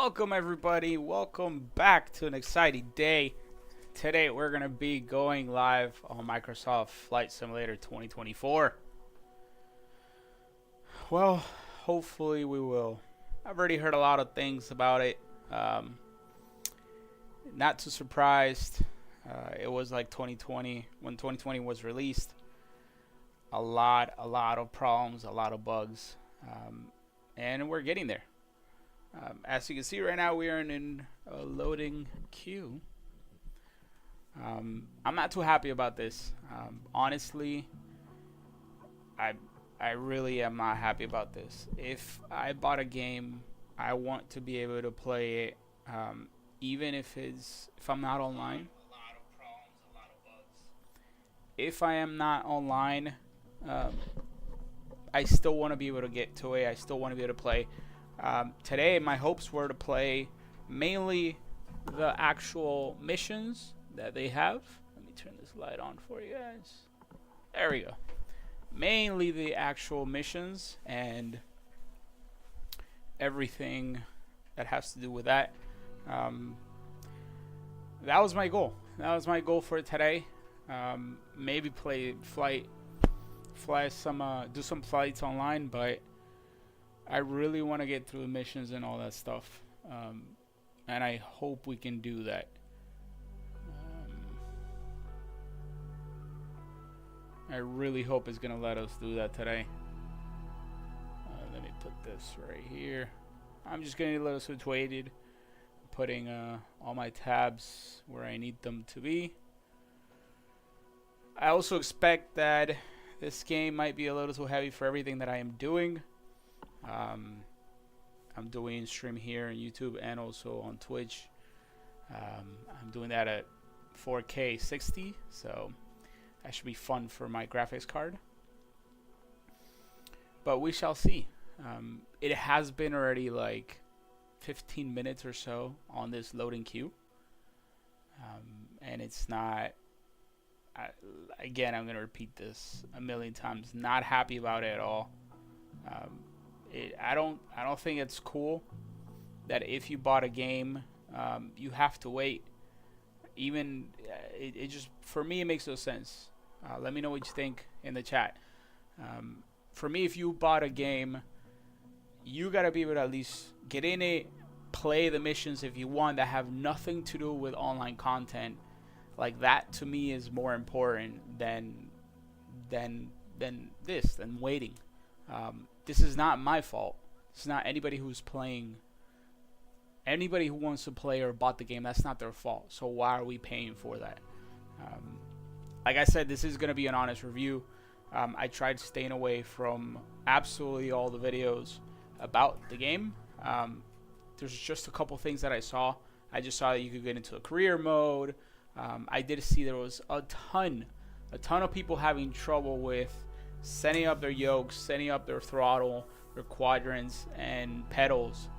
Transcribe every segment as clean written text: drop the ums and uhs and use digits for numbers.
Welcome everybody, welcome back to an exciting day. Today we're going to be going live on Microsoft Flight Simulator 2024. Well, hopefully we will. I've already heard a lot of things about it. Not too surprised. It was like 2020, when 2020 was released. A lot of problems, a lot of bugs. And we're getting there. As you can see right now, we are in a loading queue. I'm not too happy about this. Honestly, I really am not happy about this. If I bought a game, I want to be able to play it, even if I'm not online. If I am not online, I still want to be able to get to it. I still want to be able to play. Today my hopes were to play mainly the actual missions that they have. Let me turn this light on for you guys. There we go. Mainly the actual missions and everything that has to do with that. That was my goal. That was my goal for today. Maybe do some flights online, but I really want to get through the missions and all that stuff, and I hope we can do that. I really hope it's gonna let us do that today. Let me put this right here. I'm just gonna let us situated, putting all my tabs where I need them to be. I also expect that this game might be a little too heavy for everything that I am doing. I'm doing stream here on YouTube and also on Twitch. I'm doing that at 4K 60, so that should be fun for my graphics card. But we shall see. It has been already like 15 minutes or so on this loading queue, and it's not. Again, I'm gonna repeat this a million times. Not happy about it at all. I don't think it's cool that if you bought a game, you have to wait. Even it just, for me, it makes no sense. Let me know what you think in the chat. For me, if you bought a game, you gotta be able to at least get in it, play the missions if you want that have nothing to do with online content. Like that to me is more important than waiting. This is not my fault. It's not anybody who's playing. Anybody who wants to play or bought the game, that's not their fault. So why are we paying for that? Like I said, this is going to be an honest review. I tried staying away from absolutely all the videos about the game. There's just a couple things that I saw. I just saw that you could get into a career mode. I did see there was a ton of people having trouble with setting up their yokes, setting up their throttle, their quadrants, and pedals.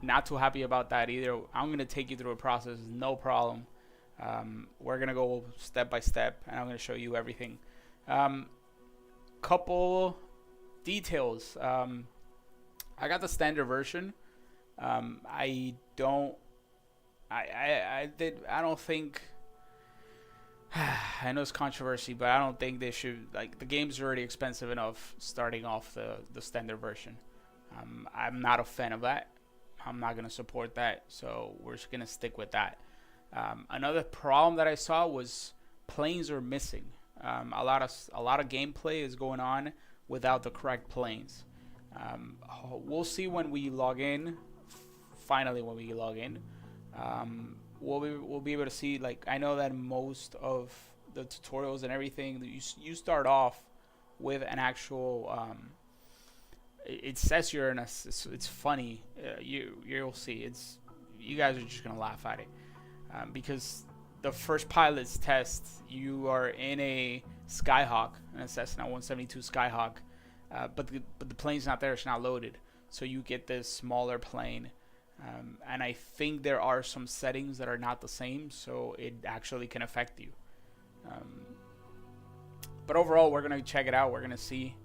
Not too happy about that either. I'm going to take you through a process, no problem. We're going to go step by step, and I'm going to show you everything. Couple details. I got the standard version. I don't think I know it's controversy, but I don't think they should, like, the game's already expensive enough starting off the standard version. I'm not a fan of that. I'm not going to support that, so we're just going to stick with that. Another problem that I saw was planes are missing. A lot of gameplay is going on without the correct planes. We'll see when we log in. Finally, when we log in, we'll be able to see. Like, I know that most of the tutorials and everything, you start off with an actual. It says you're in a. It's funny. You'll see. You guys are just gonna laugh at it, because the first pilot's test, you are in a Skyhawk, an Cessna 172 Skyhawk, but the plane's not there. It's not loaded, so you get this smaller plane. And I think there are some settings that are not the same, so it actually can affect you. But overall, we're going to check it out. We're going to see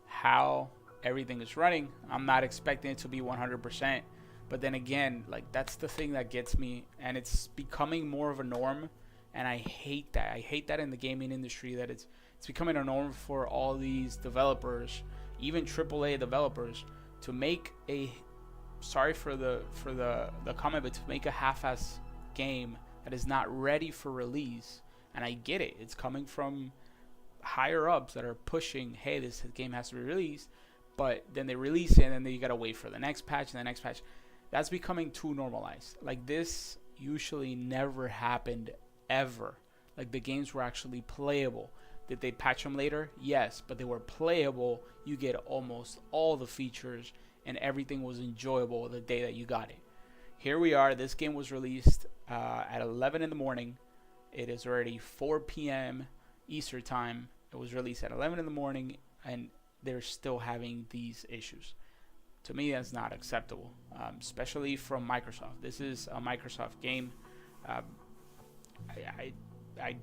how everything is running. I'm not expecting it to be 100%, but then again, like that's the thing that gets me, and it's becoming more of a norm, and I hate that. I hate that in the gaming industry, that it's becoming a norm for all these developers, even AAA developers, to make a, sorry for the comment, but to make a half-ass game that is not ready for release. And I get it. It's coming from higher ups that are pushing, hey, this game has to be released, but then they release it and then you gotta wait for the next patch and the next patch. That's becoming too normalized. Like, this usually never happened ever. Like, the games were actually playable. Did they patch them later? Yes, but they were playable. You get almost all the features and everything was enjoyable the day that you got it. Here we are. This game was released at 11 in the morning. It is already 4 p.m. Eastern time. It was released at 11 in the morning, and they're still having these issues. To me, that's not acceptable, especially from Microsoft. This is a Microsoft game. I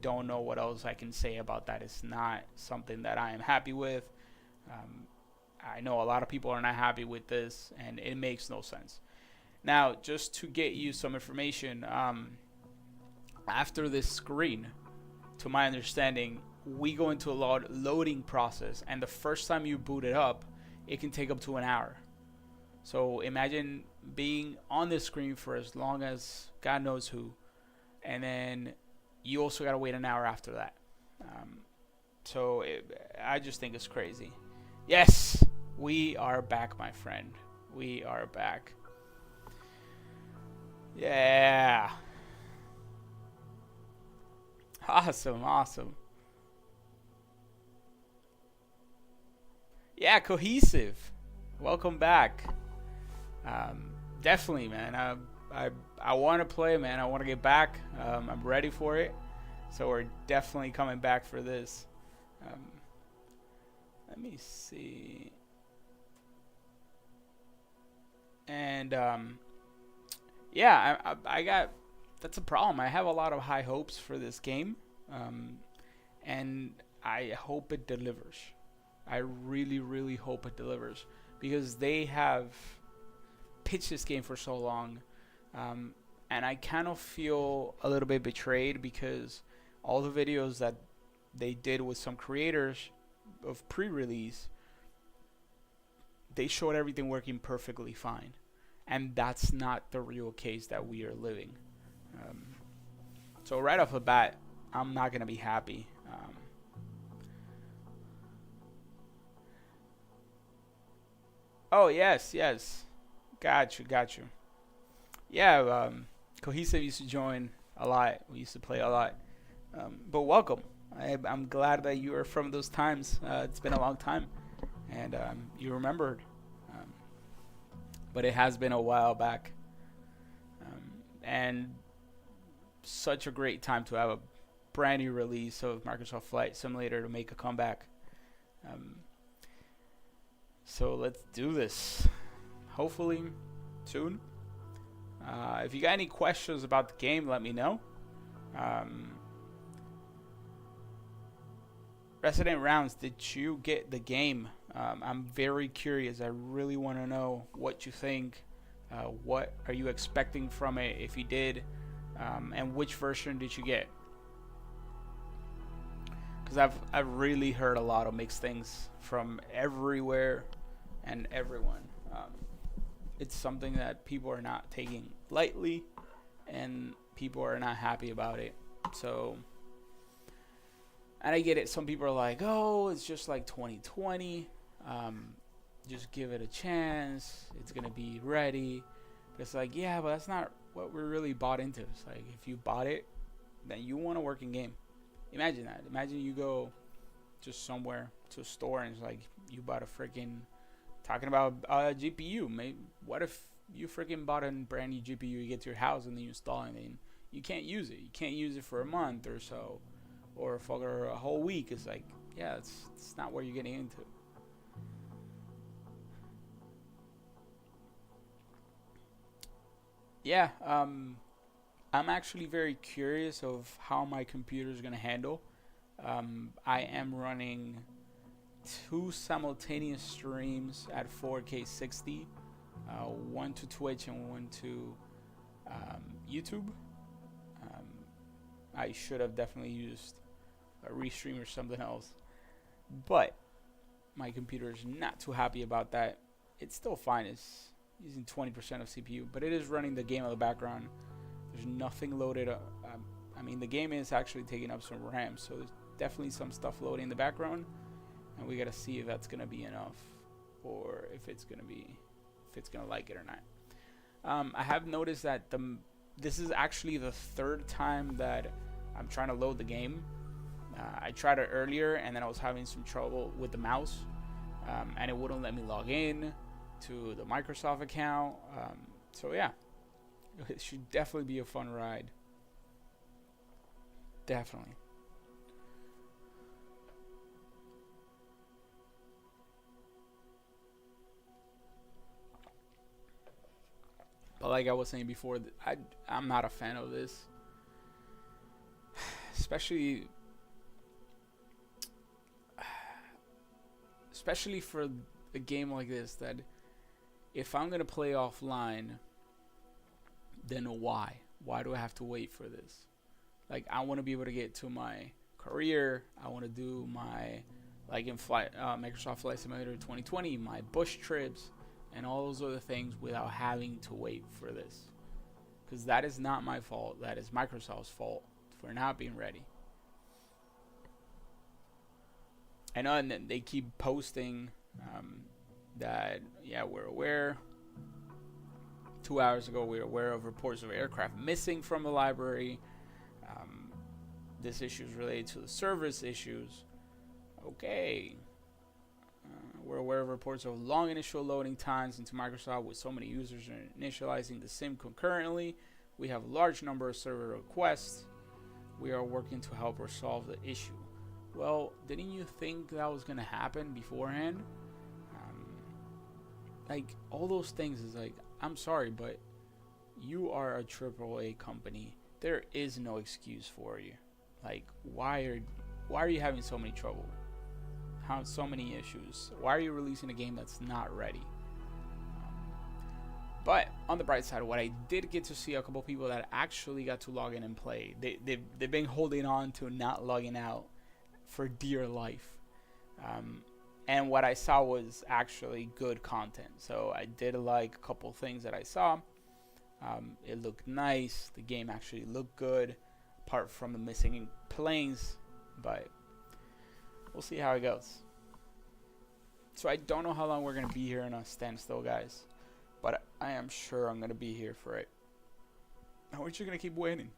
don't know what else I can say about that. It's not something that I am happy with. I know a lot of people are not happy with this, and it makes no sense. Now, just to get you some information, after this screen, to my understanding, we go into a loading process, and the first time you boot it up, it can take up to an hour. So imagine being on this screen for as long as God knows who, and then you also got to wait an hour after that. I just think it's crazy. Yes, we are back, my friend. We are back. Yeah. Awesome. Yeah, Cohesive. Welcome back. Definitely, man. I want to play, man. I want to get back. I'm ready for it. So we're definitely coming back for this. Let me see. And yeah, I got, that's a problem. I have a lot of high hopes for this game, and I hope it delivers. I really hope it delivers, because they have pitched this game for so long, and I kind of feel a little bit betrayed, because all the videos that they did with some creators of pre-release, they showed everything working perfectly fine, and that's not the real case that we are living. So right off the bat, I'm not gonna be happy. Oh yes, got you. Yeah, Cohesive used to join a lot. We used to play a lot. But welcome. I'm glad that you are from those times. It's been a long time, and you remembered. But it has been a while back, and such a great time to have a brand new release of Microsoft Flight Simulator to make a comeback. So let's do this. Hopefully soon. If you got any questions about the game, let me know. Resident Rounds, did you get the game? I'm very curious. I really want to know what you think. What are you expecting from it, if you did? And which version did you get? Because I've really heard a lot of mixed things from everywhere and everyone. It's something that people are not taking lightly, and people are not happy about it. So, and I get it. Some people are like, oh, it's just like 2020. Just give it a chance. It's going to be ready. But it's like, yeah, but that's not what we're really bought into. It's like, if you bought it, then you want a working game. Imagine that. Imagine you go just somewhere to a store and it's like, you bought a freaking, talking about a GPU. Maybe, what if you freaking bought a brand new GPU, you get to your house and then you install it and you can't use it. You can't use it for a month or so, or for a whole week. It's like, yeah, it's not what you're getting into. Yeah, I'm actually very curious of how my computer is going to handle. I am running 2 simultaneous streams at 4K 60, one to Twitch and one to YouTube. I should have definitely used a restream or something else, but my computer is not too happy about that. It's still fine. It's using 20% of CPU, but it is running the game in the background. There's nothing loaded up. I mean, the game is actually taking up some RAM, so there's definitely some stuff loading in the background, and we gotta see if that's gonna be enough, or if it's gonna like it or not. I have noticed that this is actually the 3rd time that I'm trying to load the game. I tried it earlier, and then I was having some trouble with the mouse, and it wouldn't let me log in to the Microsoft account. So yeah, it should definitely be a fun ride. Definitely. But like I was saying before, I'm not a fan of this, especially for a game like this, that if I'm gonna play offline, then why do I have to wait for this? Like, I want to be able to get to my career. I want to do my, like in Microsoft Flight Simulator 2020, my bush trips and all those other things without having to wait for this, because that is not my fault. That is Microsoft's fault for not being ready. I know, and they keep posting that, yeah, we're aware. 2 hours ago, we were aware of reports of aircraft missing from the library. This issue is related to the service issues. Okay. We're aware of reports of long initial loading times into Microsoft with so many users initializing the SIM concurrently. We have a large number of server requests. We are working to help resolve the issue. Well, didn't you think that was going to happen beforehand? Like, all those things is like, I'm sorry, but you are a AAA company. There is no excuse for you. Like, why are you having so many trouble? So many issues? Why are you releasing a game that's not ready? But on the bright side, what I did get to see a couple people that actually got to log in and play. They've been holding on to not logging out for dear life. And what I saw was actually good content. So I did like a couple things that I saw. It looked nice. The game actually looked good, apart from the missing planes. But we'll see how it goes. So I don't know how long we're going to be here in a standstill, guys. But I am sure I'm going to be here for it. How aren't you going to keep waiting?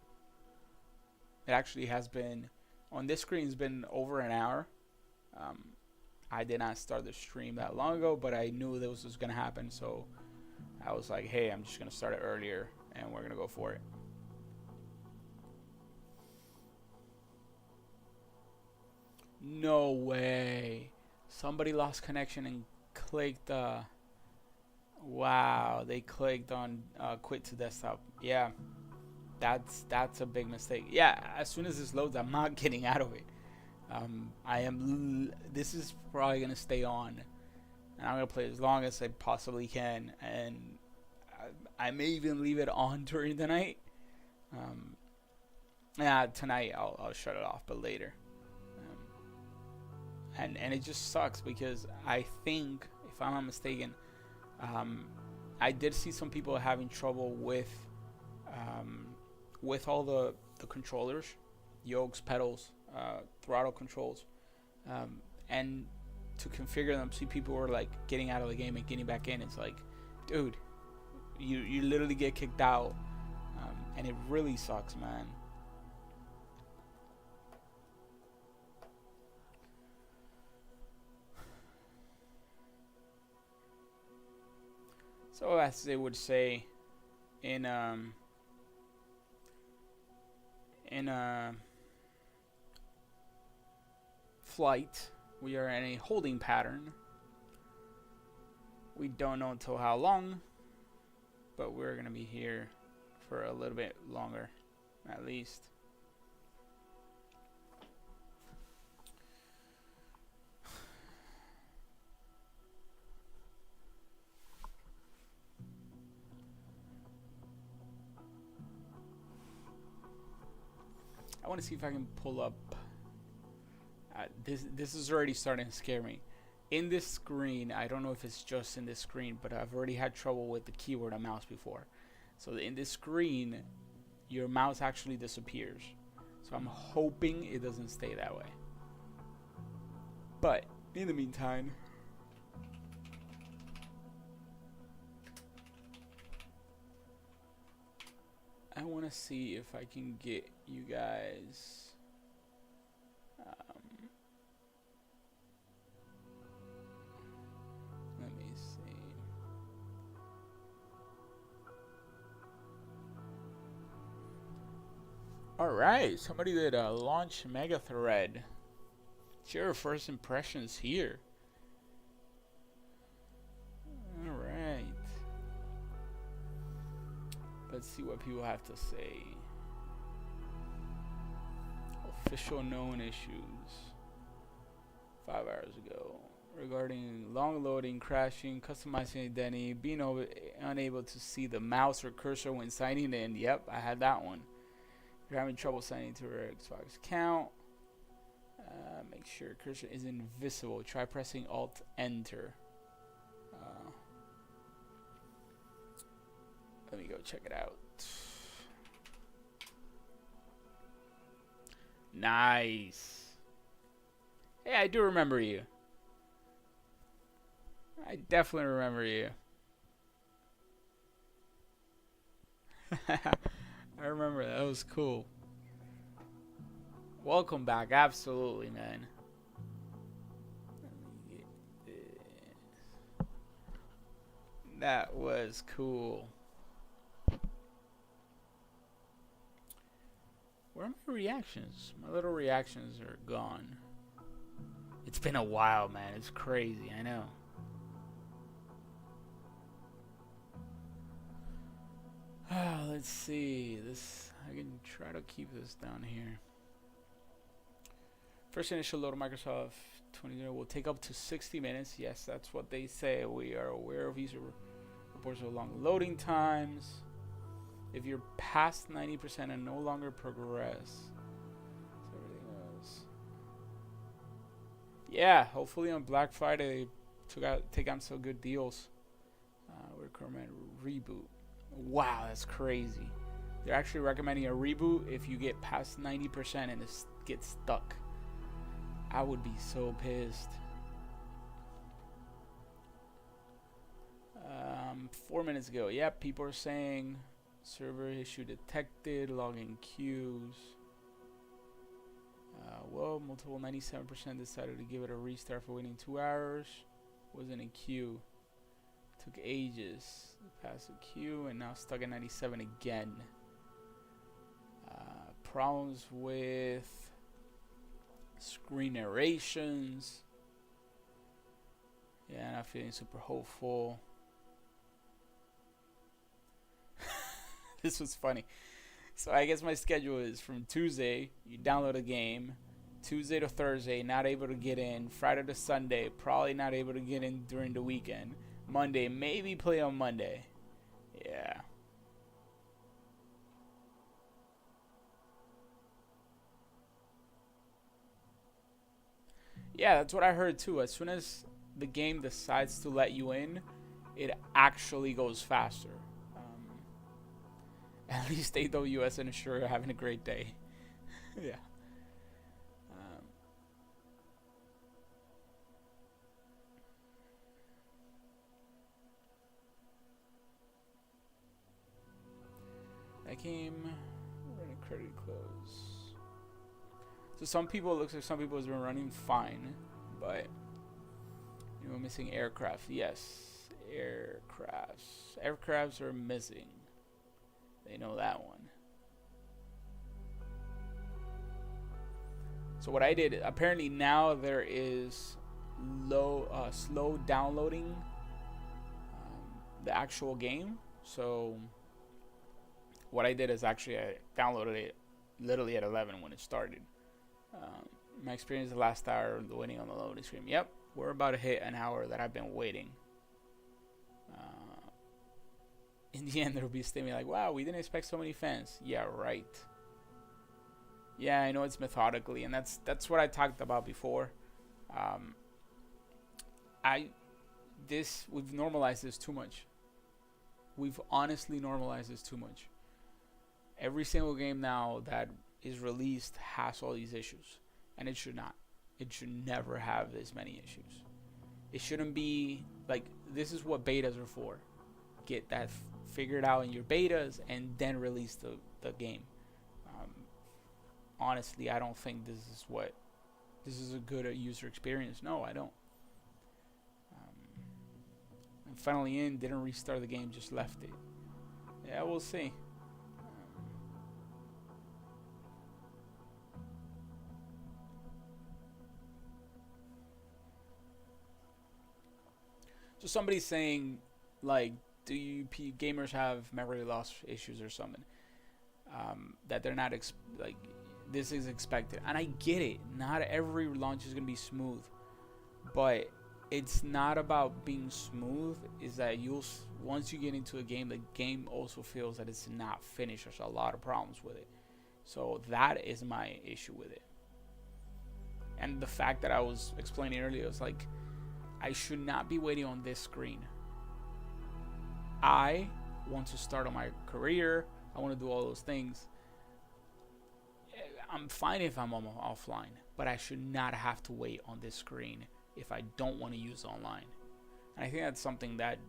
It actually has been, on this screen, it's been over an hour. I did not start the stream that long ago, but I knew this was going to happen. So I was like, hey, I'm just going to start it earlier, and we're going to go for it. No way. Somebody lost connection and clicked, wow, they clicked on quit to desktop. Yeah, that's a big mistake. Yeah, as soon as this loads, I'm not getting out of it. This is probably going to stay on, and I'm going to play as long as I possibly can, and I may even leave it on during the night. Tonight I'll shut it off, but later. And it just sucks because I think, if I'm not mistaken, I did see some people having trouble with all the controllers, yokes, pedals, throttle controls, and to configure them. See, people were like getting out of the game and getting back in. It's like, dude, you literally get kicked out, and it really sucks, man. So as they would say in flight, we are in a holding pattern. We don't know until how long, but we're gonna be here for a little bit longer, at least. to see if I can pull up. This is already starting to scare me. In this screen, I don't know if it's just in this screen, but I've already had trouble with the keyboard and mouse before. So in this screen, your mouse actually disappears. So I'm hoping it doesn't stay that way. But in the meantime, I want to see if I can get you guys let me see. Alright, somebody did a launch mega thread. Share your first impressions here. Alright. Let's see what people have to say. Official known issues 5 hours ago regarding long loading, crashing, customizing identity, being unable to see the mouse or cursor when signing in. Yep, I had that one. If you're having trouble signing to your Xbox account, make sure cursor is invisible. Try pressing Alt Enter. Let me go check it out. Nice. Hey, I do remember you. I definitely remember you. I remember that. That was cool. Welcome back. Absolutely, man. That was cool. Where are my reactions? My little reactions are gone. It's been a while, man. It's crazy. I know. Let's see. This, I can try to keep this down here. First initial load of Microsoft 20 will take up to 60 minutes. Yes, that's what they say. We are aware of user reports of long loading times. If you're past 90% and no longer progress. So everything else. Yeah, hopefully on Black Friday they take out some good deals. We recommend reboot. Wow, that's crazy. They're actually recommending a reboot if you get past 90% and it gets stuck. I would be so pissed. 4 minutes ago. Yep, people are saying server issue detected, login queues. Well, multiple 97% decided to give it a restart for waiting 2 hours. Wasn't in queue. Took ages to pass the queue and now stuck at 97 again. Problems with screen narrations. Yeah, not feeling super hopeful. This was funny. So I guess my schedule is from Tuesday, you download a game. Tuesday to Thursday, not able to get in. Friday to Sunday, probably not able to get in during the weekend. Monday, maybe play on Monday. Yeah. Yeah, that's what I heard too. As soon as the game decides to let you in, it actually goes faster. At least AWS and Azure are having a great day. Yeah. That game, we're gonna credit close. So some people, it looks like some people has been running fine, but you know, missing aircraft. Yes, aircrafts are missing. They know that one. So what I did, apparently now there is slow downloading the actual game. So what I did is actually I downloaded it literally at 11 when it started. My experience the last hour waiting on the loading screen. Yep, we're about to hit an hour that I've been waiting. In the end, there will be a statement like, wow, we didn't expect so many fans. Yeah, right. Yeah, I know it's methodically, and that's what I talked about before. Um, I this we've normalized this too much. We've honestly normalized this too much. Every single game now that is released has all these issues, and it should not. It should never have this many issues. It shouldn't be like this is what betas are for. Get that figured out in your betas and then release the game. Um, Honestly, I don't think this is a good user experience. No, I don't. And finally in, didn't restart the game, just left it. Yeah, we'll see. So somebody's saying, like, do you gamers have memory loss issues or something? That they're not like this is expected, and I get it. Not every launch is gonna be smooth, but it's not about being smooth. Is that once you get into a game, the game also feels that it's not finished. There's a lot of problems with it, so that is my issue with it. And the fact that I was explaining earlier is like, I should not be waiting on this screen. I want to start on my career. I want to do all those things. I'm fine if I'm offline, but I should not have to wait on this screen if I don't want to use online. And I think that's something that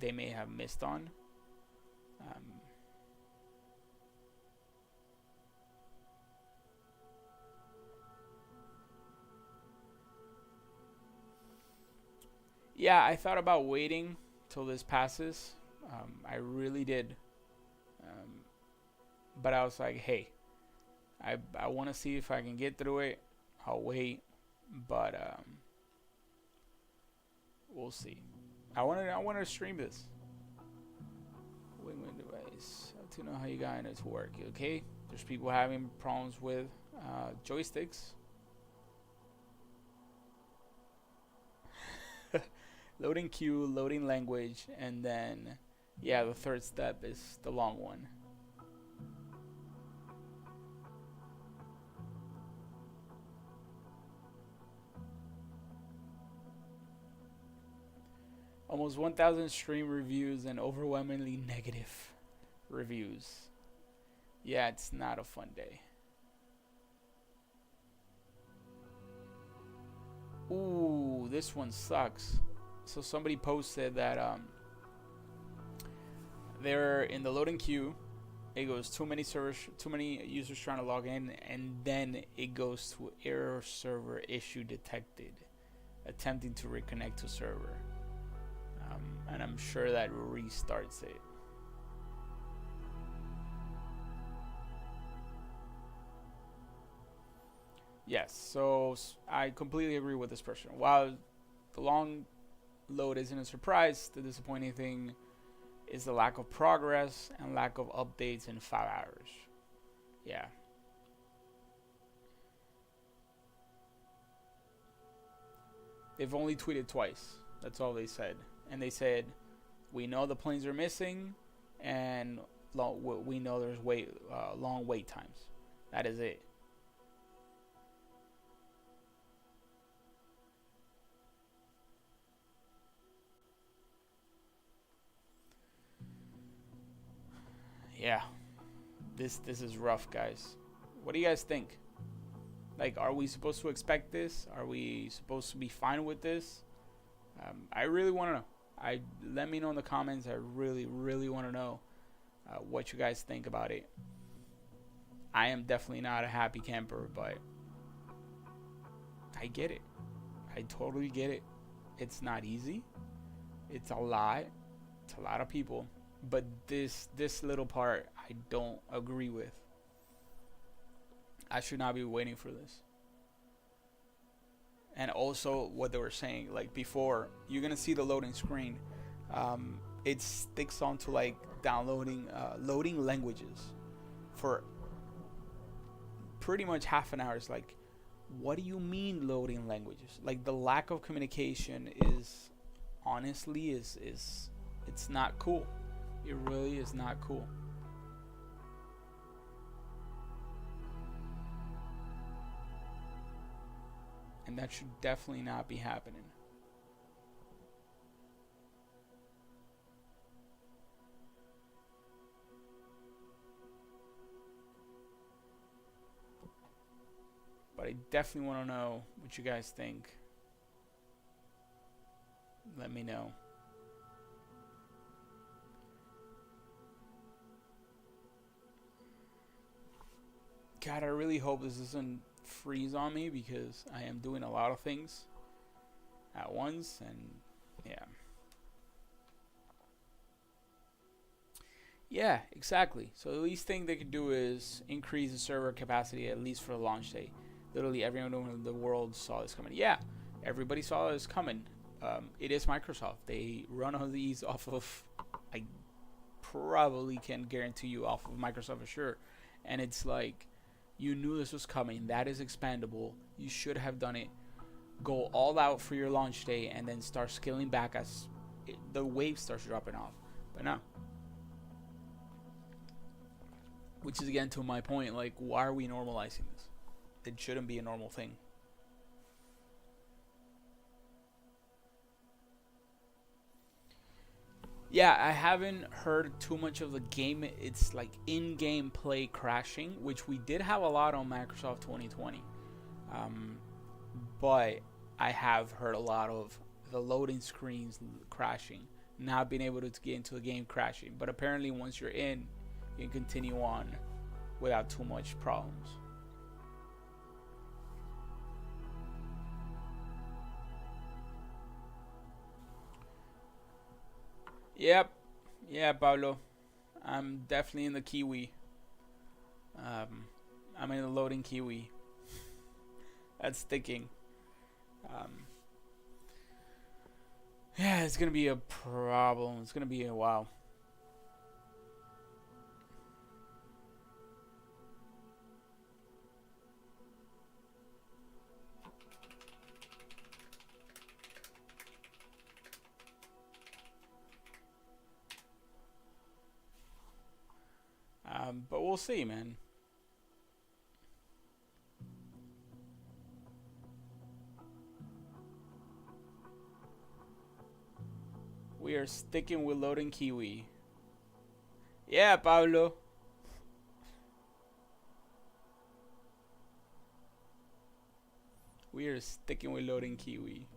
they may have missed on. Yeah, I thought about waiting till this passes. I really did. But I was like, hey, I want to see if I can get through it. I'll wait, but we'll see. I want to stream this. Win-win device. I have to know how you got it to work. Okay, there's people having problems with joysticks. Loading queue, loading language, and then yeah, the third step is the long one. Almost 1,000 stream reviews and overwhelmingly negative reviews. Yeah, it's not a fun day. Ooh, this one sucks. So somebody posted that they're in the loading queue. It goes too many users trying to log in, and then it goes to error server issue detected, attempting to reconnect to server. And I'm sure that restarts it. Yes, so I completely agree with this person. While the long load isn't a surprise, the disappointing thing is the lack of progress and lack of updates in 5 hours. Yeah. They've only tweeted twice. That's all they said. And they said, we know the planes are missing, and we know there's long wait times. That is it. Yeah, this is rough, guys. What do you guys think? Like, are we supposed to expect this? Are we supposed to be fine with this? I really want to know. Let me know in the comments. I really want to know what you guys think about it. I am definitely not a happy camper, but I get it. I totally get it. It's not easy. It's a lot. It's a lot of people. But this little part, I don't agree with. I should not be waiting for this. And also what they were saying, like before, you're gonna see the loading screen. It sticks onto like downloading, loading languages for pretty much half an hour. It's like, what do you mean loading languages? Like, the lack of communication is honestly it's not cool. It really is not cool. and that should definitely not be happening. But I definitely want to know what you guys think. Let me know. God, I really hope this doesn't freeze on me, because I am doing a lot of things at once, and yeah. Yeah, exactly. So the least thing they could do is increase the server capacity, at least for the launch day. Literally everyone in the world saw this coming. Yeah, everybody saw this coming. It is Microsoft. They run all these off of, I probably can guarantee you, off of Microsoft Azure. And it's like, you knew this was coming. That is expandable. You should have done it. Go all out for your launch day, and then start scaling back as the wave starts dropping off. But no. Which is again to my point, like, why are we normalizing this? It shouldn't be a normal thing. Yeah, I haven't heard too much of the game. It's like in-game play crashing, which we did have a lot on Microsoft 2020. But I have heard a lot of the loading screens crashing, not being able to get into the game crashing. But apparently once you're in, you can continue on without too much problems. Yep. Yeah, Pablo. I'm definitely in the Kiwi. I'm in the loading Kiwi. That's sticking. Yeah, it's gonna be a problem. It's gonna be a while. But we'll see, man. We are sticking with loading Kiwi. Yeah, Pablo. We are sticking with loading Kiwi.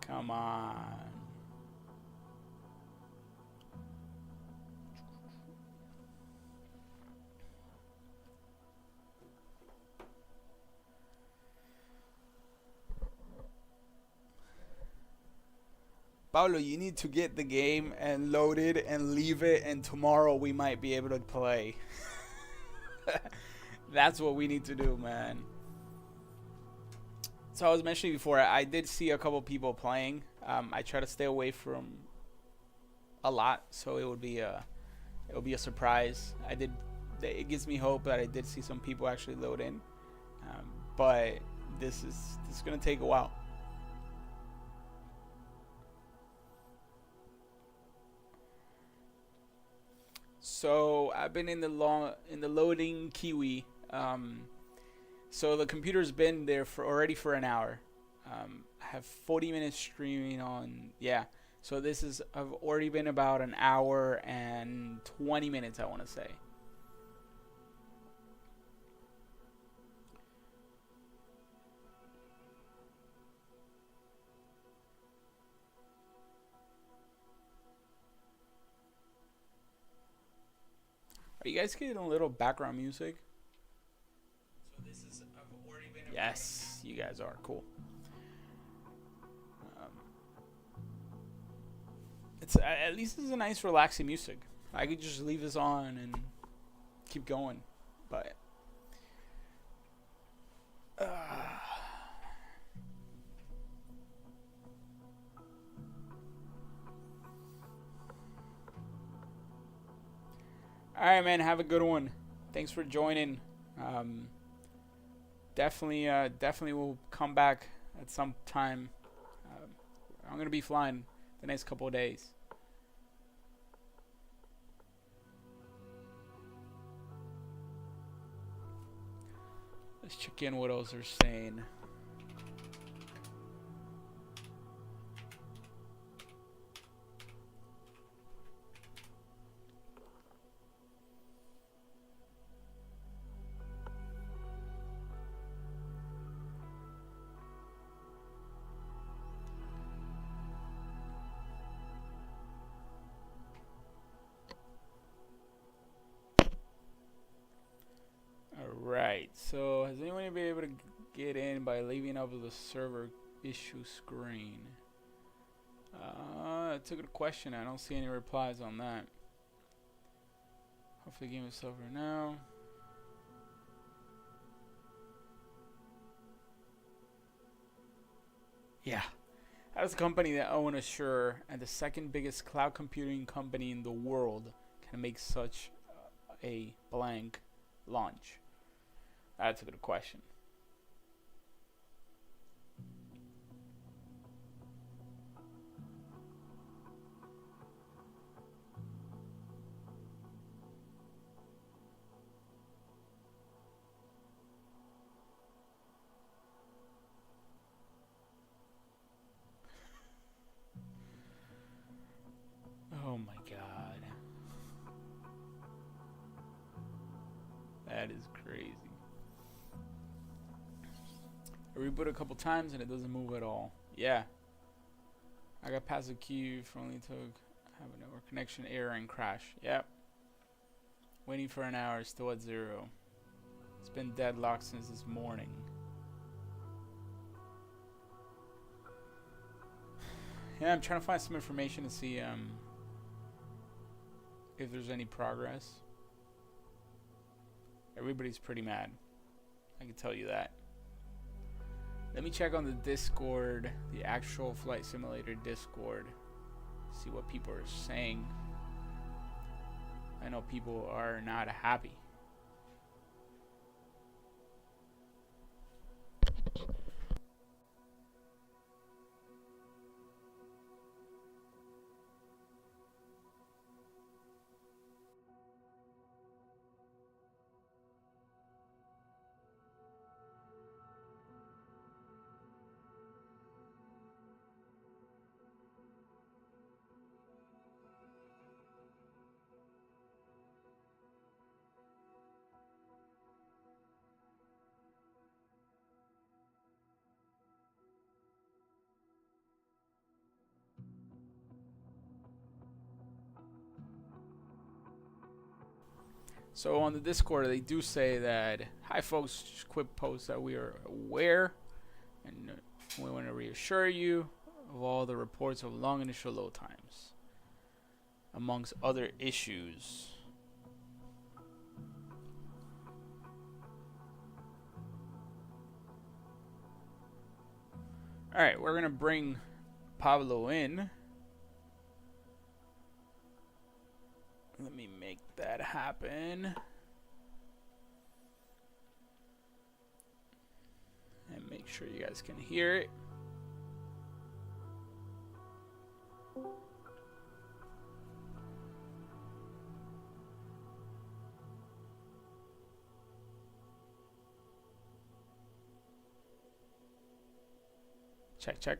Come on. Pablo, you need to get the game and load it and leave it, and tomorrow we might be able to play. That's what we need to do, man. So I was mentioning before, I did see a couple people playing. I try to stay away from a lot, so it would be a surprise. It gives me hope that I did see some people actually load in, but this is gonna take a while. So I've been in the loading Kiwi. So the computer's been there already for an hour. I have 40 minutes streaming on. Yeah. So I've already been about an hour and 20 minutes, I want to say. Are you guys getting a little background music? So I've already been. Yes, you guys are cool. It's at least it's a nice relaxing music. I could just leave this on and keep going, but. Alright, man, have a good one. Thanks for joining. Definitely will come back at some time. I'm going to be flying the next couple of days. Let's check in what else they're saying. Alright, so has anyone been able to get in by leaving up the server issue screen? That's a good question. I don't see any replies on that. Hopefully the game is over now. Yeah. That is a company that own Azure and the second biggest cloud computing company in the world can make such a blank launch? That's a good question. Oh my god. That is crazy. I reboot a couple times and it doesn't move at all. Yeah. I got past the queue for only took have a network connection error and crash. Yep. Waiting for an hour, still at 0. It's been deadlocked since this morning. Yeah, I'm trying to find some information to see if there's any progress. Everybody's pretty mad. I can tell you that. Let me check on the Discord, the actual Flight Simulator Discord. See what people are saying. I know people are not happy. So on the Discord, they do say that, hi folks, just quick post that we are aware and we want to reassure you of all the reports of long initial load times, amongst other issues. Alright, we're going to bring Pablo in. Let me make that happen. And make sure you guys can hear it. Check, check.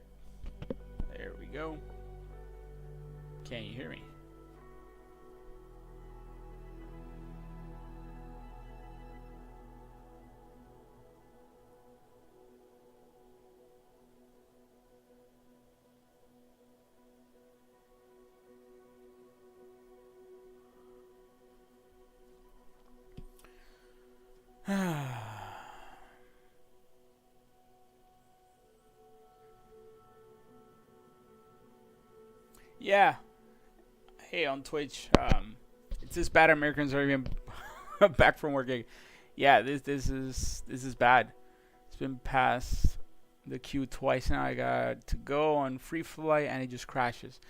There we go. Can you hear me? Yeah. Hey, on Twitch, it's this bad. Americans are even back from working. Yeah, this is bad. It's been past the queue twice now. I got to go on free flight and it just crashes.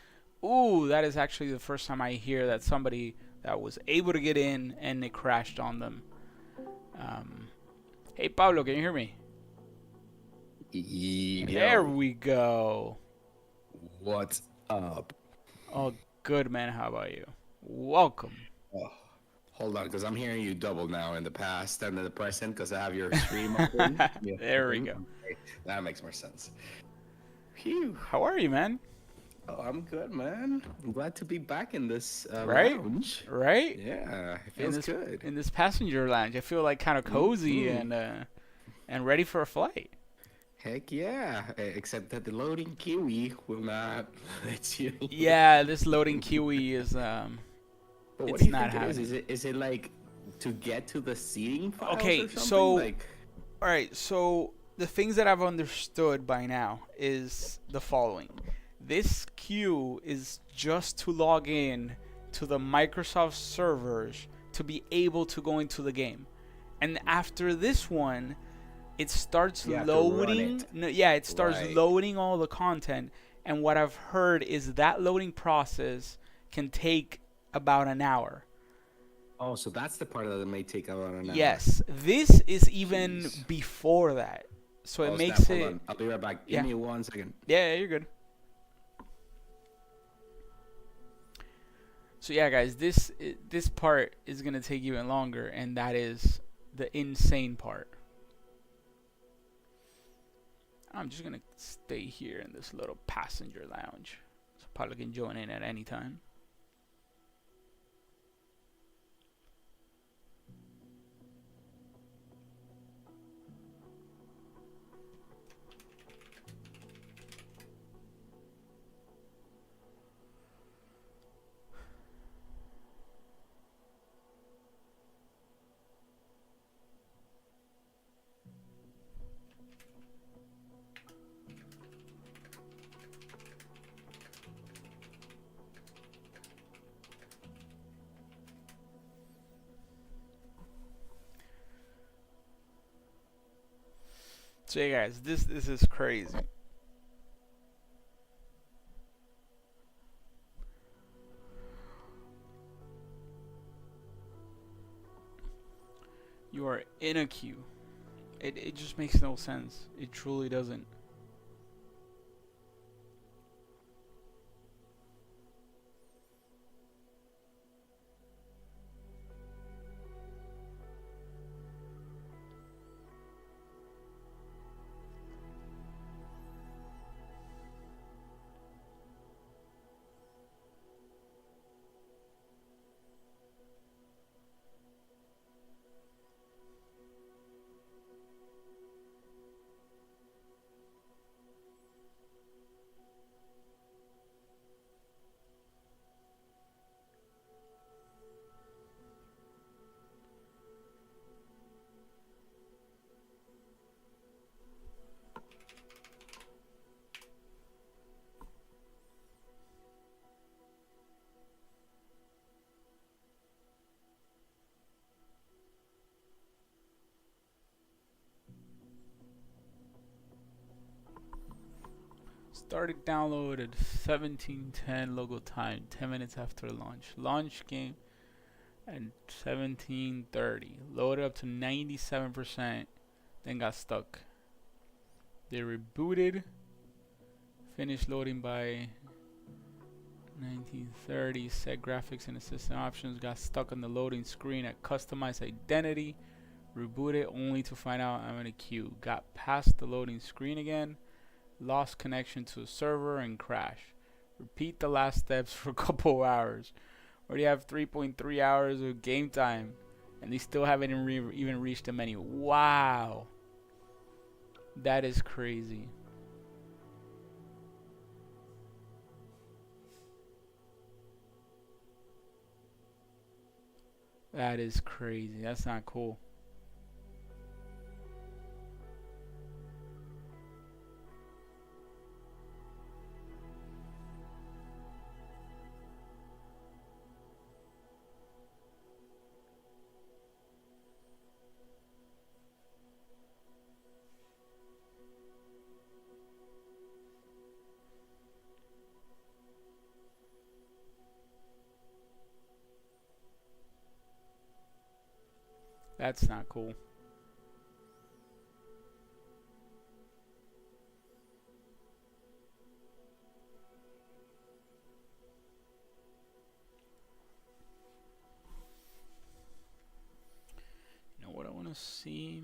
Ooh, that is actually the first time I hear that somebody that was able to get in and it crashed on them. Hey, Pablo, can you hear me? Yo. There we go. What's up? Oh, good, man. How about you? Welcome. Oh, Hold on, because I'm hearing you double now in the past and in the present because I have your stream open. Yeah. There we go. Okay. That makes more sense. Phew. How are you, man? Oh, I'm good, man. I'm glad to be back in this Right? lounge. Right? Yeah, it In feels this good. in this passenger lounge, I feel like kind of cozy Mm-hmm. and ready for a flight. Heck yeah. Except that the loading Kiwi will not let you. Yeah, this loading Kiwi is But what do it's you not think it is? happening. Is it like to get to the seating files Okay, or something? so Like, all right, so the things that I've understood by now is the following. This queue is just to log in to the Microsoft servers to be able to go into the game. And after this one, it starts you have to run loading. it. No, yeah, it starts Right. loading all the content. And what I've heard is that loading process can take about an hour. Oh, so that's the part that it may take about an hour. Yes, this is even Jeez. before that. So it Oh, snap. makes Hold it. on. I'll be right back. Give Yeah. me 1 second. Yeah, you're good. So yeah, guys, this part is gonna take even longer, and that is the insane part. I'm just gonna stay here in this little passenger lounge, so probably can join in at any time. So yeah, guys, this is crazy. You are in a queue. It just makes no sense. It truly doesn't. Started download at 17:10 local time, 10 minutes after launch. Launch game at 17:30. Loaded up to 97%, then got stuck. They rebooted. Finished loading by 1930. Set graphics and assistant options. Got stuck on the loading screen at customize identity. Rebooted only to find out I'm in a queue. Got past the loading screen again. Lost connection to a server and crash. Repeat the last steps for a couple hours. Already have 3.3 hours of game time, and they still haven't even reached the menu. Wow, that is crazy. That is crazy. That's not cool. That's not cool. Let's see.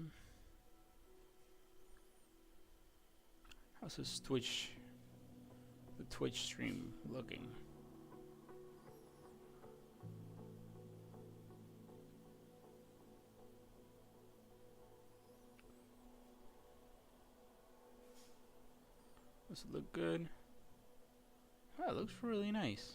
How's this Twitch, the Twitch stream looking? Does it look good? Oh, it looks really nice.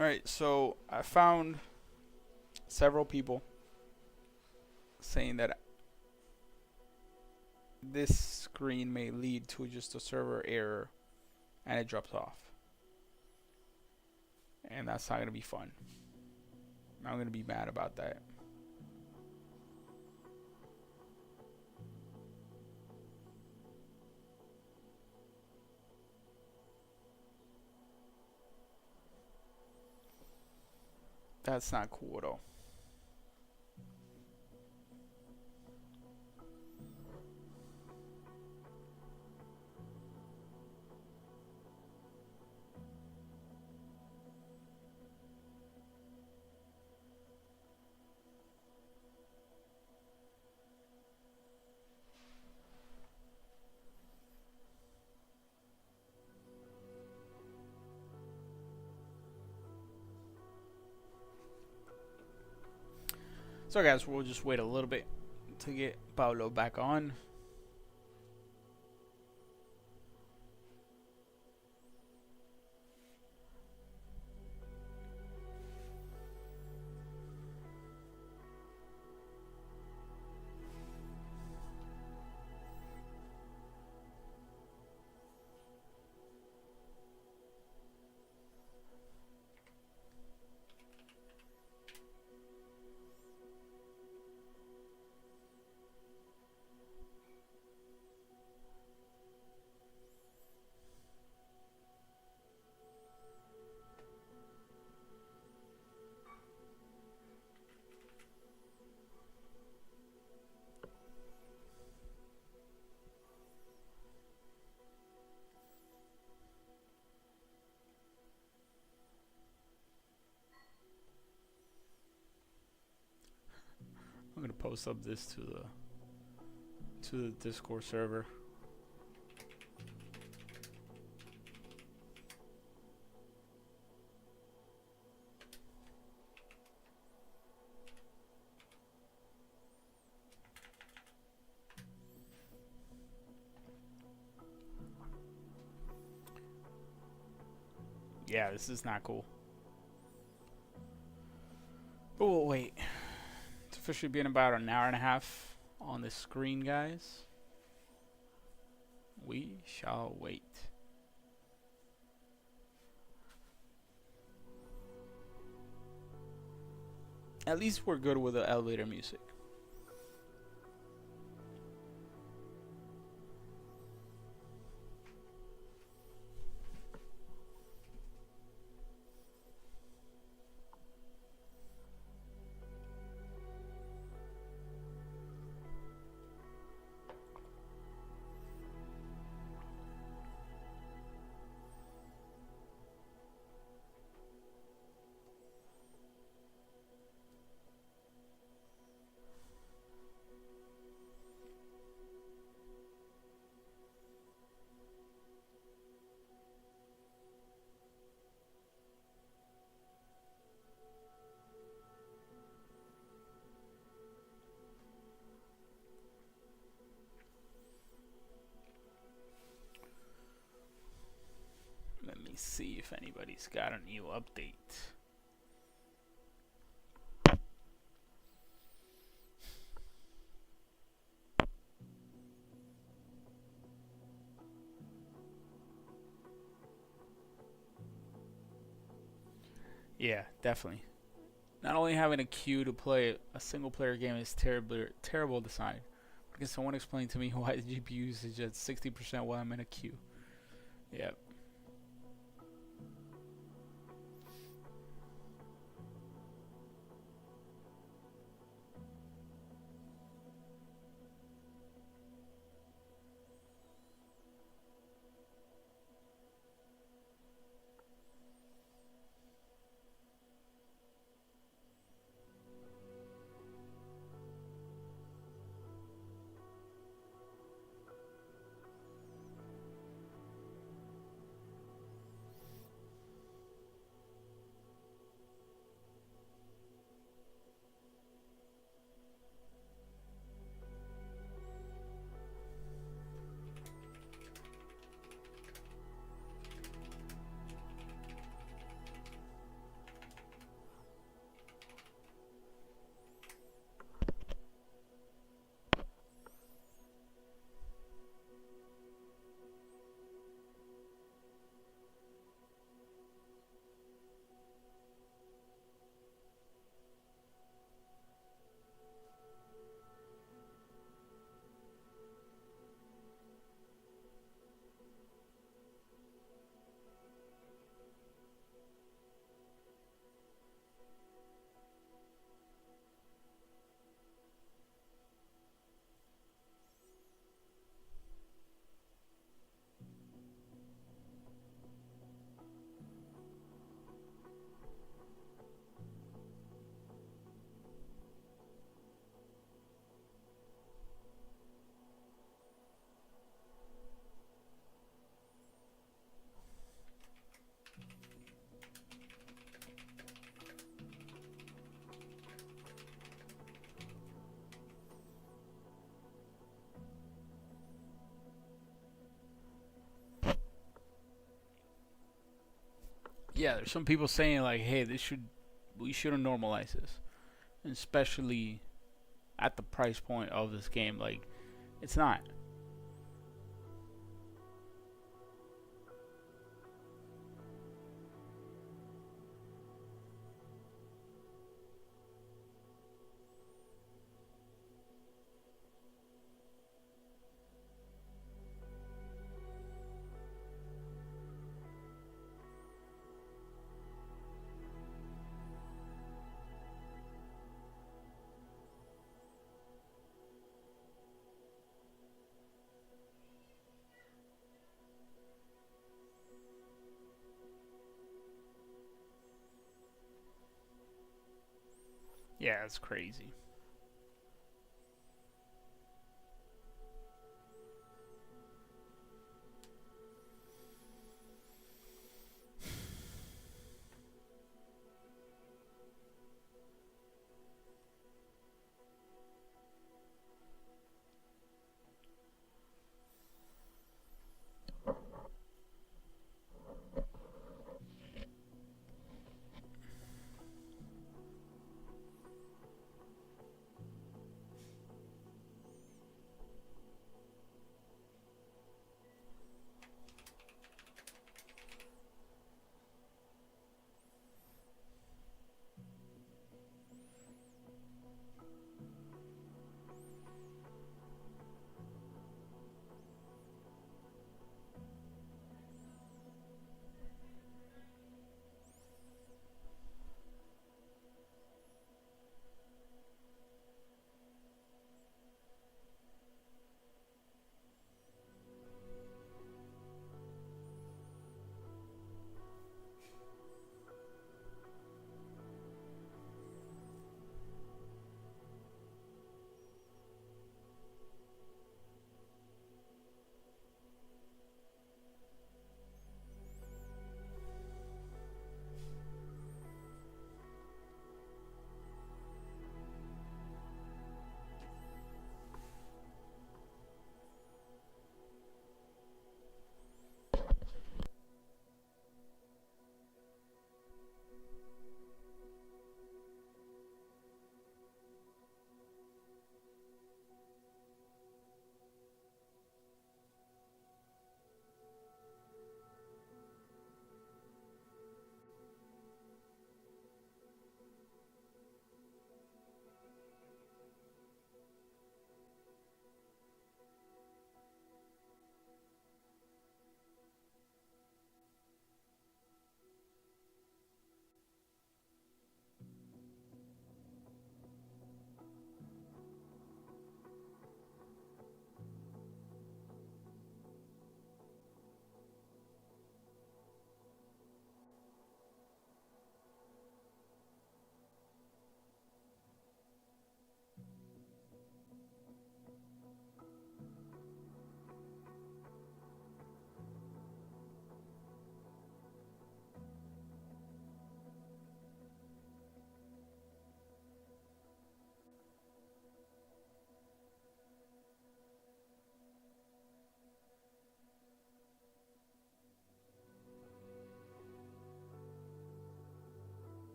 Alright, so I found several people saying that this screen may lead to just a server error and it drops off. And that's not going to be fun. I'm going to be mad about that. That's not cool at all. So guys, we'll just wait a little bit to get Paulo back on. I'm gonna post up this to the Discord server. Yeah, this is not cool. But we'll wait. It's officially been about an hour and a half on this screen, guys. We shall wait. At least we're good with the elevator music. me see if anybody's got a new update. Yeah, definitely. Not only having a queue to play a single player game is terrible design. Can someone explain to me why the GPU usage at 60% while I'm in a queue? Yep. Yeah, there's some people saying like, "Hey, we shouldn't normalize this," and especially at the price point of this game. Like, it's not. Yeah, it's crazy.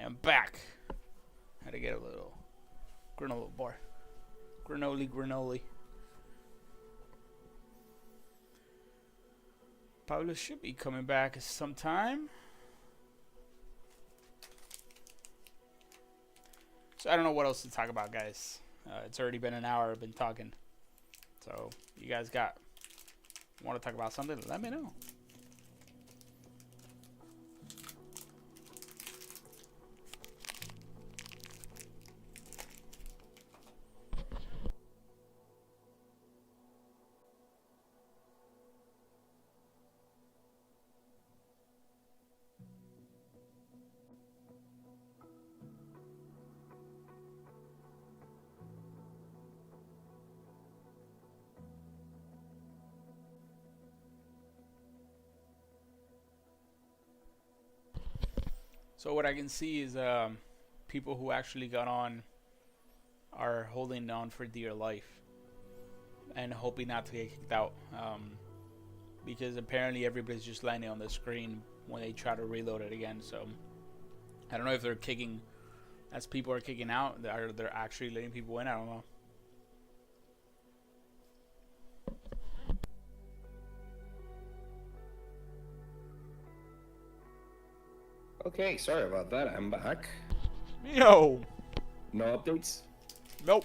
I'm back. Had to get a little granola bar. Granoli. Pablo should be coming back sometime. So I don't know what else to talk about, guys. It's already been an hour I've been talking. So you guys want to talk about something? Let me know. So what I can see is people who actually got on are holding on for dear life and hoping not to get kicked out, because apparently everybody's just landing on the screen when they try to reload it again. So I don't know if they're kicking, as people are kicking out, or they're actually letting people in. I don't know. Okay, sorry about that. I'm back. Yo. No updates? Nope.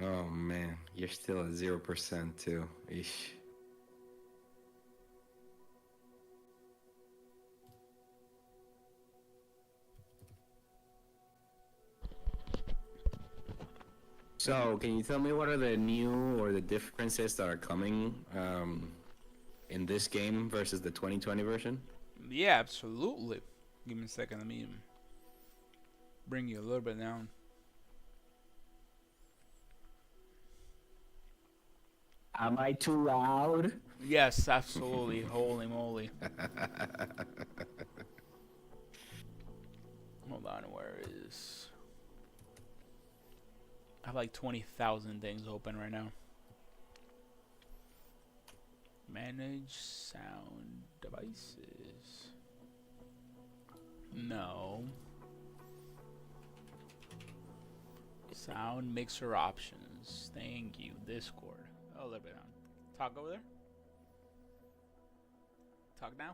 Oh man, you're still at 0% too. Eesh. So, can you tell me what are the new or the differences that are coming in this game versus the 2020 version? Yeah, absolutely. Give me a second. Let me bring you a little bit down. Am I too loud? Yes, absolutely. Holy moly. Hold on, where is... I have like 20,000 things open right now. Manage sound devices. No. Sound mixer options. Thank you. Discord. A little bit on. Talk over there. Talk now.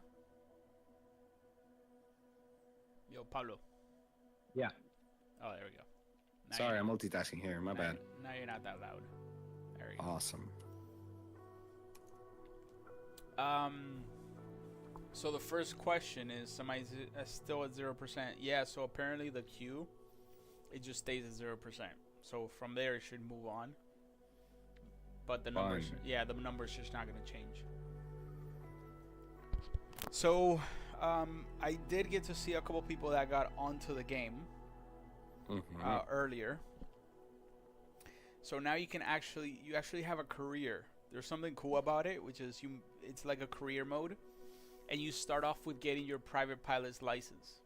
Yo, Pablo. Yeah. Oh, there we go. Now Sorry, I'm multitasking here. My bad. Now you're not that loud. There we go. Awesome. So the first question is, somebody's still at 0%. Yeah, so apparently the queue, it just stays at 0%. So from there, it should move on. But the numbers, yeah, the numbers just not going to change. So, I did get to see a couple people that got onto the game earlier. So now you actually have a career. There's something cool about it, which is it's like a career mode, and you start off with getting your private pilot's license.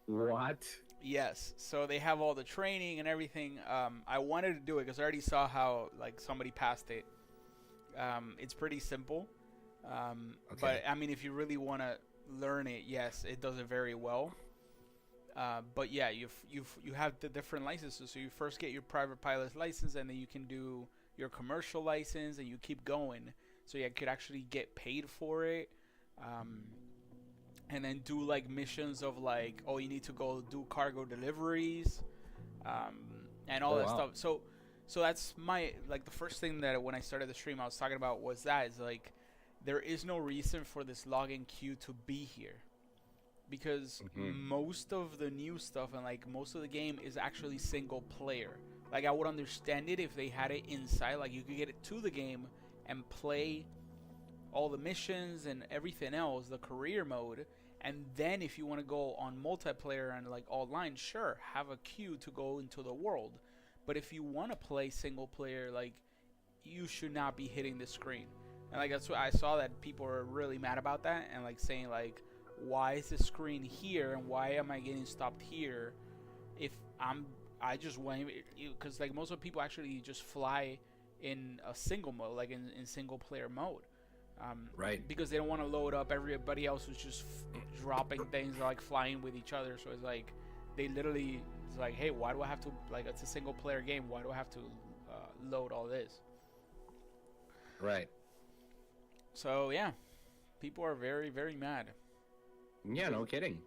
What? Yes. So they have all the training and everything. I wanted to do it because I already saw how like somebody passed it. It's pretty simple. Okay. But I mean, if you really want to learn it, yes, it does it very well. But yeah, you have the different licenses. So you first get your private pilot's license, and then you can do your commercial license, and you keep going. So you could actually get paid for it. And then do like missions of like, oh, you need to go do cargo deliveries, and all that stuff. So that's my, like, the first thing that when I started the stream I was talking about was that is like, there is no reason for this login queue to be here, because most of the new stuff and like most of the game is actually single player. Like, I would understand it if they had it inside, like you could get it to the game and play all the missions and everything else, the career mode, and then if you want to go on multiplayer and like online, sure, have a queue to go into the world. But if you want to play single player, like, you should not be hitting the screen. And like, that's what I saw, that people are really mad about that, and like saying like, why is the screen here and why am I getting stopped here if I just want, because like most of the people actually just fly in a single mode, like in single player mode. Right. Because they don't want to load up everybody else who's just dropping things like flying with each other. So it's like they literally it's like, hey, why do I have to like it's a single player game? Why do I have to load all this? Right. So yeah, people are very very mad. Yeah, no kidding.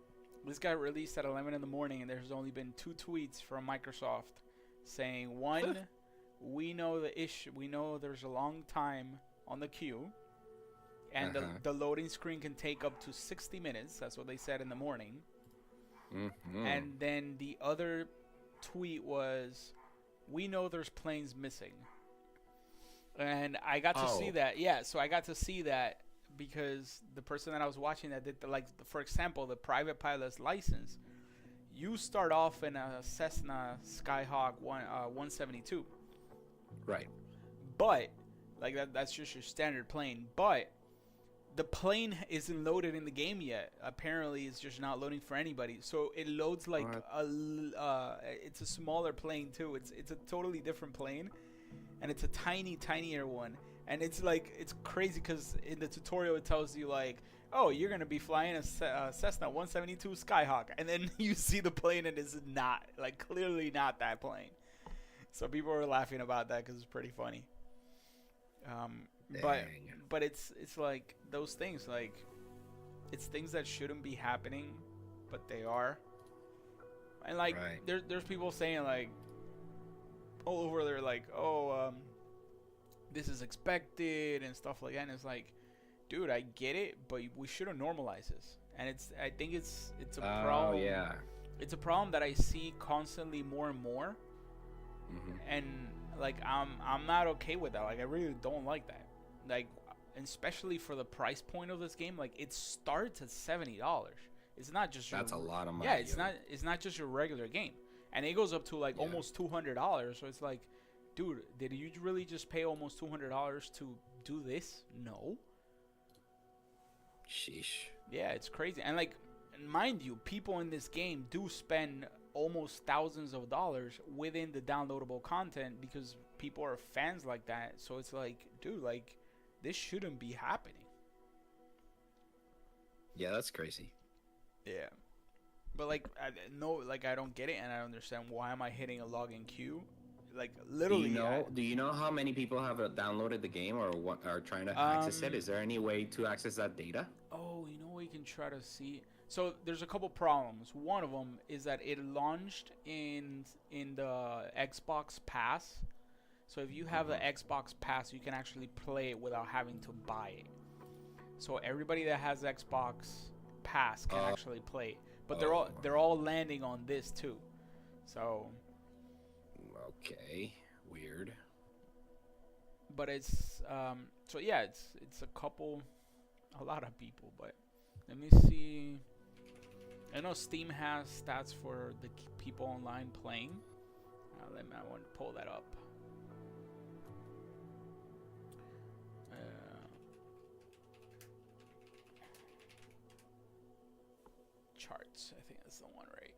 This got released at 11 in the morning, and there's only been 2 tweets from Microsoft saying, one, we know the issue. We know there's a long time on the queue, and the loading screen can take up to 60 minutes. That's what they said in the morning. And then the other tweet was, we know there's planes missing. And I got to see that. Yeah, so I got to see that because the person that I was watching that did, for example, the private pilot's license, you start off in a Cessna Skyhawk 172. Right. But, that's just your standard plane. But the plane isn't loaded in the game yet. Apparently, it's just not loading for anybody. So it loads like it's a smaller plane too. It's a totally different plane, and it's a tinier one. And it's crazy because in the tutorial it tells you like, oh, you're gonna be flying a Cessna 172 Skyhawk, and then you see the plane and it's not clearly not that plane. So people were laughing about that because it's pretty funny. But it's like those things, it's things that shouldn't be happening, but they are. And there's people saying all over there this is expected and stuff like that, and it's like, dude, I get it, but we should have normalized this. And I think it's a problem. Yeah. It's a problem that I see constantly more and more. And I'm not okay with that. I really don't like that. Especially for the price point of this game, it starts at $70. It's not just that's a lot of money. Yeah, it's not just your regular game, and it goes up to almost $200. So it's like, dude, did you really just pay almost $200 to do this? No. Sheesh. Yeah, it's crazy. And mind you, people in this game do spend almost thousands of dollars within the downloadable content because people are fans like that. So it's like, dude, this shouldn't be happening. Yeah, that's crazy. Yeah. But I don't get it, and I don't understand why am I hitting a login queue? Literally. Do you know how many people have downloaded the game or what are trying to access it? Is there any way to access that data? Oh, we can try to see. So there's a couple problems. One of them is that it launched in the Xbox Pass. So if you have the Xbox Pass, you can actually play it without having to buy it. So everybody that has Xbox Pass can actually play it. But they're all landing on this too. So okay, weird. But it's so yeah, it's a lot of people. But let me see. I know Steam has stats for the people online playing. I want to pull that up. Charts, I think that's the one, right?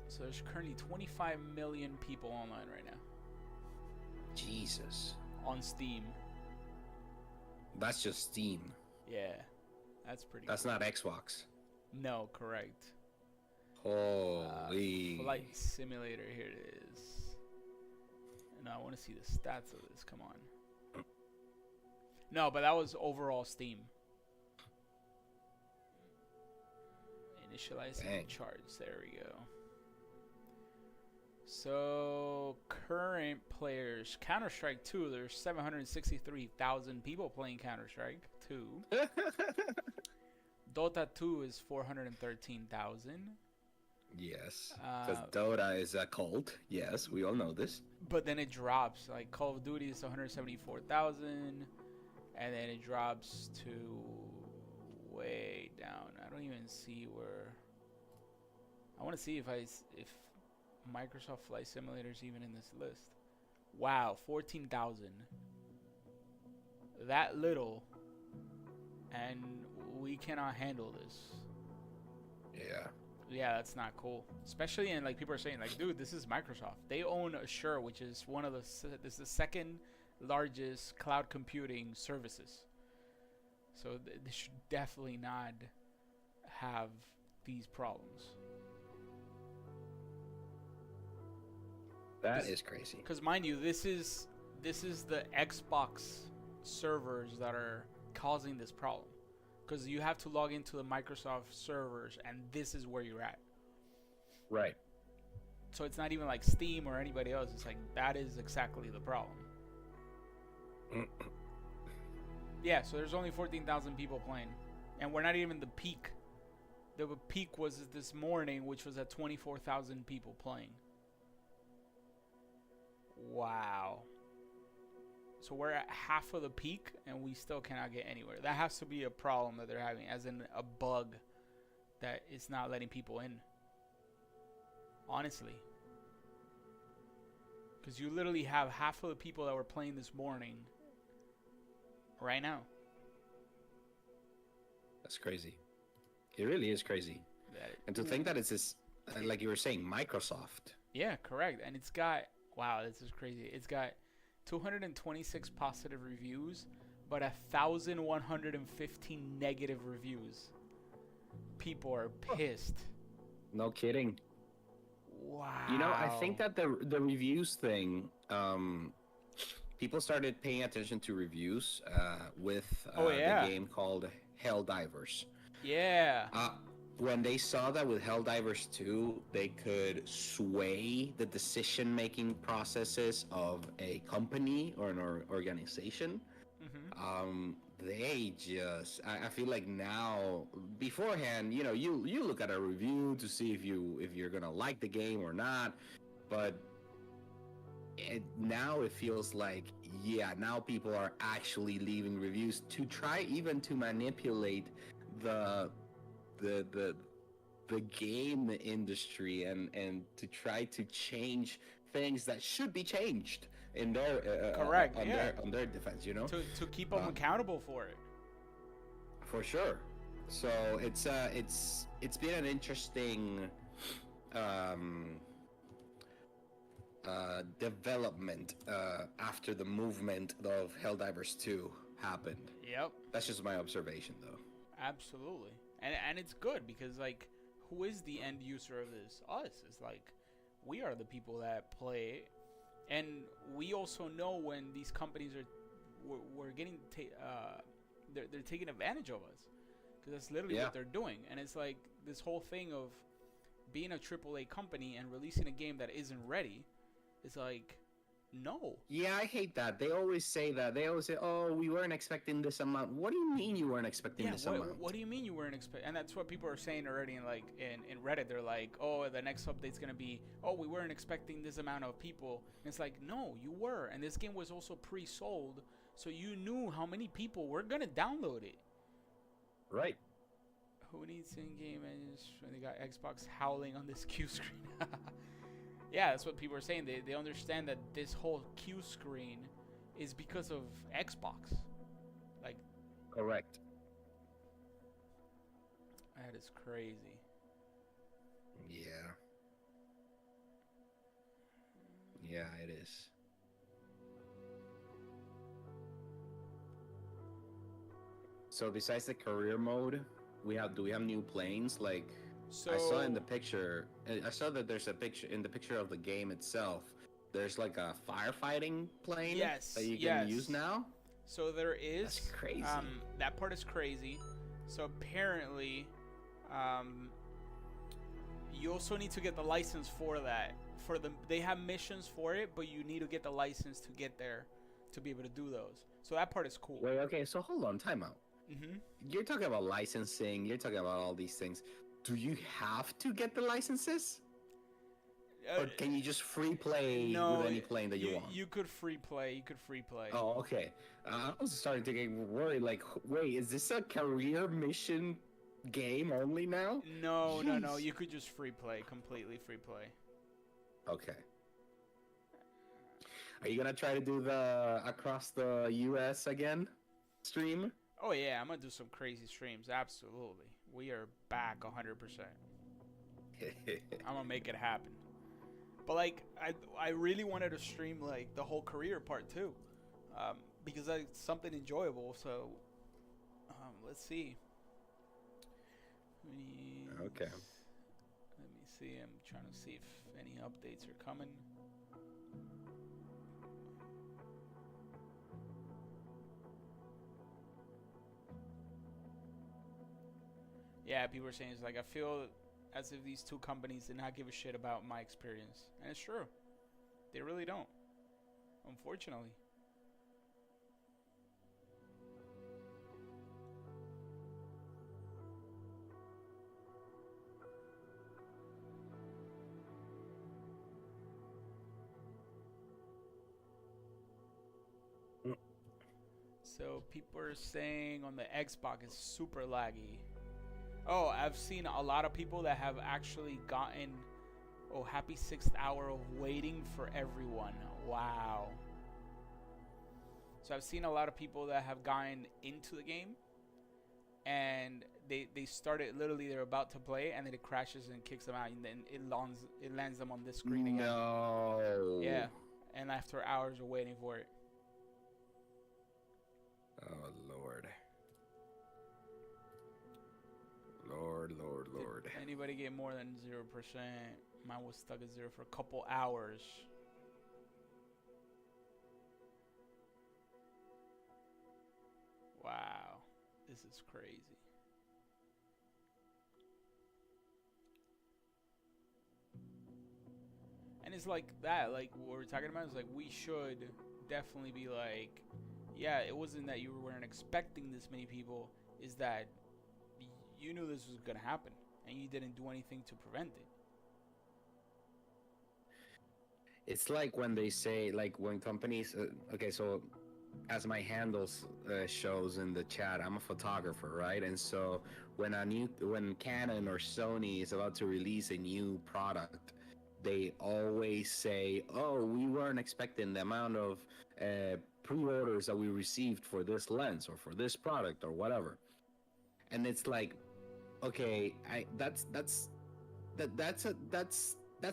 So there's currently 25 million people online right now. Jesus. On Steam. That's just Steam. Yeah, that's pretty. That's cool. not Xbox. No, correct. Holy. Flight Simulator, here it is. And I want to see the stats of this. Come on. No, but that was overall Steam. Initializing charts. There we go. So current players, Counter-Strike 2. There's 763,000 people playing Counter-Strike 2. Dota 2 is 413,000. Yes, because Dota is a cult. Yes, we all know this. But then it drops. Call of Duty is 174,000, and then it drops to way down. I don't even see where. I want to see if Microsoft Flight Simulator is even in this list. Wow, 14,000. That little, and we cannot handle this. Yeah. Yeah, that's not cool. Especially in people are saying dude, this is Microsoft. They own Assure, which is this is the second largest cloud computing services. So they should definitely not have these problems. That is crazy. Because mind you, this is the Xbox servers that are causing this problem. Because you have to log into the Microsoft servers, and this is where you're at. Right. So it's not even like Steam or anybody else. It's like that is exactly the problem. Yeah, so there's only 14,000 people playing, and we're not even the peak. The peak was this morning, which was at 24,000 people playing. Wow. So we're at half of the peak, and we still cannot get anywhere. That has to be a problem that they're having, as in a bug that is not letting people in. Honestly. Because you literally have half of the people that were playing this morning right now. That's crazy. It really is crazy. And to think that it's this, like you were saying, Microsoft. Yeah, correct. And it's got, wow, this is crazy. It's got 226 positive reviews, but 1,115 negative reviews. People are pissed. No kidding. Wow. You know, I think that the reviews thing, people started paying attention to reviews with the game called Helldivers. Yeah. When they saw that with Helldivers 2, they could sway the decision-making processes of a company or an organization. They just, I feel like now, beforehand, you know, you look at a review to see if you're gonna like the game or not, but now it feels like, yeah, now people are actually leaving reviews to try even to manipulate the game industry and to try to change things that should be changed in their correct on their defense, you know, to keep them accountable for it. For sure. So it's been an interesting development after the movement of Helldivers 2 happened. Yep. That's just my observation, though. Absolutely. And it's good because, like, who is the end user of this? Us. It's like, we are the people that play, and we also know when these companies we're getting they're taking advantage of us, because that's literally what they're doing. And it's like this whole thing of being a AAA company and releasing a game that isn't ready. It's like, no. Yeah, I hate that. They always say that. They always say, "Oh, we weren't expecting this amount." What do you mean you weren't expecting this amount? What do you mean you weren't expecting? And that's what people are saying already in Reddit. They're like, "Oh, the next update's gonna be, oh, we weren't expecting this amount of people." And it's like, no, you were. And this game was also pre-sold, so you knew how many people were gonna download it. Right. Who needs in-game engines when they got Xbox howling on this Q screen? Yeah, that's what people are saying. They understand that this whole Q screen is because of Xbox. Like, correct. That is crazy. Yeah. Yeah, it is. So besides the career mode, do we have new planes? Like, so, I saw in the picture. I saw that there's a picture in the picture of the game itself. There's like a firefighting plane that you can use now. So there is. That's crazy. That part is crazy. So apparently, you also need to get the license for that. They have missions for it, but you need to get the license to get there to be able to do those. So that part is cool. Wait, okay. So hold on, time out. You're talking about licensing. You're talking about all these things. Do you have to get the licenses? Or can you just free play with any plane that you want? You could free play. Oh, okay. I was starting to get worried. Like, wait, is this a career mission game only now? No. You could just completely free play. Okay. Are you gonna try to do the across the U.S. again stream? Oh yeah, I'm gonna do some crazy streams. Absolutely, we are back 100%. I'm gonna make it happen. But like, I really wanted to stream like the whole career part too. because that's something enjoyable. So let's see. Okay. Let me see. I'm trying to see if any updates are coming. Yeah, people are saying it's like, I feel as if these two companies did not give a shit about my experience. And it's true. They really don't. Unfortunately. So people are saying on the Xbox it's super laggy. Oh, I've seen a lot of people that have actually gotten, happy 6th hour of waiting for everyone. Wow. So I've seen a lot of people that have gotten into the game and they started, literally they're about to play and then it crashes and kicks them out and then it lands them on this screen again. No. Yeah. And after hours of waiting for it. Oh, Lord. Lord. Did anybody get more than 0%? Mine was stuck at 0 for a couple hours. Wow. This is crazy. And it's like that, like what we're talking about is like we should definitely be like, yeah, it wasn't that you weren't expecting this many people, is that you knew this was going to happen and you didn't do anything to prevent it. It's like when they say, like when companies, okay, so as my handles shows in the chat, I'm a photographer, right? And so when Canon or Sony is about to release a new product, they always say, oh, we weren't expecting the amount of pre-orders that we received for this lens or for this product or whatever. And it's like, okay, that's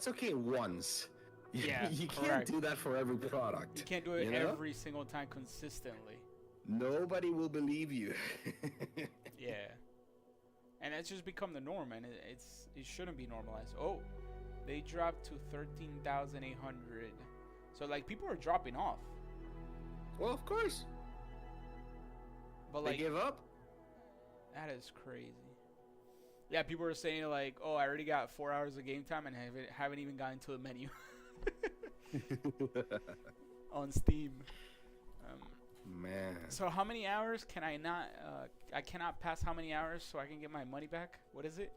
okay once. Yeah, you can't correct. do that for every product. You can't do it every single time consistently. Nobody will believe you. Yeah, and it's just become the norm, and it shouldn't be normalized. Oh, they dropped to 13,800. So like people are dropping off. Well, of course. But they like, give up. That is crazy. Yeah, people are saying like, oh, I already got 4 hours of game time and haven't even gotten to the menu. On Steam. Man. So how many hours can I not? I cannot pass how many hours so I can get my money back? What is it?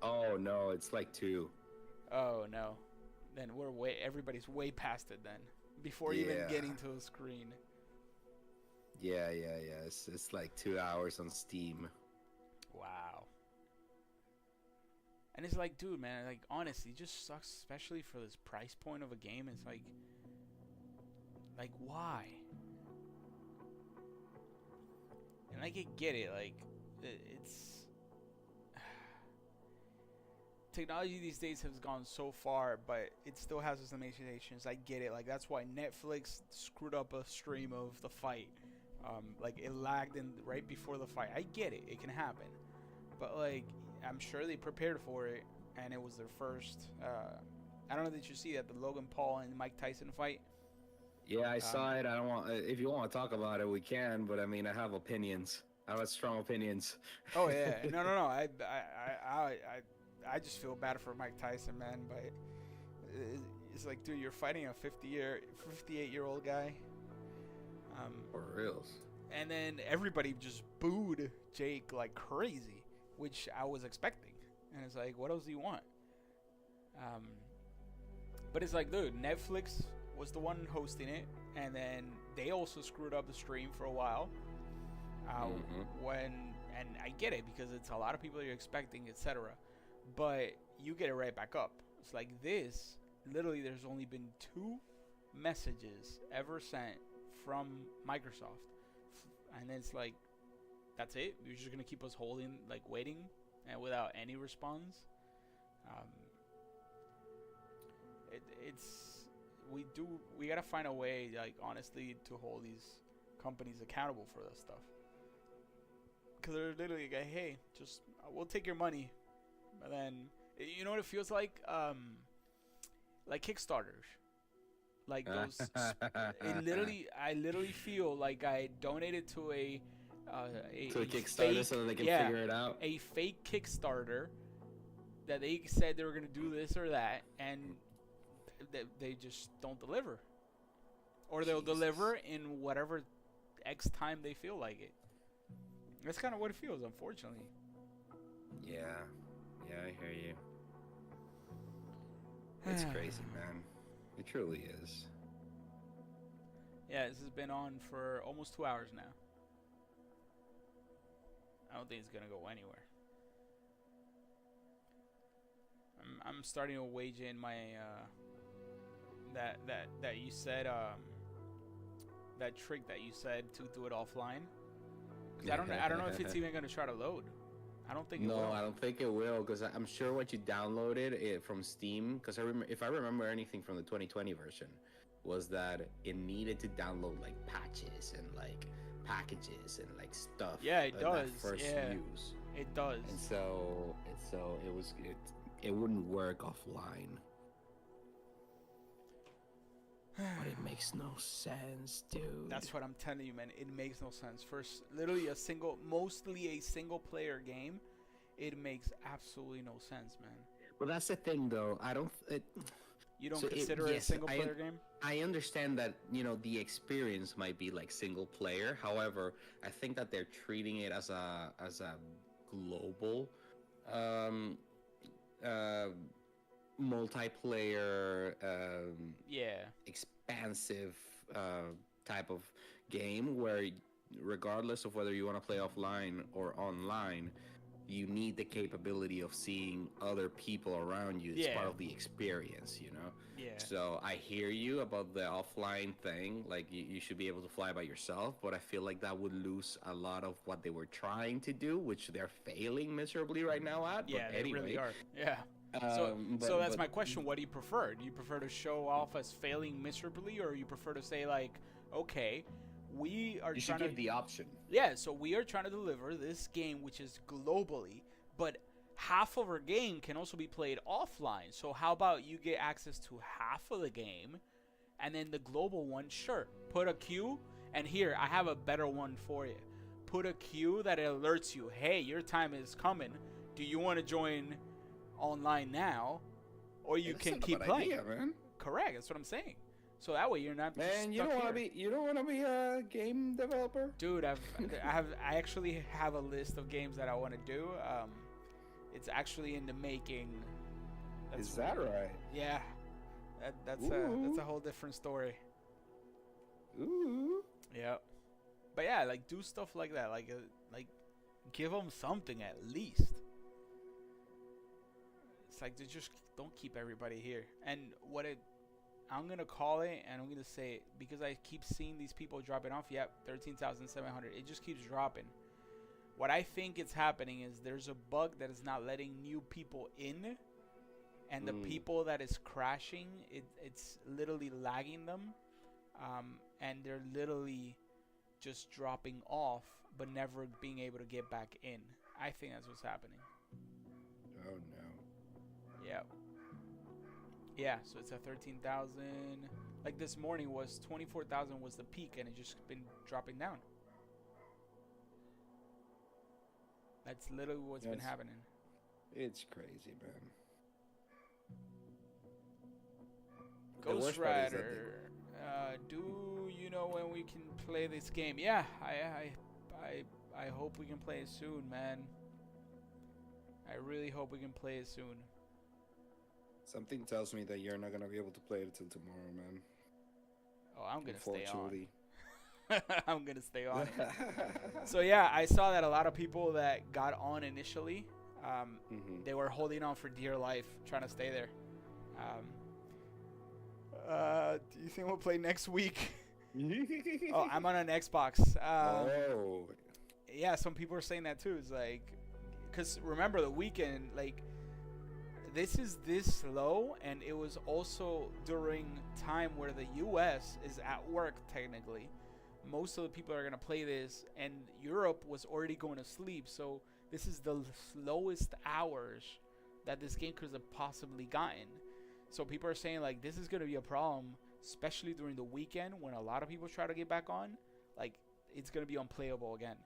Oh no, it's like 2. Oh no, then everybody's way past it then. Before even getting to the screen. Yeah. It's like 2 hours on Steam. Wow. And it's like, dude, man, like honestly, it just sucks, especially for this price point of a game. It's like why? And I get it, like it's technology these days has gone so far, but it still has its limitations. I get it, like that's why Netflix screwed up a stream of the fight. Like it lagged in right before the fight. I get it, it can happen, but like I'm sure they prepared for it, and it was their first. I don't know that you see that the Logan Paul and Mike Tyson fight. Yeah, I saw it. I don't want. If you want to talk about it, we can. But I mean, I have opinions. I have strong opinions. Oh yeah, no. I just feel bad for Mike Tyson, man. But it's like, dude, you're fighting a 58-year-old guy. For reals. And then everybody just booed Jake like crazy, which I was expecting. And it's like, what else do you want? But it's like, dude, Netflix was the one hosting it, and then they also screwed up the stream for a while. And I get it because it's a lot of people you're expecting, etc. But you get it right back up. It's like this. Literally, there's only been 2 messages ever sent from Microsoft, and it's like, that's it. You're just gonna keep us holding, like waiting, and without any response. It's we gotta find a way, like, honestly, to hold these companies accountable for this stuff. Because they're literally like, hey, just we'll take your money, and then you know what it feels like Kickstarters, like those. I literally feel like I donated to a Kickstarter fake, so that they can figure it out. A fake Kickstarter that they said they were gonna do this or that, and they just don't deliver, or they'll deliver in whatever X time they feel like it. That's kind of what it feels, unfortunately. Yeah, I hear you. It's crazy, man. It truly is. Yeah, this has been on for almost 2 hours now. I don't think it's gonna go anywhere. I'm starting to wage in my that you said that trick that you said to do it offline. Cause I don't know if it's even gonna try to load. I don't think it will. No, I don't think it will, because I'm sure what you downloaded it from Steam, because if I remember anything from the 2020 version, was that it needed to download like patches and like packages and like stuff. Yeah, it does. First use. It does. And so it wouldn't work offline. But it makes no sense, dude. That's what I'm telling you, man. It makes no sense. First, literally mostly a single player game. It makes absolutely no sense, man. Well, that's the thing, though. You don't consider it a single player game? I understand that, the experience might be like single player. However, I think that they're treating it as a global multiplayer expansive type of game where, regardless of whether you want to play offline or online, you need the capability of seeing other people around you. It's part of the experience, So I hear you about the offline thing, like you should be able to fly by yourself, but I feel like that would lose a lot of what they were trying to do, which they're failing miserably right now at. Yeah, but anyway, they really are. Yeah. So that's my question. What do you prefer? Do you prefer to show off as failing miserably, or you prefer to say, like, okay, we are you should give the option. Yeah, so we are trying to deliver this game, which is globally, but half of our game can also be played offline. So how about you get access to half of the game, and then the global one, sure, put a queue, and here, I have a better one for you. Put a queue that alerts you, hey, your time is coming. Do you want to join online now, or you can keep playing? Idea, man. Correct, that's what I'm saying. So that way you're not. Man, you don't want to be a game developer, dude. I actually have a list of games that I want to do. It's actually in the making. Is that right? Yeah, that's a whole different story. Ooh. Yeah, but yeah, like do stuff like that. Like give them something at least. It's like they just don't keep everybody here. And I'm gonna call it, and I'm gonna say it because I keep seeing these people dropping off. Yep, 13,700. It just keeps dropping. What I think is happening is there's a bug that is not letting new people in, and the people that is crashing, it's literally lagging them, and they're literally just dropping off, but never being able to get back in. I think that's what's happening. Oh no. Yeah. Yeah, so it's at 13,000. Like this morning was 24,000 was the peak, and it just been dropping down. That's literally what's been happening. It's crazy, man. Ghost Rider, do you know when we can play this game? Yeah, I hope we can play it soon, man. I really hope we can play it soon. Something tells me that you're not gonna be able to play it until tomorrow, man. Oh, I'm gonna stay on. I'm gonna stay on. So yeah, I saw that a lot of people that got on initially, they were holding on for dear life, trying to stay there. Do you think we'll play next week? Oh, I'm on an Xbox. Yeah, some people are saying that too. It's like, because remember the weekend, like, this is this slow, and it was also during time where the U.S. is at work technically. Most of the people are gonna play this, and Europe was already going to sleep. So this is the slowest hours that this game could have possibly gotten. So people are saying like this is gonna be a problem, especially during the weekend when a lot of people try to get back on. Like it's gonna be unplayable again.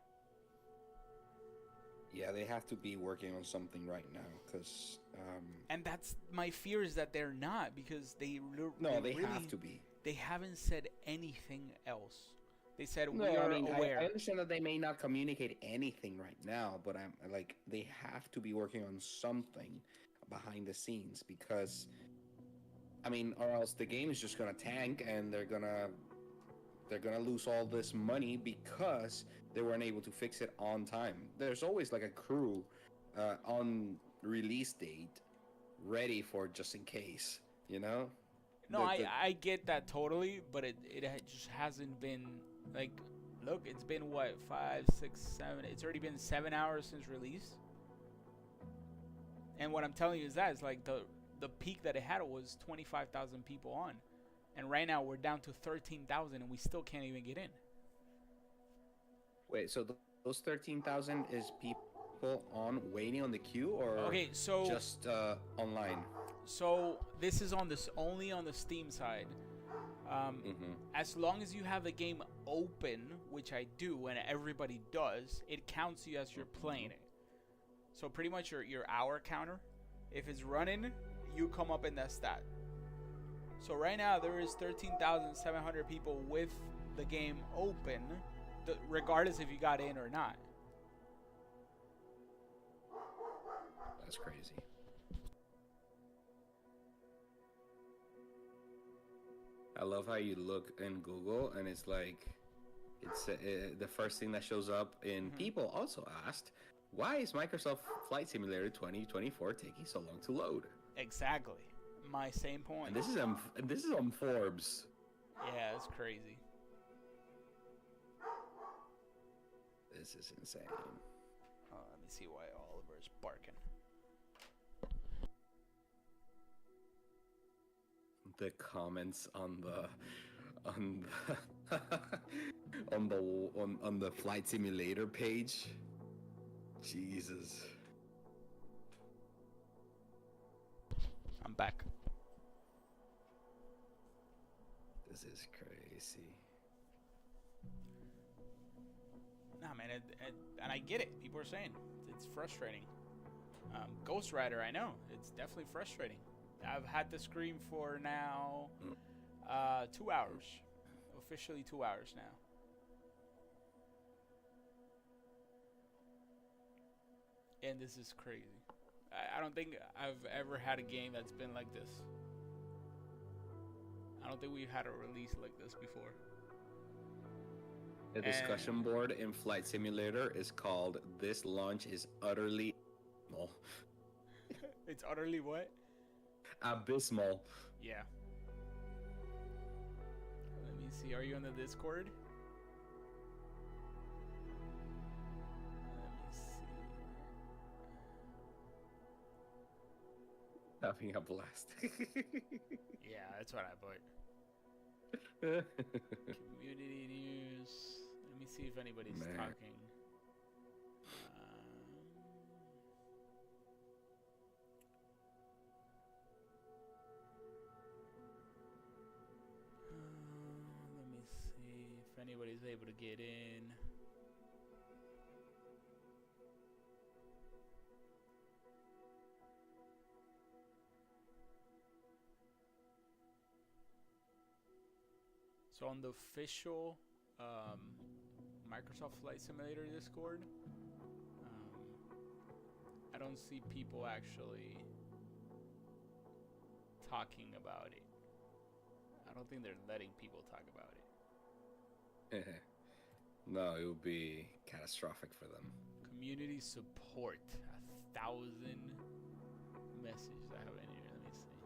Yeah, they have to be working on something right now, because... And that's my fear, is that they're not, because they really, have to be. They haven't said anything else. They said no, we are aware. I understand that they may not communicate anything right now, but I'm like, they have to be working on something behind the scenes, because, I mean, or else the game is just gonna tank, and they're gonna lose all this money because they weren't able to fix it on time. There's always like a crew on release date ready for just in case, you know? No, I get that totally, but it just hasn't been like, look, it's been what, 5, 6, 7, it's already been 7 hours since release. And what I'm telling you is that it's like the peak that it had was 25,000 people on. And right now we're down to 13,000 and we still can't even get in. Wait, so those 13,000 is people on waiting on the queue, or okay, so just online? So this is on this only on the Steam side. As long as you have the game open, which I do, and everybody does, it counts you as you're playing it. So pretty much your hour counter, if it's running, you come up in that stat. So right now there is 13,700 people with the game open, regardless if you got in or not. That's crazy. I love how you look in Google and it's like, it's the first thing that shows up in people also asked, why is Microsoft Flight Simulator 2024 taking so long to load? Exactly. My same point. And this is on Forbes. Yeah, it's crazy. This is insane. Let me see why Oliver's barking. The comments on the on the Flight Simulator page. Jesus. I'm back. This is crazy. Nah, man, and I get it. People are saying it's frustrating. Ghost Rider, I know it's definitely frustrating. I've had the screen for now 2 hours, officially 2 hours now. And this is crazy. I don't think I've ever had a game that's been like this. I don't think we've had a release like this before. The discussion board in Flight Simulator is called "This launch is utterly abysmal." It's utterly what? Abysmal. Yeah. Let me see. Are you on the Discord? Let me see. Having a blast. Yeah, that's what I put. Community news. Let me see if anybody's talking. Let me see if anybody's able to get in. So on the official Microsoft Flight Simulator Discord, I don't see people actually talking about it. I don't think they're letting people talk about it. No, it would be catastrophic for them. Community support, 1,000 messages I have in here. Let me see.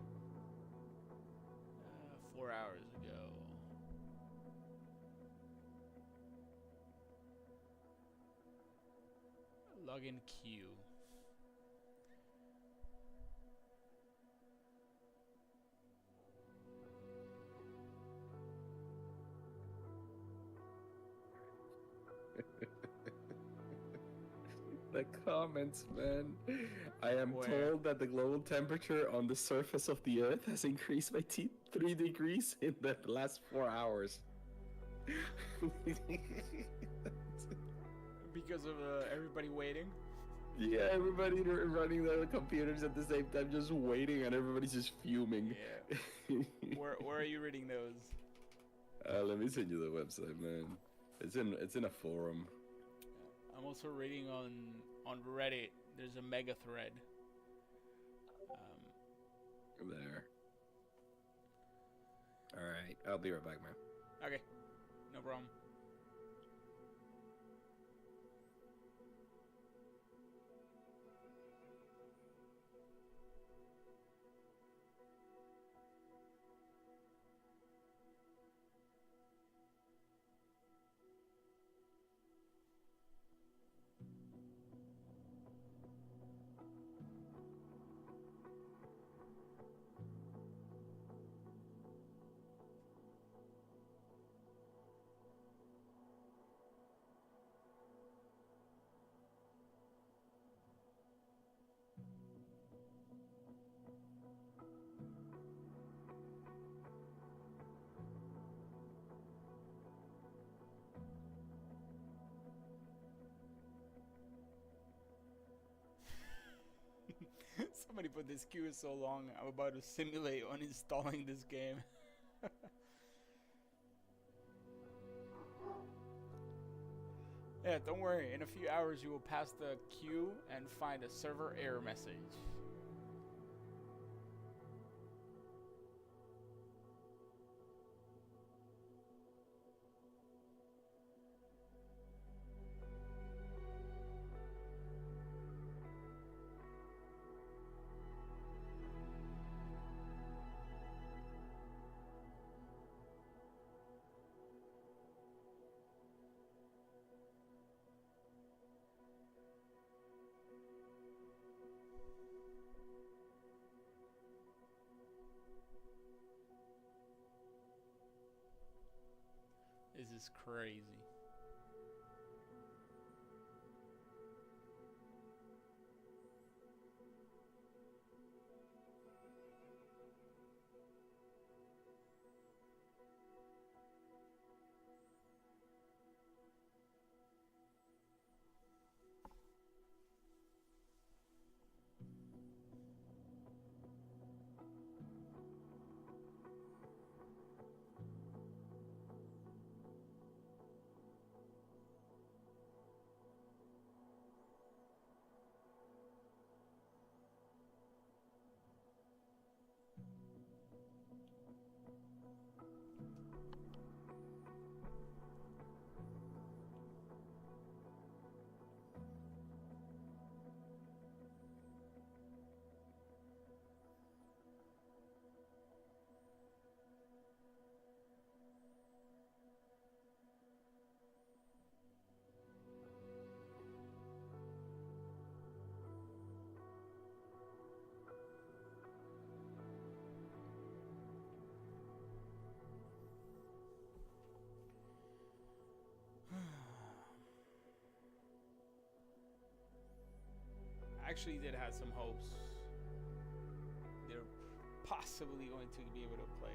4 hours ago. Login queue. The comments, man. I am told that the global temperature on the surface of the Earth has increased by 3 degrees in the last 4 hours. Because of everybody waiting? Yeah, everybody running their computers at the same time, just waiting, and everybody's just fuming. Yeah. Where are you reading those? Let me send you the website, man. It's in a forum. I'm also reading on Reddit. There's a mega thread. There. All right, I'll be right back, man. Okay, no problem. Somebody put this queue is so long, I'm about to simulate uninstalling this game. Yeah, don't worry. In a few hours, you will pass the queue and find a server error message. This is crazy. I actually did have some hopes. They're possibly going to be able to play.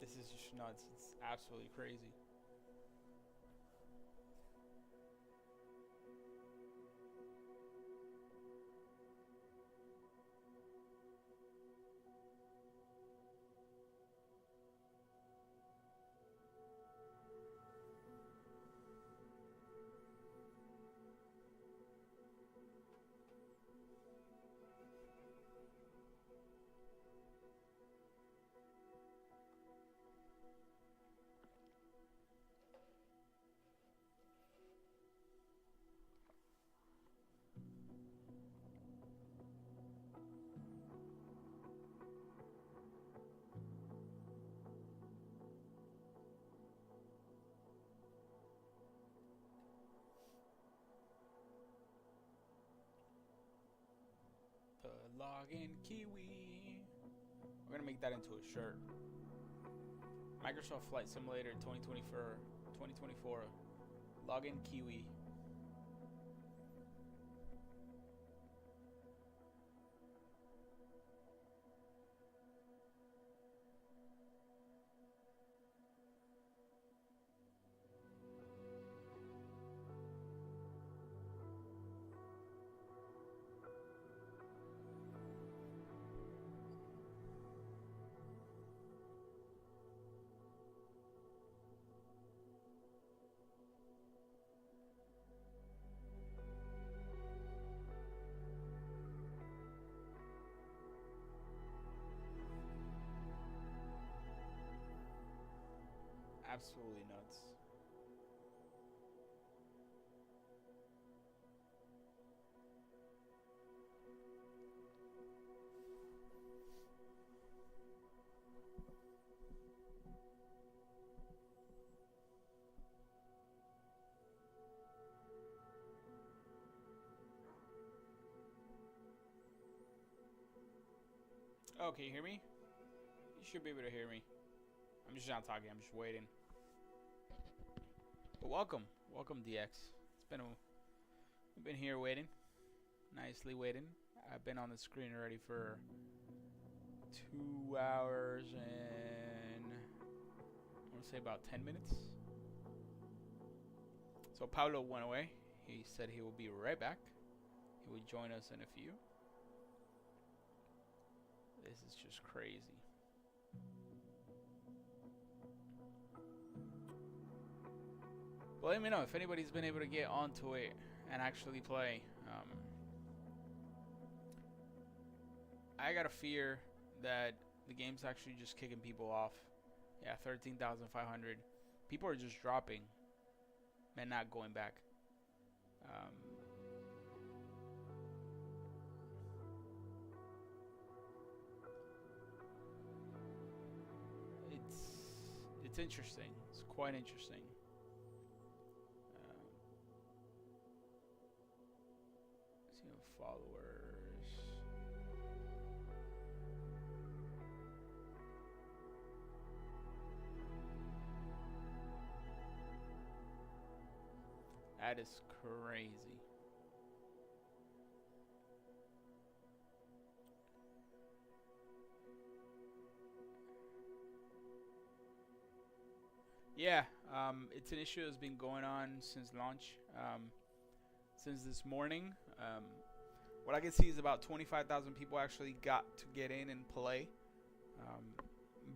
This is just nuts. It's absolutely crazy. The login kiwi. We're gonna make that into a shirt. Microsoft Flight Simulator 2024. Login Kiwi. Absolutely nuts. Oh, can you hear me? You should be able to hear me. I'm just not talking, I'm just waiting. But welcome DX. We've been here waiting, nicely waiting. I've been on the screen already for 2 hours and I want to say about 10 minutes. So Pablo went away. He said he will be right back. He will join us in a few. This is just crazy. Well, let me know if anybody's been able to get onto it and actually play. I got a fear that the game's actually just kicking people off. Yeah, 13,500. People are just dropping and not going back. It's interesting. It's quite interesting. Followers. That is crazy. Yeah, it's an issue that's been going on since launch, since this morning. What I can see is about 25,000 people actually got to get in and play.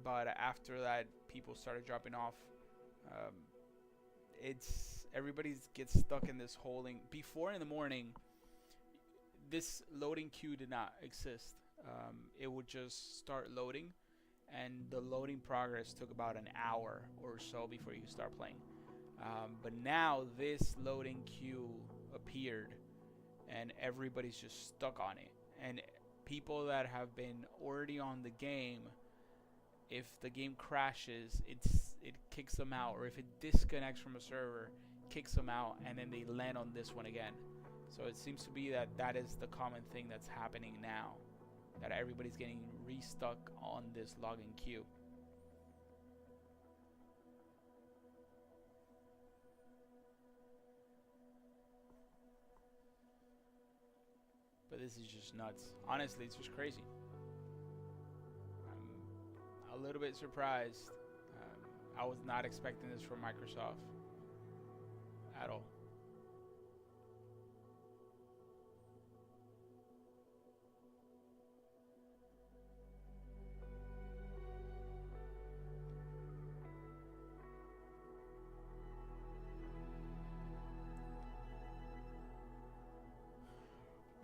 But after that, people started dropping off. Everybody gets stuck in this holding. Before in the morning, this loading queue did not exist. It would just start loading, and the loading progress took about an hour or so before you could start playing. But now this loading queue appeared, and everybody's just stuck on it. And people that have been already on the game, if the game crashes, it kicks them out, or if it disconnects from a server, kicks them out, and then they land on this one again. So it seems to be that is the common thing that's happening now, that everybody's getting restuck on this login queue. But this is just nuts. Honestly, it's just crazy. I'm a little bit surprised. I was not expecting this from Microsoft at all.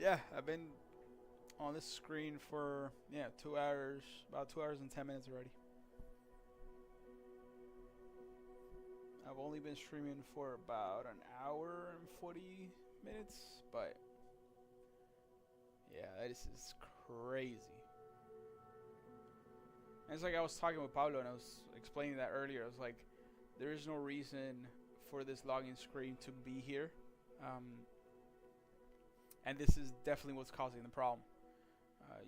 Yeah, I've been on this screen for 2 hours, about 2 hours and 10 minutes already. I've only been streaming for about an hour and 40 minutes, but yeah, this is crazy. And it's like I was talking with Pablo and I was explaining that earlier. I was like, there is no reason for this login screen to be here. And this is definitely what's causing the problem.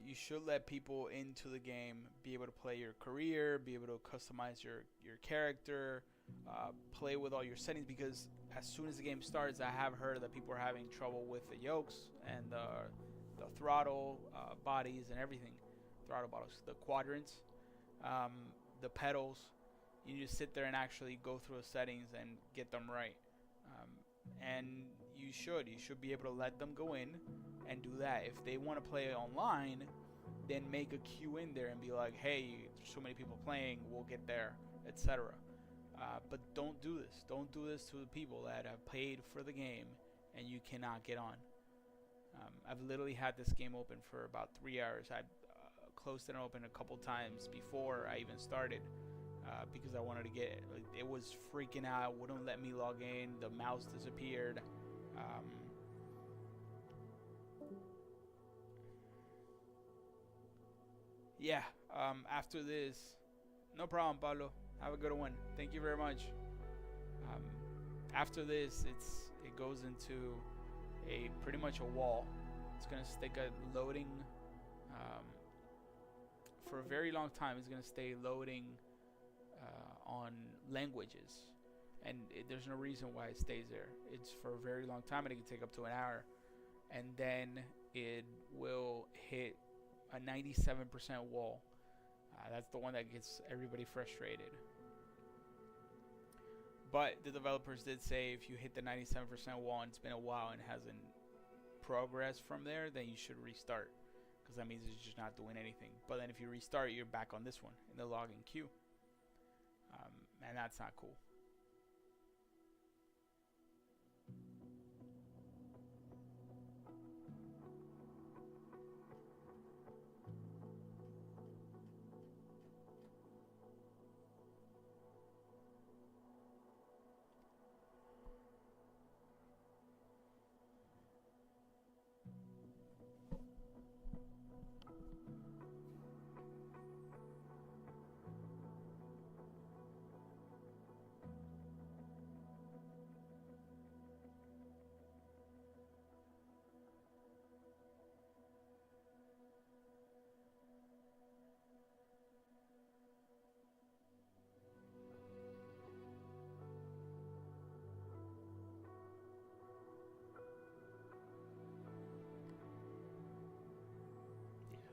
You should let people into the game be able to play your career, be able to customize your character, play with all your settings, because as soon as the game starts, I have heard that people are having trouble with the yokes and the throttle bodies and everything. Throttle bodies, the quadrants, the pedals. You just sit there and actually go through the settings and get them right. And you should be able to let them go in and do that. If they want to play online, then make a queue in there and be like, hey, there's so many people playing, we'll get there, etc. But don't do this. Don't do this to the people that have paid for the game and you cannot get on. I've literally had this game open for about 3 hours. I closed it open a couple times before I even started. Because I wanted to get it. Like, it was freaking out, wouldn't let me log in, the mouse disappeared. Yeah, after this, no problem, Pablo. Have a good one. Thank you very much. After this, it goes into pretty much a wall. It's gonna stick a loading for a very long time. It's gonna stay loading on languages, and there's no reason why it stays there. It's for a very long time, and it can take up to an hour, and then it will hit a 97% wall. That's the one that gets everybody frustrated. But the developers did say if you hit the 97% wall and it's been a while and hasn't progressed from there, then you should restart, because that means it's just not doing anything. But then if you restart, you're back on this one in the login queue. And that's not cool.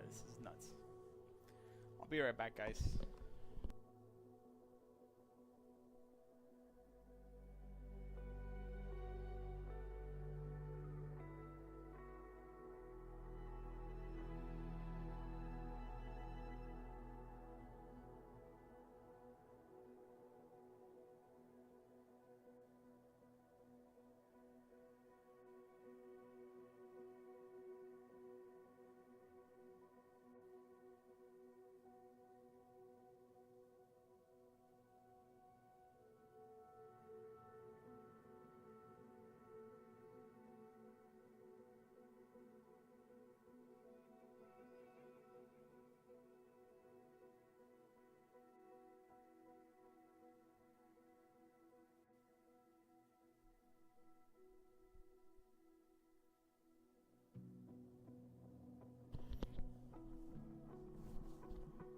This is nuts. I'll be right back, guys.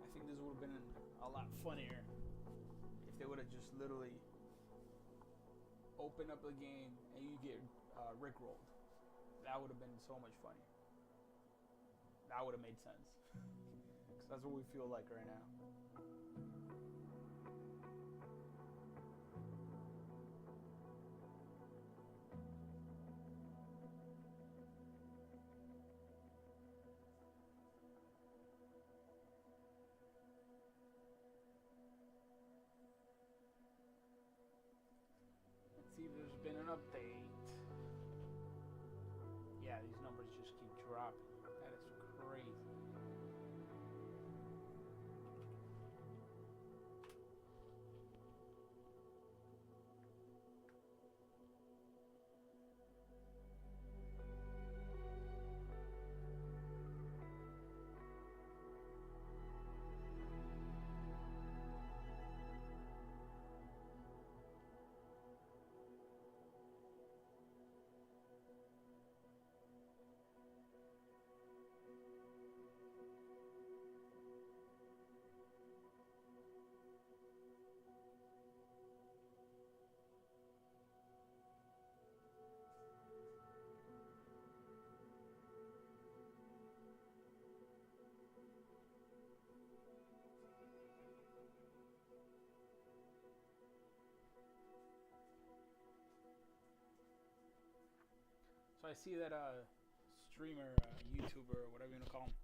I think this would have been a lot funnier if they would have just literally opened up the game and you get rickrolled. That would have been so much funnier. That would have made sense. Because that's what we feel like right now. Let's see if there's been an update. Yeah, these numbers just keep dropping. That is crazy. I see that streamer, YouTuber, or whatever you want to call him,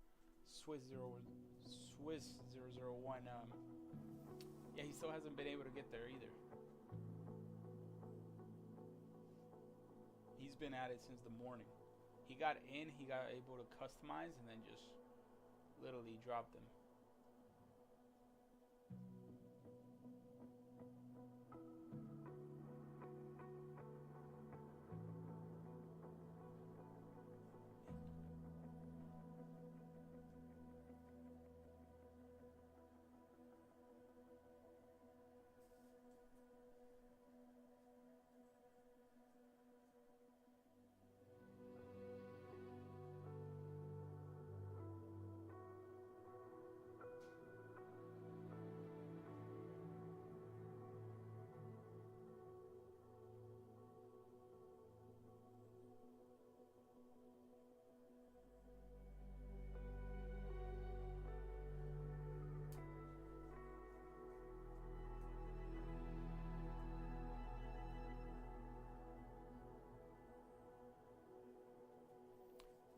Swiss001. Yeah, he still hasn't been able to get there either. He's been at it since the morning. He got in, he got able to customize, and then just literally dropped them.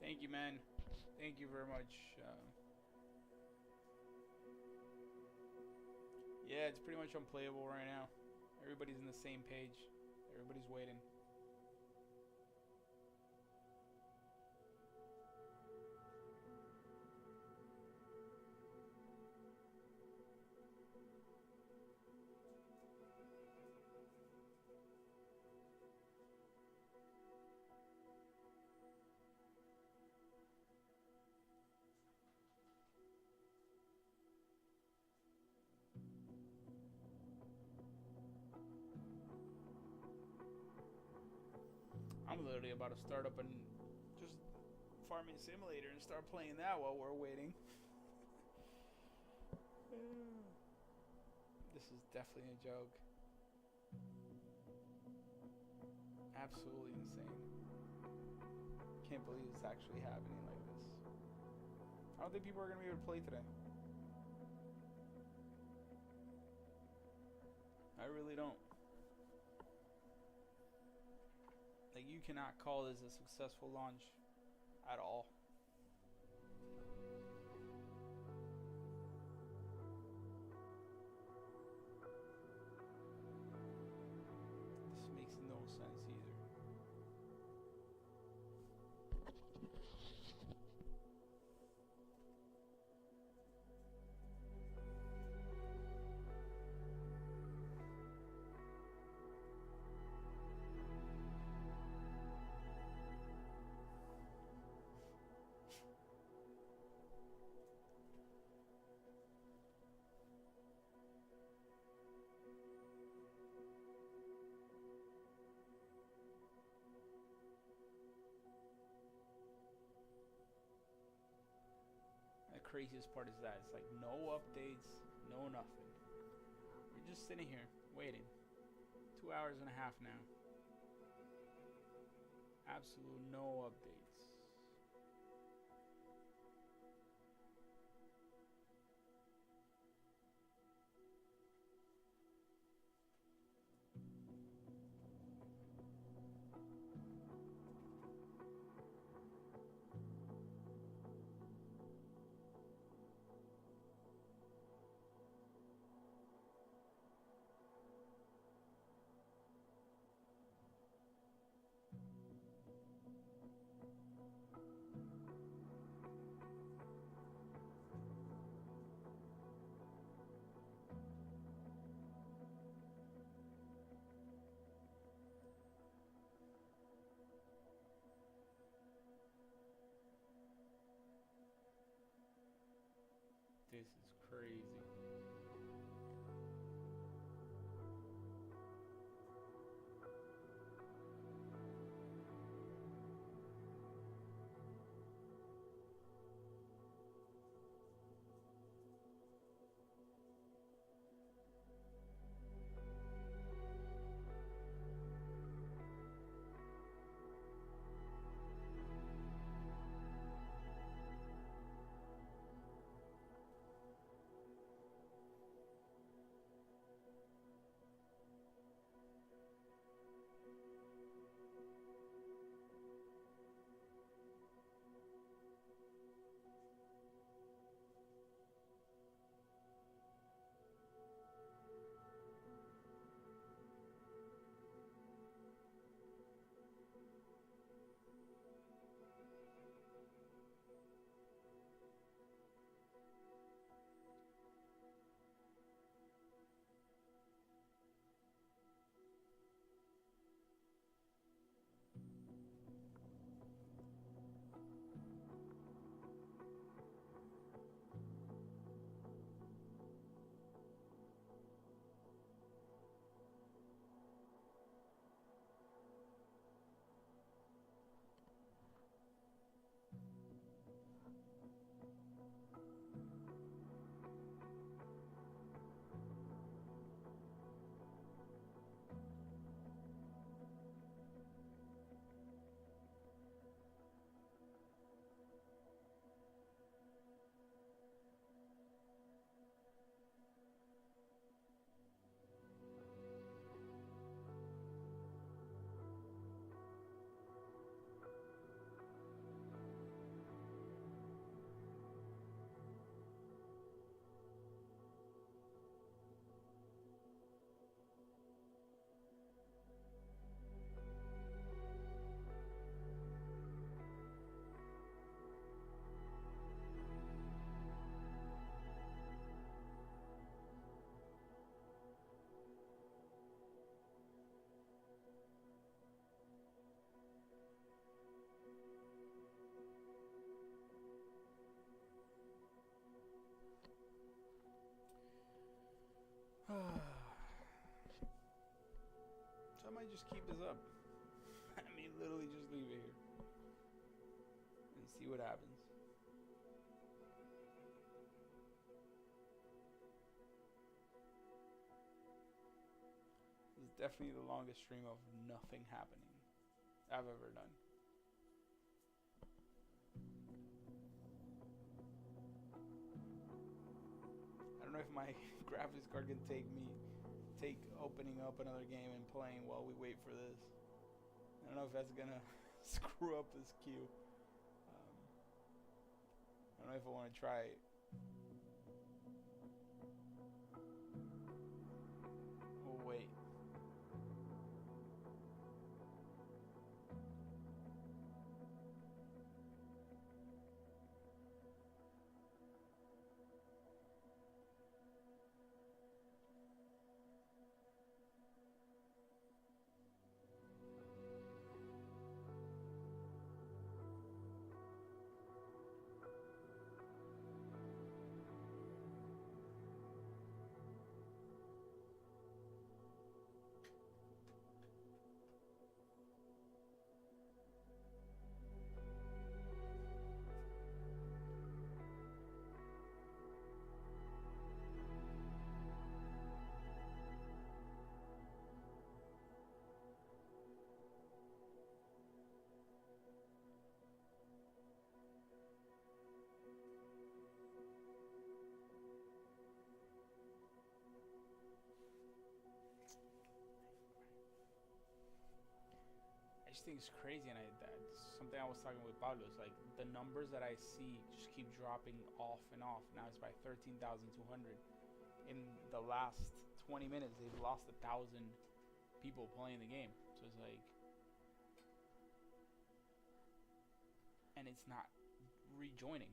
Thank you, man. Thank you very much. Yeah, it's pretty much unplayable right now. Everybody's in the same page. Everybody's waiting. I'm literally about to start up and just farming simulator and start playing that while we're waiting. This is definitely a joke. Absolutely insane. Can't believe it's actually happening like this. I don't think people are going to be able to play today. I really don't. Like, you cannot call this a successful launch at all. This makes no sense either. The craziest part is that it's like no updates, no nothing. We're just sitting here waiting. 2 hours and a half now. Absolute no updates. This is crazy. So I might just keep this up. I mean, literally just leave it here and see what happens. This is definitely the longest stream of nothing happening I've ever done. I don't know if my graphics card can take opening up another game and playing while we wait for this. I don't know if that's gonna screw up this queue. I don't know if I want to try it. We'll wait. I just think it's crazy, and that's something I was talking with Pablo. It's like the numbers that I see just keep dropping off and off. Now it's by 13,200. In the last 20 minutes, they've lost 1,000 people playing the game. So it's like, and it's not rejoining.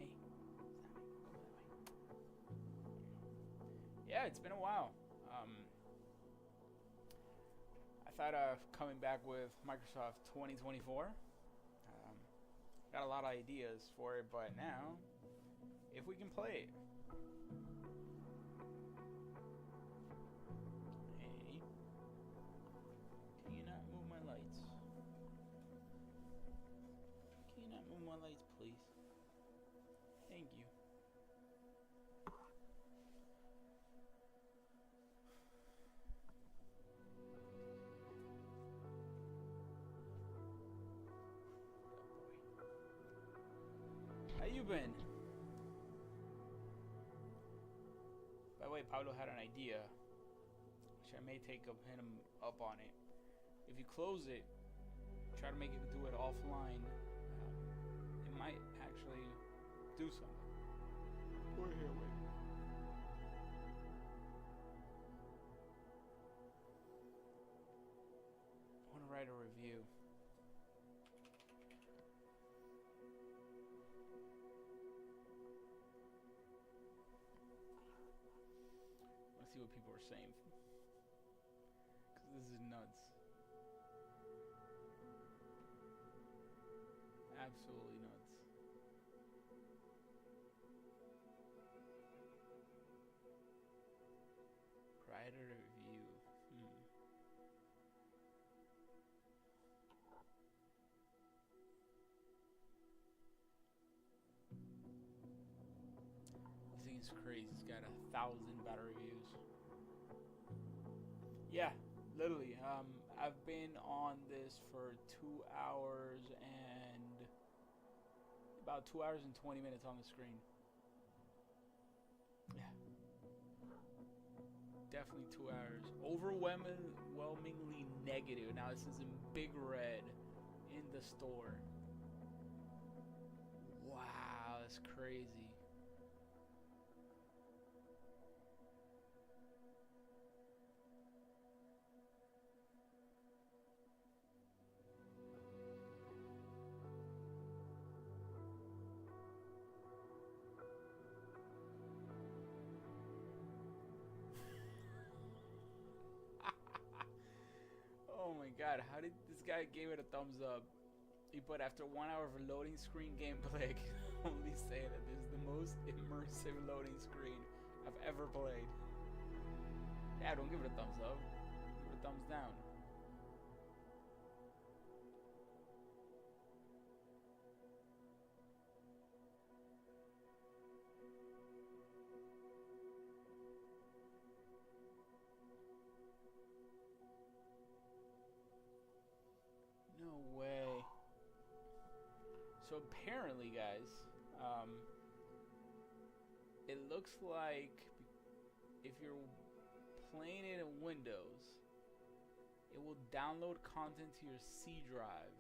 Hey, yeah, it's been a while. I thought of coming back with Microsoft 2024. Got a lot of ideas for it, but now, if we can play it. Hey, can you not move my lights? Can you not move my lights, please? Thank you. How you been? By the way, Pablo had an idea, which I may take him up on it. If you close it, try to make it do it offline, it might actually do something. We're here, wait. I want to write a review. See what people are saying, because this is nuts. Absolutely nuts. Write a review. This thing is crazy. It's got 1,000 battery reviews. Yeah, literally. I've been on this for 2 hours and about 2 hours and 20 minutes on the screen. Yeah. Definitely 2 hours. Overwhelmingly negative. Now this is in big red in the store. Wow, that's crazy. Oh my god, how did this guy give it a thumbs up But after 1 hour of loading screen gameplay, I can only say that this is the most immersive loading screen I've ever played. Yeah, don't give it a thumbs up. Give it a thumbs down. No way. So apparently, guys, it looks like if you're playing it in Windows, it will download content to your C drive.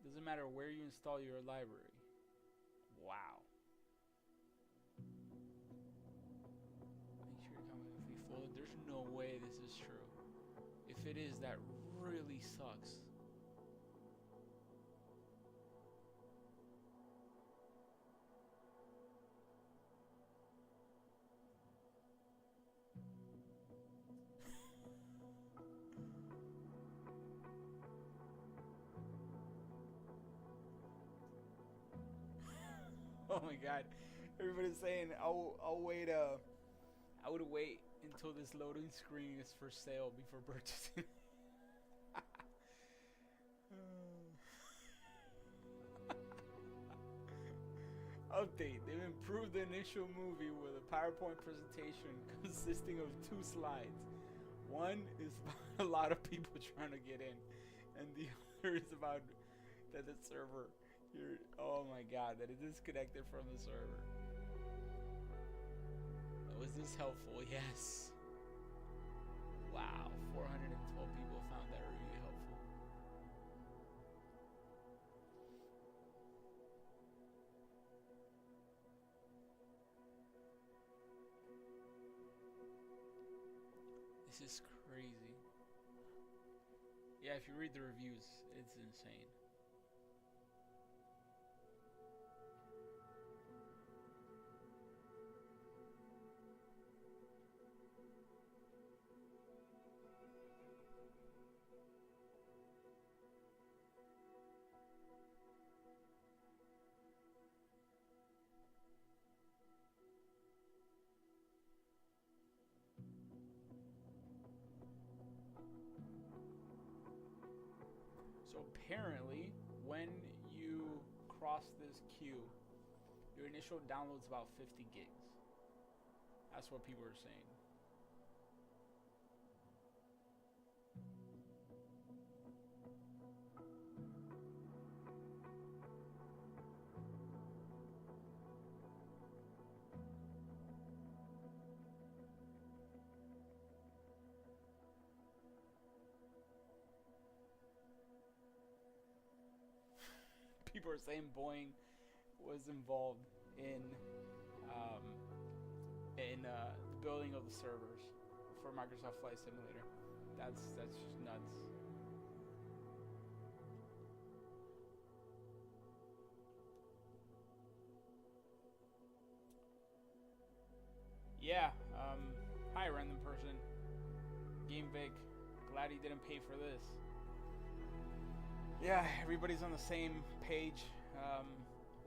Doesn't matter where you install your library. Wow. Make sure you're coming with free folder. There's no way this is true. If it is, that really sucks. Oh my god. Everybody's saying I'll wait I would wait until this loading screen is for sale before purchasing. Update. They've improved the initial movie with a PowerPoint presentation consisting of 2 slides. One is about a lot of people trying to get in, and the other is about that the server, oh my god, that it disconnected from the server. Was this helpful? Yes. Wow, 412 people found that really helpful. This is crazy. Yeah, if you read the reviews, it's insane. So apparently, when you cross this queue, your initial download's about 50 gigs. That's what people are saying. People are saying Boeing was involved in the building of the servers for Microsoft Flight Simulator. That's just nuts. Yeah. Hi, random person. GameVic. Glad he didn't pay for this. Yeah, everybody's on the same page.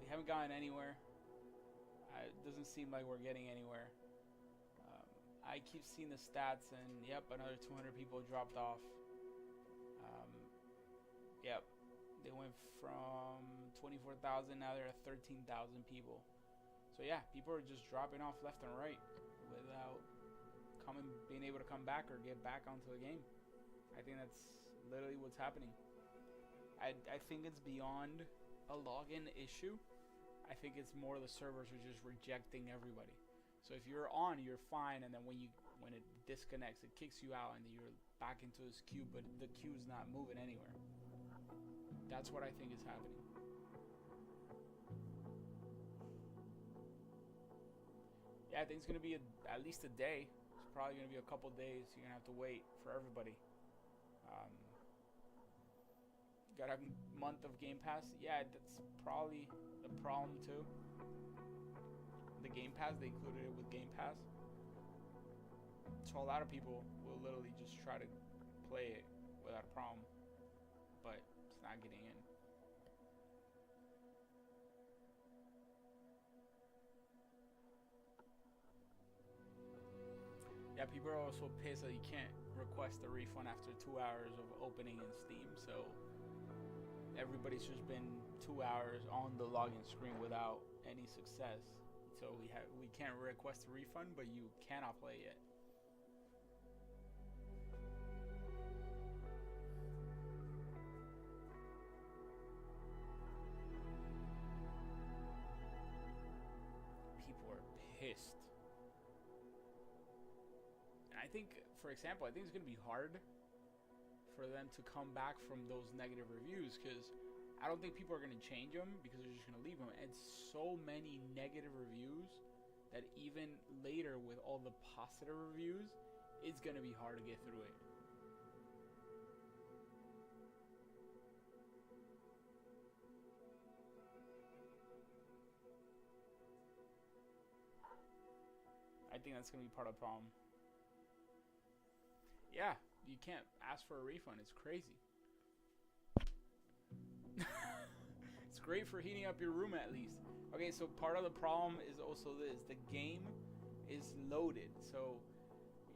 We haven't gotten anywhere. It doesn't seem like we're getting anywhere. I keep seeing the stats, and yep, another 200 people dropped off. Yep, they went from 24,000, now they're at 13,000 people. So yeah, people are just dropping off left and right without being able to come back or get back onto the game. I think that's literally what's happening. I think it's beyond a login issue. I think it's more the servers are just rejecting everybody. So if you're on, you're fine, and then when it disconnects, it kicks you out, and then you're back into this queue, but the queue's not moving anywhere. That's what I think is happening. Yeah, I think it's gonna be at least a day. It's probably gonna be a couple days. You're gonna have to wait for everybody. Got a month of Game Pass. Yeah, that's probably the problem too. The Game Pass, they included it with Game Pass. So a lot of people will literally just try to play it without a problem. But it's not getting in. Yeah, people are also pissed that you can't request a refund after 2 hours of opening in Steam. So everybody's just been 2 hours on the login screen without any success. So we can't request a refund, but you cannot play it. People are pissed. And I think, for example, I think it's going to be hard for them to come back from those negative reviews, because I don't think people are going to change them because they're just going to leave them. And so many negative reviews that even later with all the positive reviews, it's going to be hard to get through it. I think that's going to be part of the problem. Yeah, you can't ask for a refund. It's crazy. It's great for heating up your room at least. Okay, so part of the problem is also this. The game is loaded. So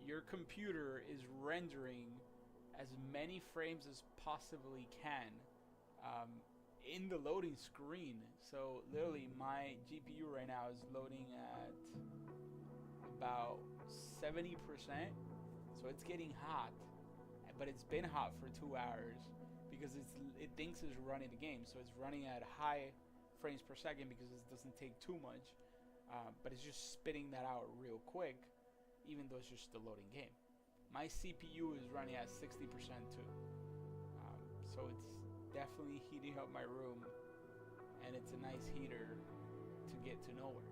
your computer is rendering as many frames as possibly can in the loading screen. So literally my GPU right now is loading at about 70%. So it's getting hot, but it's been hot for 2 hours because it thinks it's running the game. So it's running at high frames per second because it doesn't take too much, but it's just spitting that out real quick, even though it's just the loading game. My CPU is running at 60% too. So it's definitely heating up my room, and it's a nice heater to get to nowhere.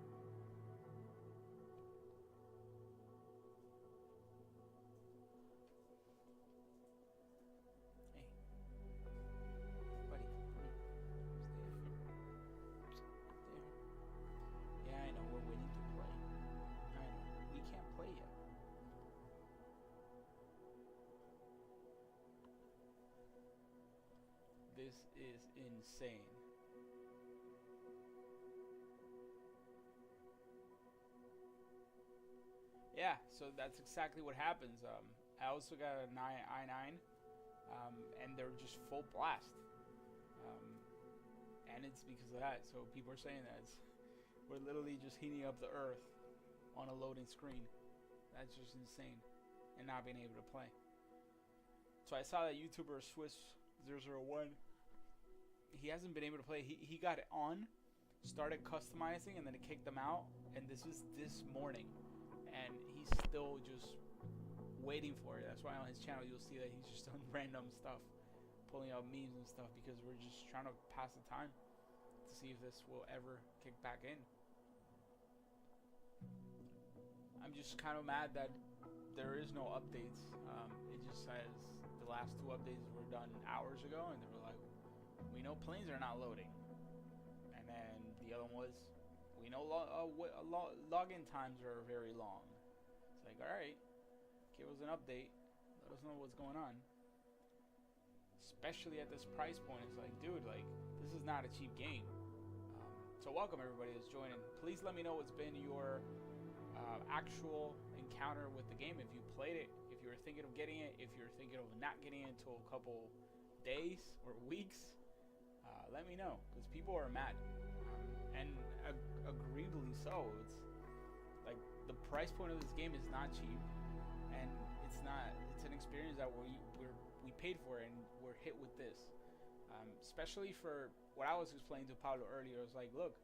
This is insane. Yeah, so that's exactly what happens. I also got an i9, and they're just full blast. And it's because of that. So people are saying that we're literally just heating up the earth on a loading screen. That's just insane. And not being able to play. So I saw that YouTuber Swiss001, he hasn't been able to play. He got it on, started customizing, and then it kicked him out. And this was this morning, and he's still just waiting for it. That's why on his channel you'll see that he's just on random stuff, pulling out memes and stuff, because we're just trying to pass the time to see if this will ever kick back in. I'm just kind of mad that there is no updates. It just says the last 2 updates were done hours ago, and they were like, we know planes are not loading. And then the other one was, we know login times are very long. It's like, alright, give us an update. Let us know what's going on. Especially at this price point. It's like, dude, like, this is not a cheap game. So welcome everybody that's joining. Please let me know what's been your actual encounter with the game. If you played it, if you were thinking of getting it, if you're thinking of not getting it until a couple days or weeks, let me know, because people are mad, and agreeably so. It's like the price point of this game is not cheap, and it's an experience that we paid for, and we're hit with this. Especially for what I was explaining to Pablo earlier. I was like, look,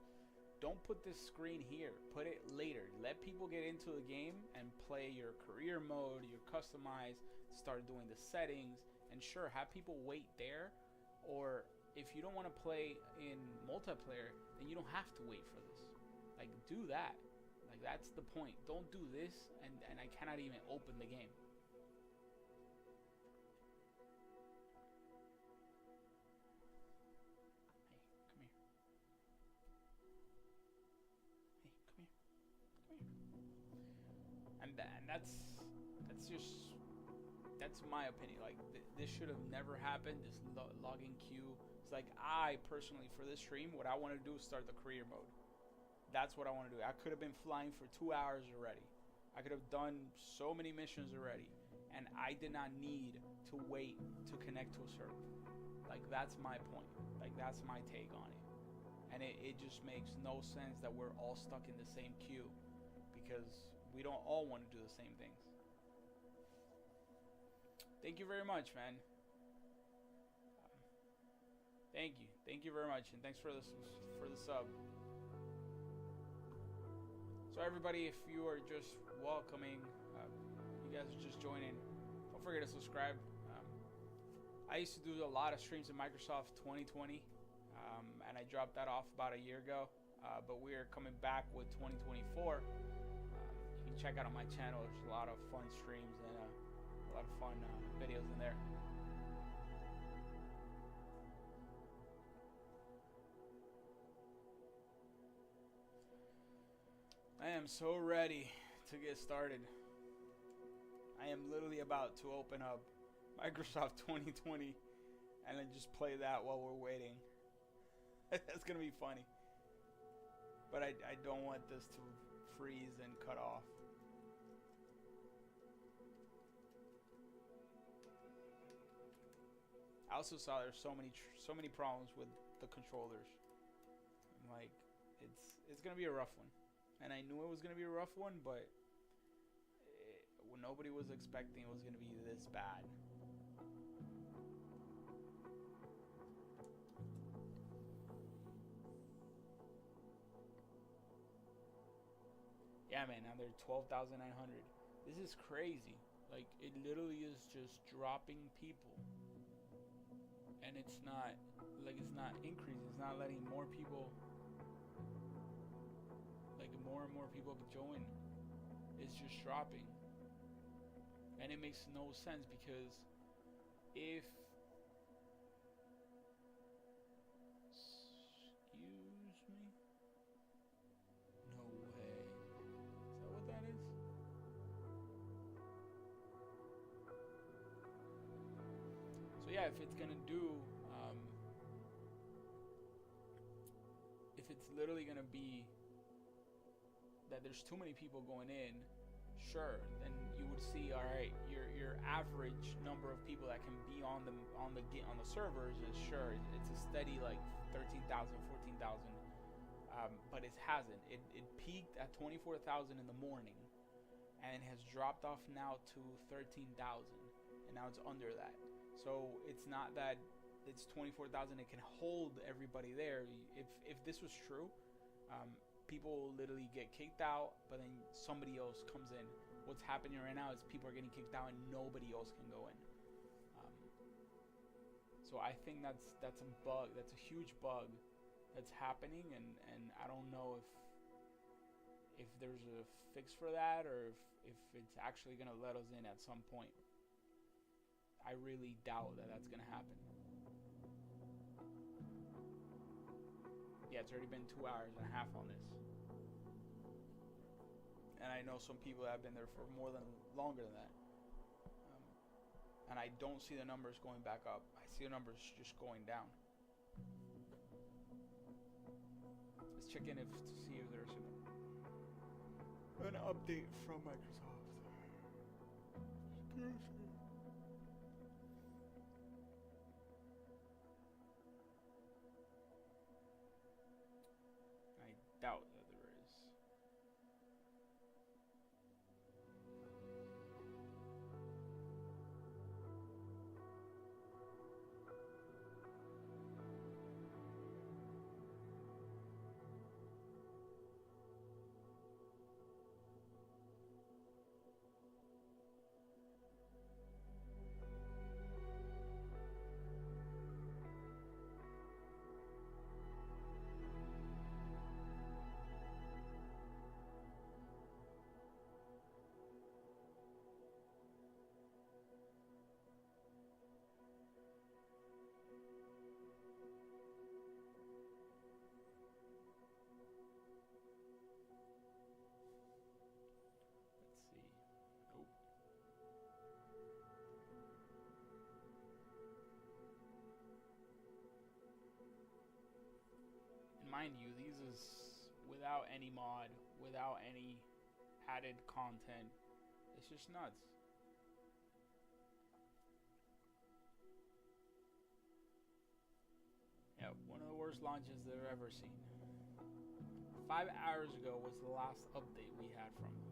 don't put this screen here, put it later. Let people get into the game and play your career mode, your customize, start doing the settings, and sure, have people wait there. Or if you don't want to play in multiplayer, then you don't have to wait for this. Like, do that. Like, that's the point. Don't do this, and I cannot even open the game. Hey, come here. Hey, come here. Come here. And that's just that's my opinion. Like this should have never happened. This login queue. It's like I personally for this stream, what I want to do is start the career mode. That's what I want to do. I could have been flying for 2 hours already. I could have done so many missions already, and I did not need to wait to connect to a server. Like that's my point. Like that's my take on it. And it just makes no sense that we're all stuck in the same queue because we don't all want to do the same things. Thank you very much, man. Thank you very much, and thanks for the sub. So everybody, if you are just welcoming, you guys are just joining, don't forget to subscribe. I used to do a lot of streams in Microsoft 2020, and I dropped that off about a year ago. But we are coming back with 2024. You can check out on my channel. There's a lot of fun streams and a lot of fun videos in there. I am so ready to get started. I am literally about to open up Microsoft 2020 and then just play that while we're waiting. That's gonna be funny. But I don't want this to freeze and cut off. I also saw there's so many problems with the controllers. Like it's gonna be a rough one, and I knew it was gonna be a rough one, but nobody was expecting it was gonna be this bad. Yeah, man. Now they're 12,900. This is crazy. Like it literally is just dropping people. And it's not increasing. It's not letting more people, like more and more people join. It's just dropping. And it makes no sense because if, excuse me, no way. Is that what that is? So yeah, if it's gonna do, if it's literally gonna be that there's too many people going in, sure, then you would see, all right, your average number of people that can be on the servers is sure it's a steady like 13,000, 14,000, but it hasn't. It peaked at 24,000 in the morning, and has dropped off now to 13,000, and now it's under that. So it's not that it's 24,000. It can hold everybody there. If this was true, people literally get kicked out, but then somebody else comes in. What's happening right now is people are getting kicked out and nobody else can go in. So I think that's a bug. That's a huge bug that's happening, and I don't know if there's a fix for that, or if it's actually gonna let us in at some point. I really doubt that that's gonna happen. Yeah, it's already been 2 hours and a half on this, and I know some people that have been there for longer than that. And I don't see the numbers going back up. I see the numbers just going down. Let's check in to see if there's an update from Microsoft. Excuse me. I doubt that there is. mind you, these is without any mod, without any added content. It's just nuts. Yeah, one of the worst launches that I've ever seen. 5 hours ago was the last update we had from them.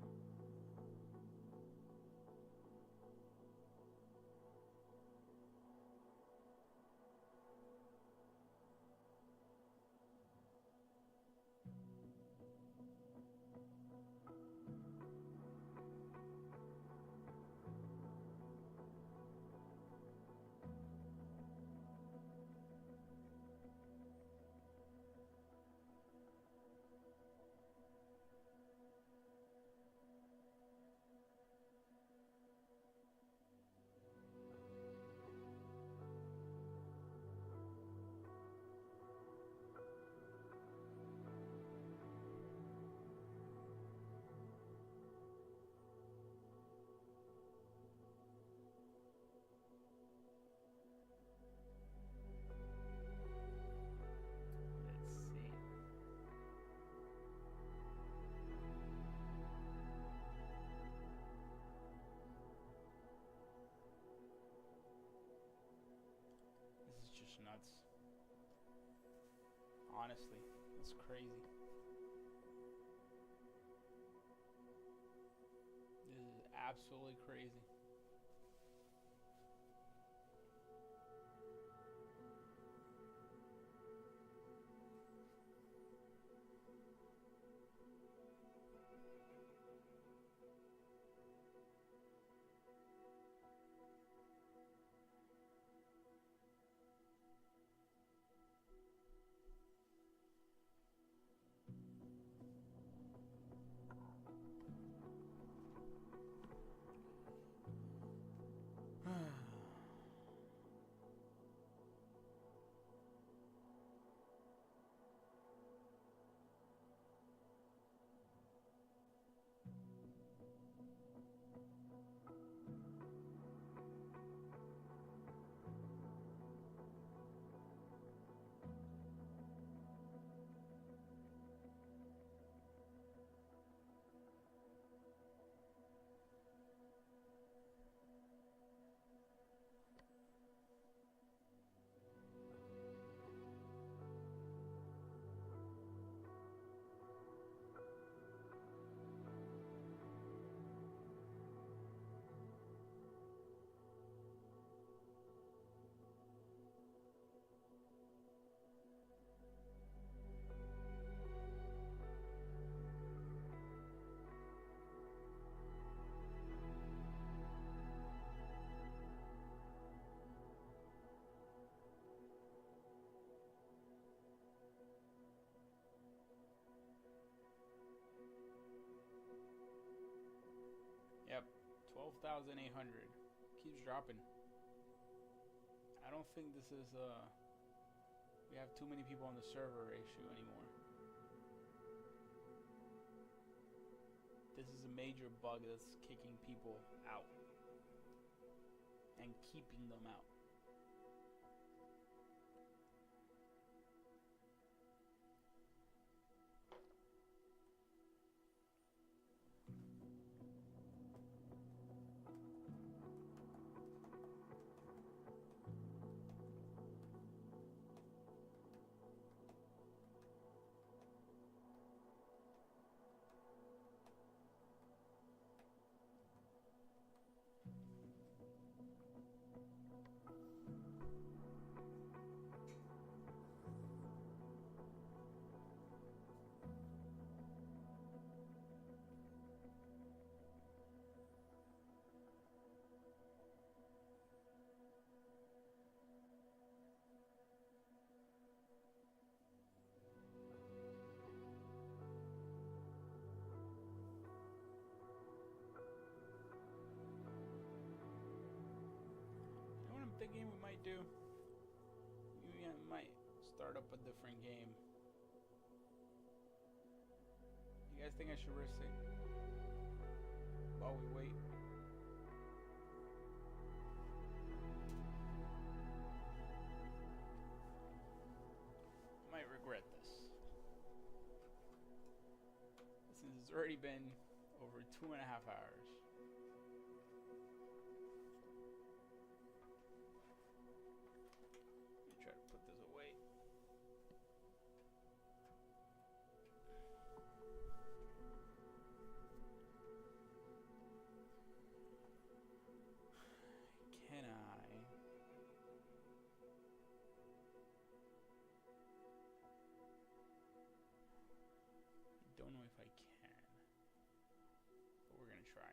Nuts. Honestly, it's crazy. This is absolutely crazy. Yep, 12,800. Keeps dropping. I don't think this is we have too many people on the server issue anymore. This is a major bug that's kicking people out and keeping them out. Thinking we might do. We might start up a different game. You guys think I should risk it while we wait? I might regret this. already been over 2.5 hours. Let me try to put this away. Can I? Don't know if I can, but we're gonna try.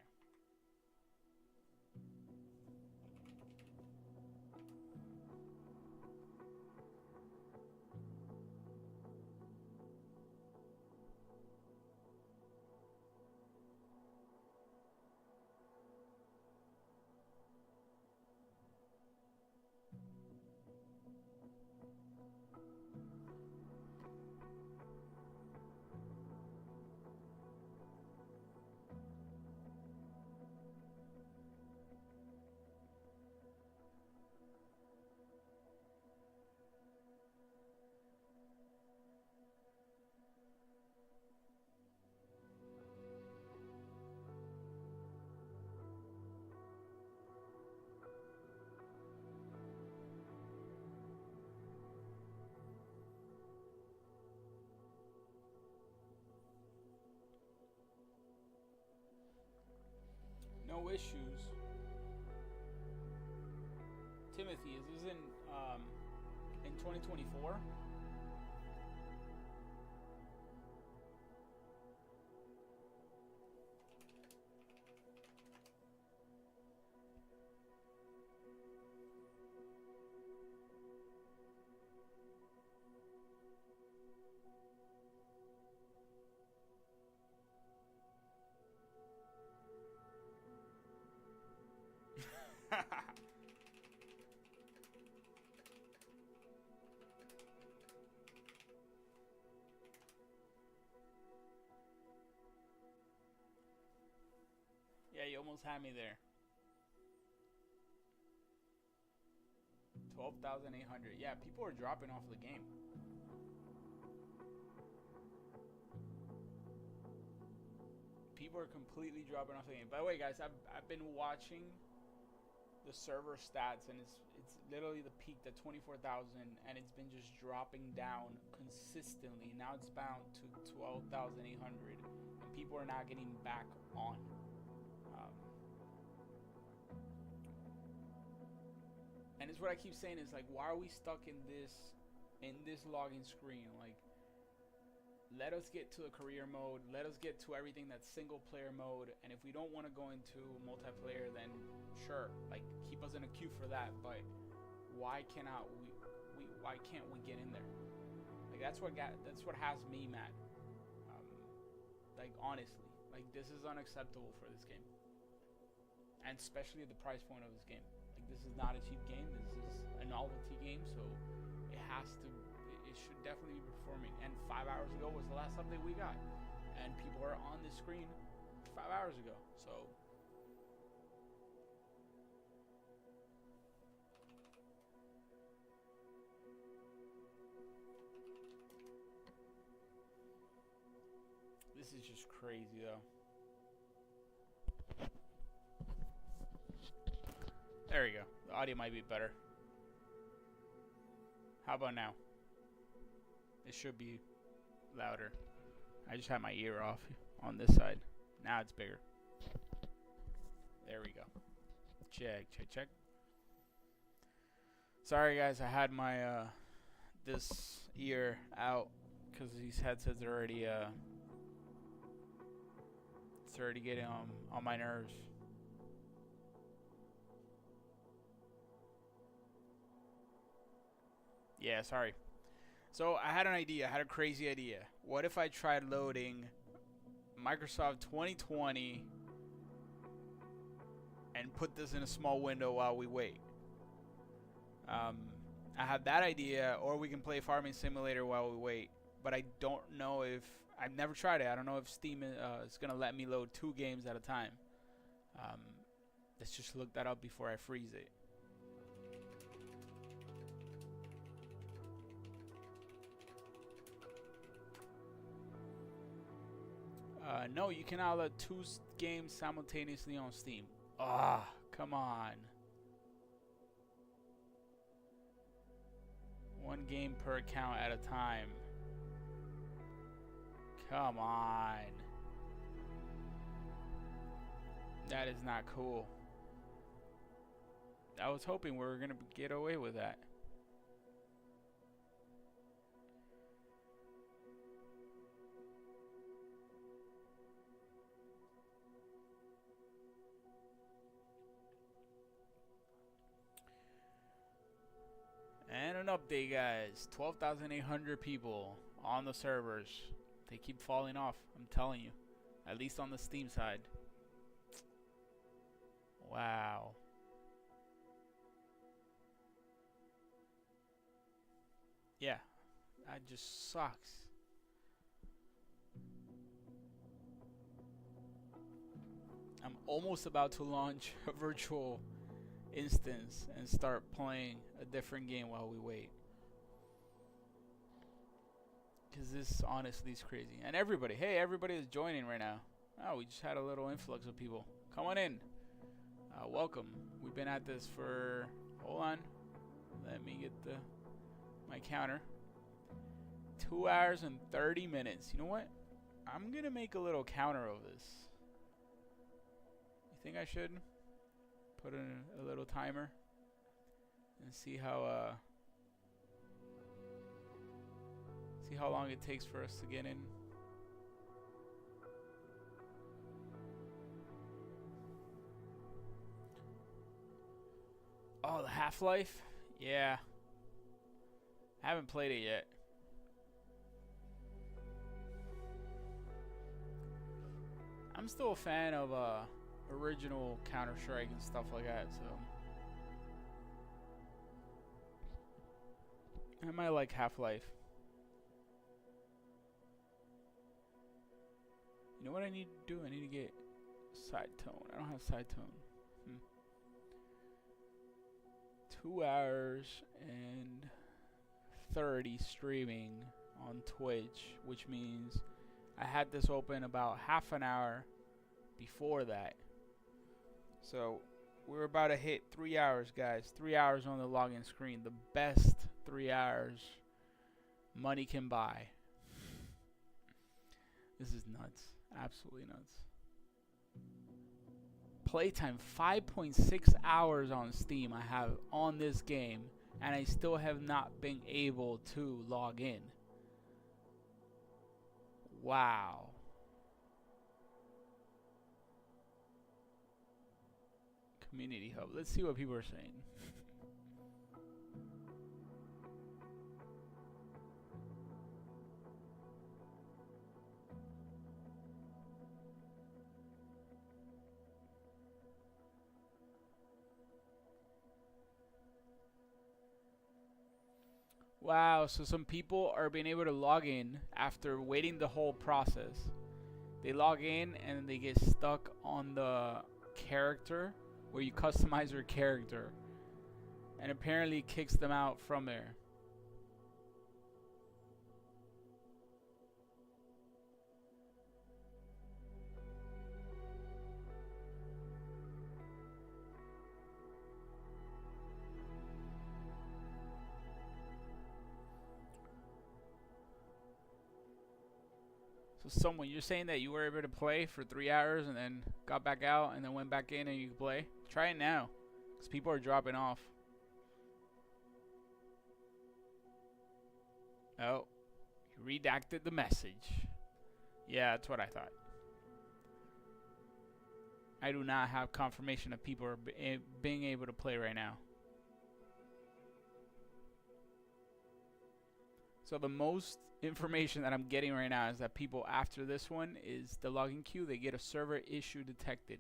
No issues. Timothy, is this in 2024? Yeah, you almost had me there. 12,800. Yeah, people are dropping off the game. People are completely dropping off the game. By the way, guys, I've been watching the server stats, and it's literally the peak at 24,000, and it's been just dropping down consistently. Now it's bound to 12,800, and people are not getting back on. And it's what I keep saying is like, why are we stuck in this login screen? Like, let us get to the career mode. Let us get to everything that's single player mode. And if we don't want to go into multiplayer, then sure, like keep us in a queue for that. But why cannot why can't we get in there? Like that's what has me mad. Like honestly, like this is unacceptable for this game, and especially at the price point of this game. Like this is not a cheap game. This is a novelty game, so it should definitely be performing. And 5 hours ago was the last update we got, and people are on the screen 5 hours ago. So this is just crazy, though. There you go. The audio might be better. How about now? It should be louder. I just had my ear off on this side. Now it's bigger. There we go. Check, check, check. Sorry guys, I had my this ear out because these headsets are already it's already getting on my nerves. Yeah, sorry. So I had an idea. I had a crazy idea. What if I tried loading Microsoft 2020 and put this in a small window while we wait? I have that idea, or we can play Farming Simulator while we wait. But I don't know if... I've never tried it. I don't know if Steam is going to let me load 2 games at a time. Let's just look that up before I freeze it. No, you can download 2 games simultaneously on Steam. Ah, come on. 1 game per account at a time. Come on. That is not cool. I was hoping we were gonna get away with that. And an update, guys. 12,800 people on the servers. They keep falling off, I'm telling you. At least on the Steam side. Wow. Yeah, that just sucks. I'm almost about to launch a virtual instance and start playing a different game while we wait. Because this honestly is crazy. And everybody, hey, everybody is joining right now. Oh, we just had a little influx of people. Come on in. Welcome. We've been at this for, hold on. Let me get my counter. 2 hours and 30 minutes. You know what? I'm going to make a little counter of this. You think I should put in a little timer and see how long it takes for us to get in? Oh, the Half-Life? Yeah. I haven't played it yet. I'm still a fan of original Counter-Strike and stuff like that, so I might like Half-Life. You know what I need to do? I need to get side tone. I don't have side tone. 2 hours and 30 streaming on Twitch, which means I had this open about half an hour before that. So we're about to hit 3 hours, guys. 3 hours on the login screen. The best 3 hours money can buy. This is nuts. Absolutely nuts. Playtime 5.6 hours on Steam I have on this game, and I still have not been able to log in. Wow. Community hub. Let's see what people are saying. Wow, so some people are being able to log in after waiting the whole process. They log in and they get stuck on the character where you customize your character, and apparently kicks them out from there. So someone, you're saying that you were able to play for 3 hours and then got back out and then went back in and you can play? Try it now, because people are dropping off. Oh, you redacted the message. Yeah, that's what I thought. I do not have confirmation that people are being able to play right now. So the most information that I'm getting right now is that people after this one is the login queue. They get a server issue detected.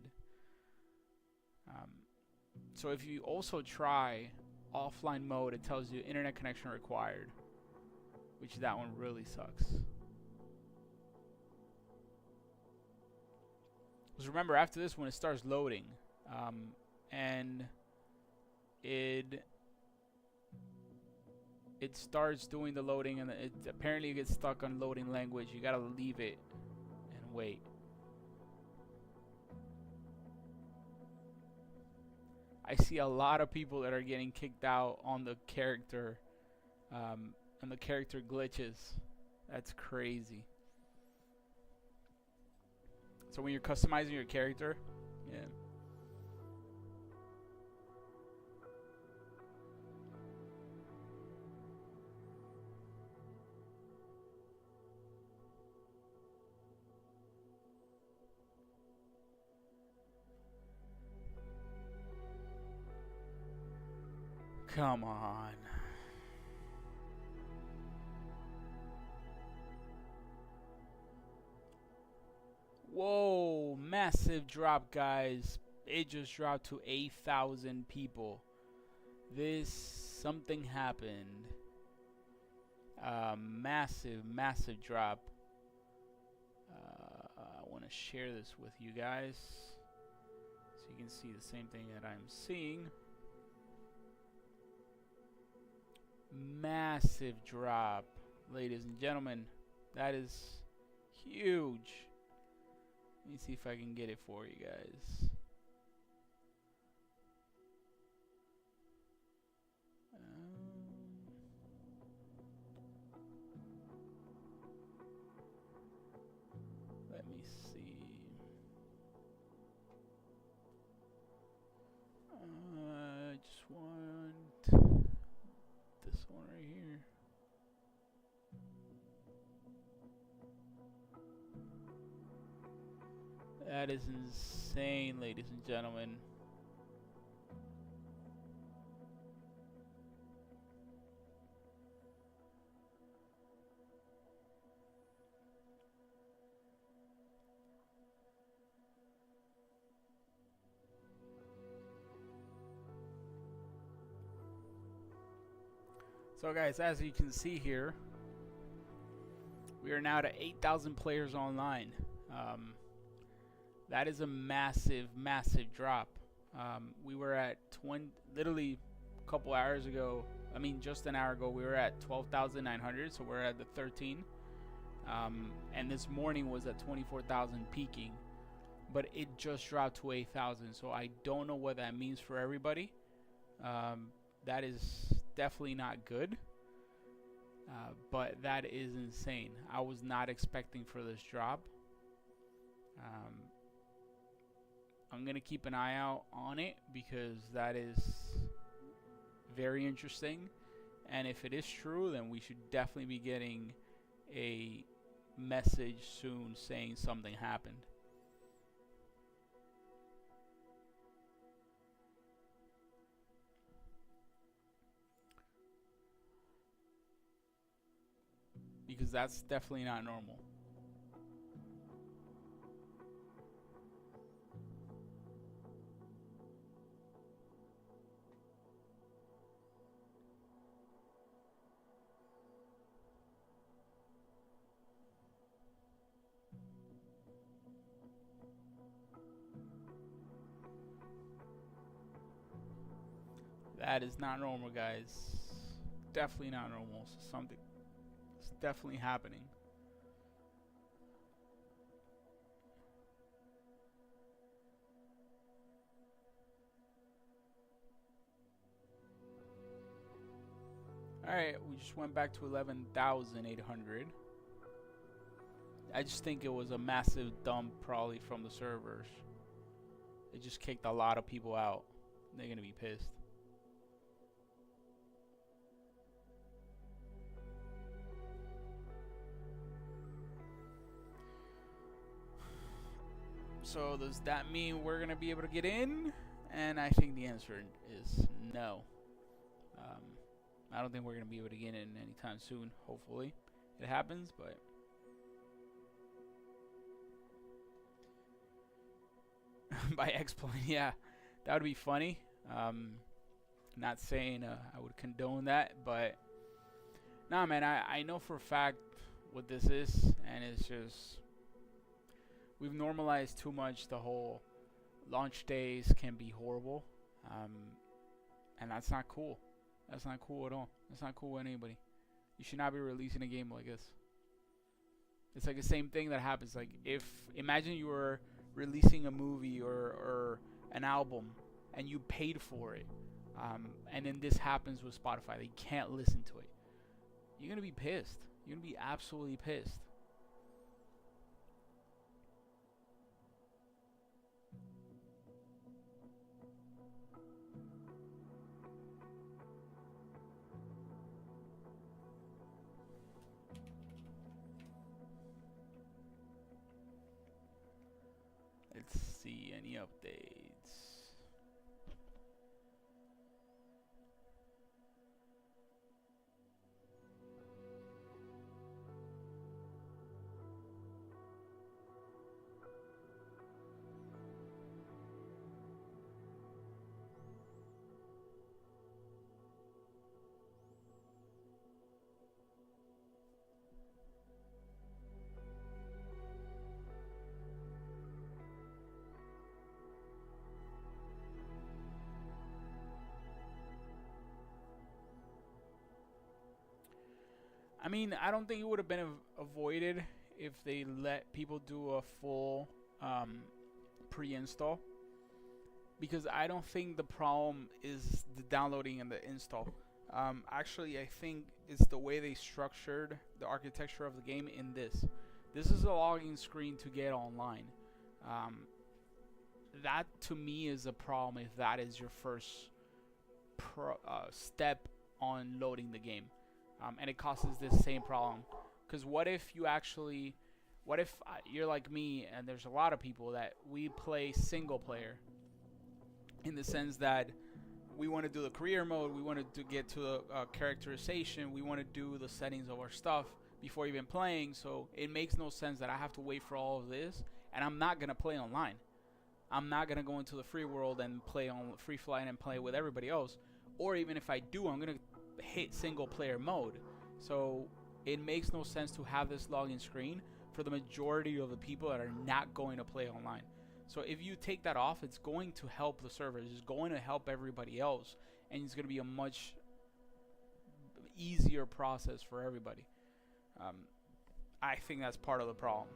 So if you also try offline mode, it tells you internet connection required, which that one really sucks. Because remember, after this one, it starts loading, and it starts doing the loading, and it apparently gets stuck on loading language. You gotta leave it and wait. I see a lot of people that are getting kicked out on the character, on the character glitches. That's crazy. So when you're customizing your character, yeah. Come on. Whoa, massive drop, guys. It just dropped to 8,000 people. Something happened. Massive drop. I want to share this with you guys so you can see the same thing that I'm seeing. Massive drop, ladies and gentlemen. That is huge. Let me see if I can get it for you guys. Let me see. I just want this one right here. That is insane, ladies and gentlemen. So guys, as you can see here, we are now at 8,000 players online. That is a massive drop. We were at literally a couple hours ago, I mean just an hour ago, we were at 12,900, so we're at the 13. And this morning was at 24,000 peaking, but it just dropped to 8,000, so I don't know what that means for everybody. That is definitely not good, but that is insane. I was not expecting for this drop. I'm gonna keep an eye out on it because that is very interesting, and if it is true, then we should definitely be getting a message soon saying something happened. Because that's definitely not normal. That is not normal, guys. Definitely not normal. So something is definitely happening. Alright, we just went back to 11,800. I just think it was a massive dump probably from the servers. It just kicked a lot of people out. They're gonna be pissed. So does that mean we're gonna be able to get in? And I think the answer is no. I don't think we're gonna be able to get in anytime soon. Hopefully it happens, but by exploit, yeah, that would be funny. Not saying I would condone that, but nah, man, I know for a fact what this is, and it's just we've normalized too much. The whole launch days can be horrible, and that's not cool. That's not cool at all. That's not cool with anybody. You should not be releasing a game like this. It's like the same thing that happens. Like, if imagine you were releasing a movie or an album, and you paid for it, and then this happens with Spotify, they can't listen to it, you're gonna be pissed. You're gonna be absolutely pissed. Let's see any updates. I mean, I don't think it would have been avoided if they let people do a full pre-install, because I don't think the problem is the downloading and the install. Actually, I think it's the way they structured the architecture of the game in this. This is a login screen to get online. That to me is a problem if that is your first step on loading the game. And it causes this same problem. Because what if you're like me, and there's a lot of people that we play single player, in the sense that we want to do the career mode, we want to get to the characterization, we want to do the settings of our stuff before even playing. So it makes no sense that I have to wait for all of this, and I'm not gonna play online. I'm not gonna go into the free world and play on free flight and play with everybody else. Or even if I do, I'm gonna hit single player mode. So it makes no sense to have this login screen for the majority of the people that are not going to play online. So if you take that off, it's going to help the servers, it's going to help everybody else, and it's going to be a much easier process for everybody. I think that's part of the problem.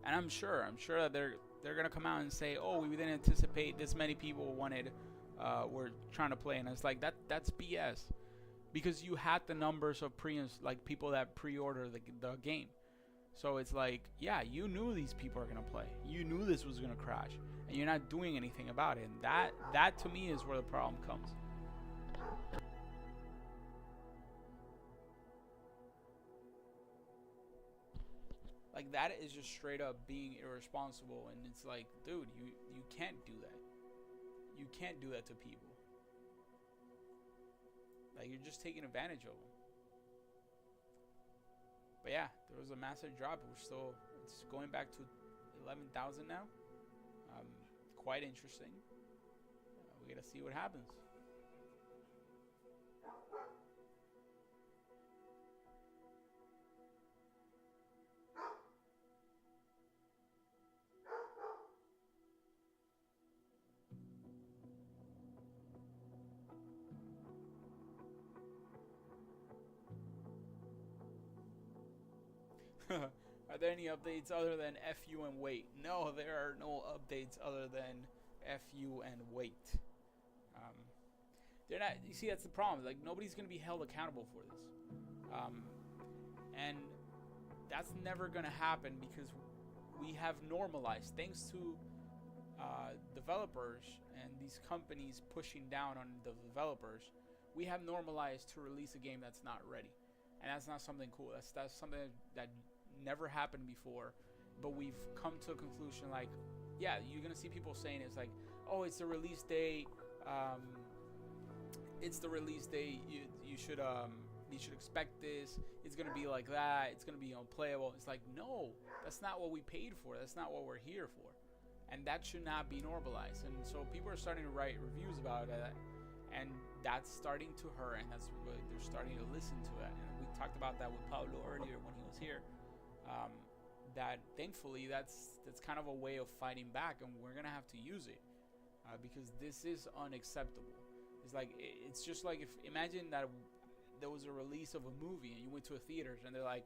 And I'm sure that they're gonna come out and say, oh, we didn't anticipate this many people were trying to play, and it's like that's BS, because you had the numbers of people that pre-order the game. So it's like, yeah, you knew these people are gonna play, you knew this was gonna crash, and you're not doing anything about it. And that to me is where the problem comes. Like, that is just straight up being irresponsible, and it's like, dude, you can't do that. You can't do that to people. Like, you're just taking advantage of them. But yeah, there was a massive drop. It's going back to 11,000 now. Quite interesting. We gotta see what happens. Are there any updates other than FU and wait? No, there are no updates other than FU and wait. They're not. You see, that's the problem. Like, nobody's gonna be held accountable for this, and that's never gonna happen because we have normalized, thanks to developers and these companies pushing down on the developers. We have normalized to release a game that's not ready, and that's not something cool. That's something that never happened before, but we've come to a conclusion. Like, yeah, you're gonna see people saying it's like, oh, it's the release date. It's the release date. You should expect this. It's gonna be like that. It's gonna be unplayable. It's like, no, that's not what we paid for. That's not what we're here for, and that should not be normalized. And so people are starting to write reviews about it, and that's starting to hurt. And that's what they're starting to listen to it. And we talked about that with Pablo earlier when he was here. That thankfully that's kind of a way of fighting back, and we're gonna have to use it because this is unacceptable. It's like, it's just like, if imagine that there was a release of a movie and you went to a theaters and they're like,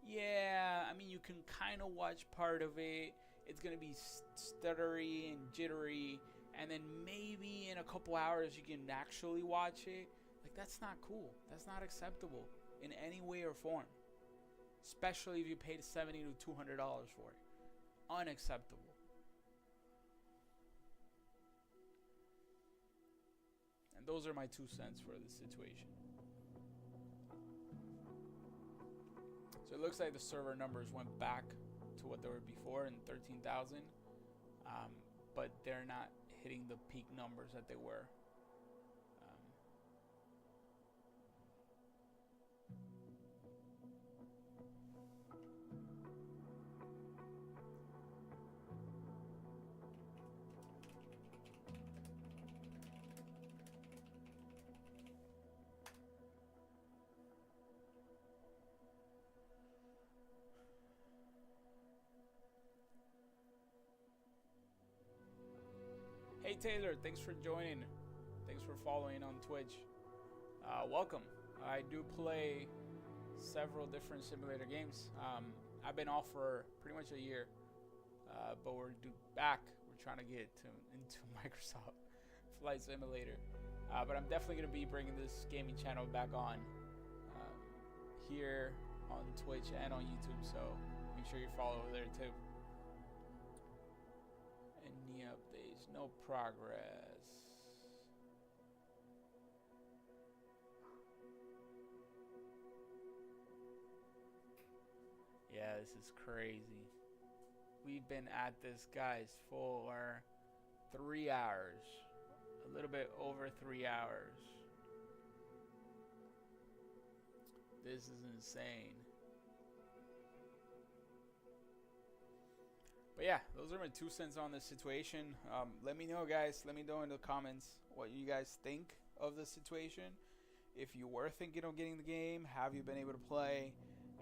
yeah, I mean, you can kind of watch part of it. it's gonna be stuttery and jittery, and then maybe in a couple hours you can actually watch it. Like, that's not cool. That's not acceptable in any way or form. Especially if you paid $70 to $200 for it. Unacceptable. And those are my 2 cents for this situation. So it looks like the server numbers went back to what they were before in 13,000, but they're not hitting the peak numbers that they were. Hey Taylor, thanks for joining. Thanks for following on Twitch. Welcome. I do play several different simulator games. I've been off for pretty much a year, but we're back. We're trying to get into Microsoft Flight Simulator. But I'm definitely going to be bringing this gaming channel back on here on Twitch and on YouTube, so make sure you follow over there too. Any updates? No progress. Yeah, this is crazy. We've been at this, guys, for 3 hours. A little bit over 3 hours. This is insane. But yeah, those are my 2 cents on this situation. Let me know, guys. Let me know in the comments what you guys think of the situation. If you were thinking of getting the game, have you been able to play?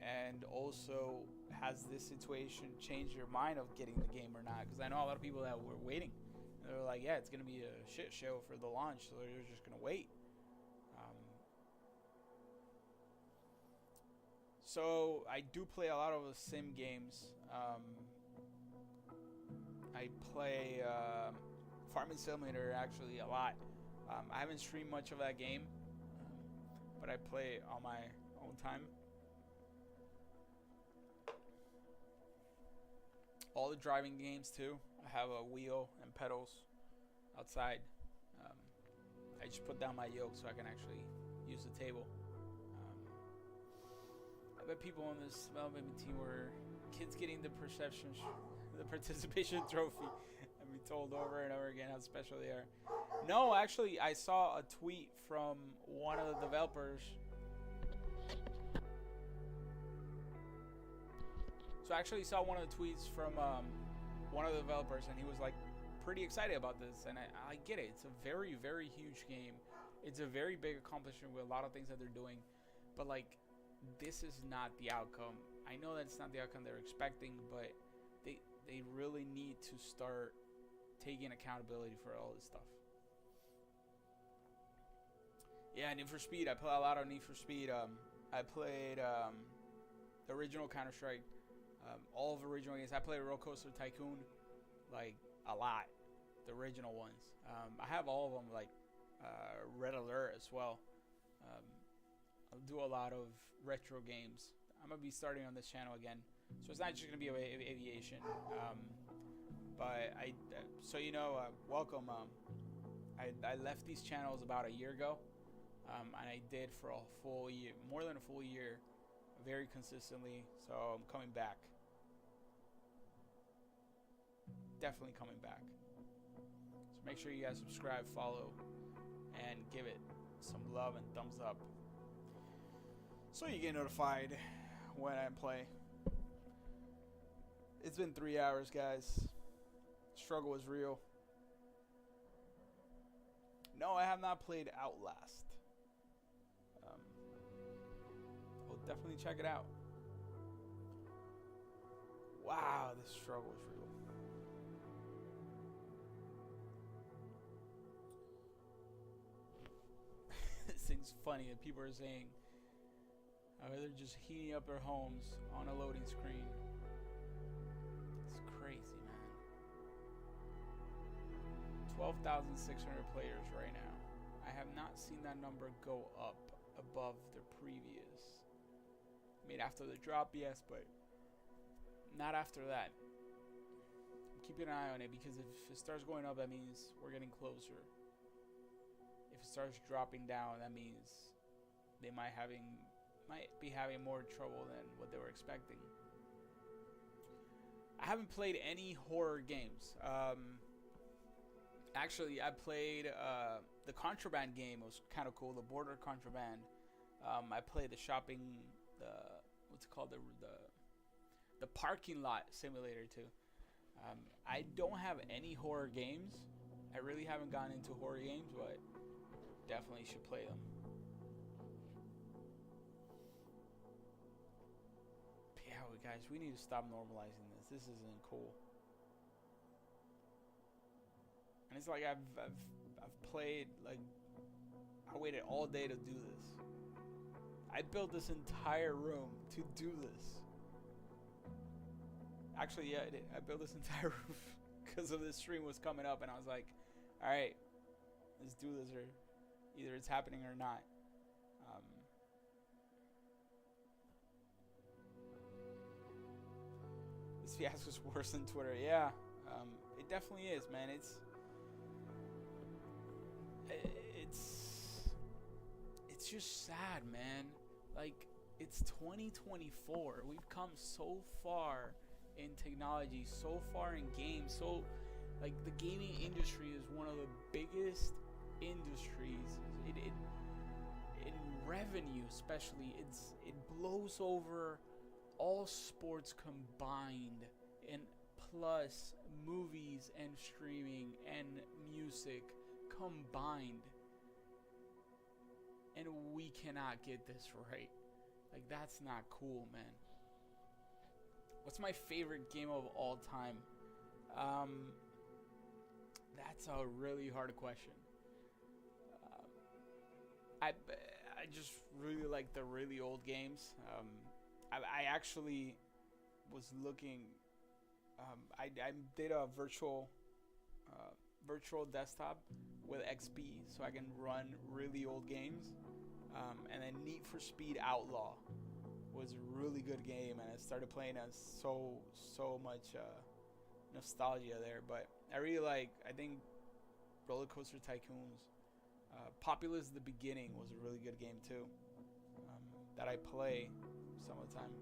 And also, has this situation changed your mind of getting the game or not? Because I know a lot of people that were waiting. They were like, yeah, it's going to be a shit show for the launch, so they're just going to wait. So I do play a lot of the sim games. I play Farming Simulator actually a lot. I haven't streamed much of that game, but I play it on my own time. All the driving games too. I have a wheel and pedals outside. I just put down my yoke so I can actually use the table. I bet people on this development team were kids getting the participation trophy. I've been told over and over again how special they are. No, actually, I saw a tweet from one of the developers. So I actually saw one of the tweets from one of the developers, and he was like pretty excited about this. And I get it. It's a very, very huge game. It's a very big accomplishment with a lot of things that they're doing. But like, this is not the outcome. I know that's not the outcome they're expecting, but they really need to start taking accountability for all this stuff. Yeah, Need for Speed. I play a lot of Need for Speed. I played the original Counter-Strike, all of the original games. I played Roller Coaster Tycoon, like, a lot. The original ones. I have all of them, like Red Alert as well. I'll do a lot of retro games. I'm going to be starting on this channel again. So it's not just going to be aviation. But so you know, welcome. I left these channels about a year ago. And I did for a full year, more than a full year, very consistently. So I'm coming back. Definitely coming back. So make sure you guys subscribe, follow, and give it some love and thumbs up, so you get notified when I play. It's been 3 hours, guys. Struggle was real. No, I have not played Outlast. We'll definitely check it out. Wow, this struggle is real. This thing's funny, and people are saying they're just heating up their homes on a loading screen. It's crazy, man. 12,600 players right now. I have not seen that number go up above the previous. I mean, after the drop, yes, but not after that. Keep an eye on it, because if it starts going up, that means we're getting closer. If it starts dropping down, that means they might be having more trouble than what they were expecting. I haven't played any horror games. Actually, I played the Contraband game. It was kind of cool. The Border Contraband. I played the shopping, what's it called, the parking lot simulator too. I don't have any horror games. I really haven't gotten into horror games, but definitely should play them. But yeah, guys, we need to stop normalizing this. This isn't cool. And it's like I've played, like, I waited all day to do this. I built this entire room to do this. Actually, yeah, I did. I built this entire room because of this stream was coming up, and I was like, all right, let's do this, or either it's happening or not. This fiasco is worse than Twitter. Yeah, it definitely is, man. It's just sad, man. Like, it's 2024. We've come so far in technology, so far in games, so like the gaming industry is one of the biggest industries in revenue, especially. It blows over all sports combined, and plus movies and streaming and music combined, and we cannot get this right. Like, that's not cool, man. What's my favorite game of all time? That's a really hard question. I just really like the really old games. I actually was looking. I did a virtual desktop with XP, so I can run really old games. And then Need for Speed Outlaw was a really good game, and I started playing as so much nostalgia there. But I really I think Roller Coaster Tycoons, Populous the Beginning was a really good game too, that I play some of the time.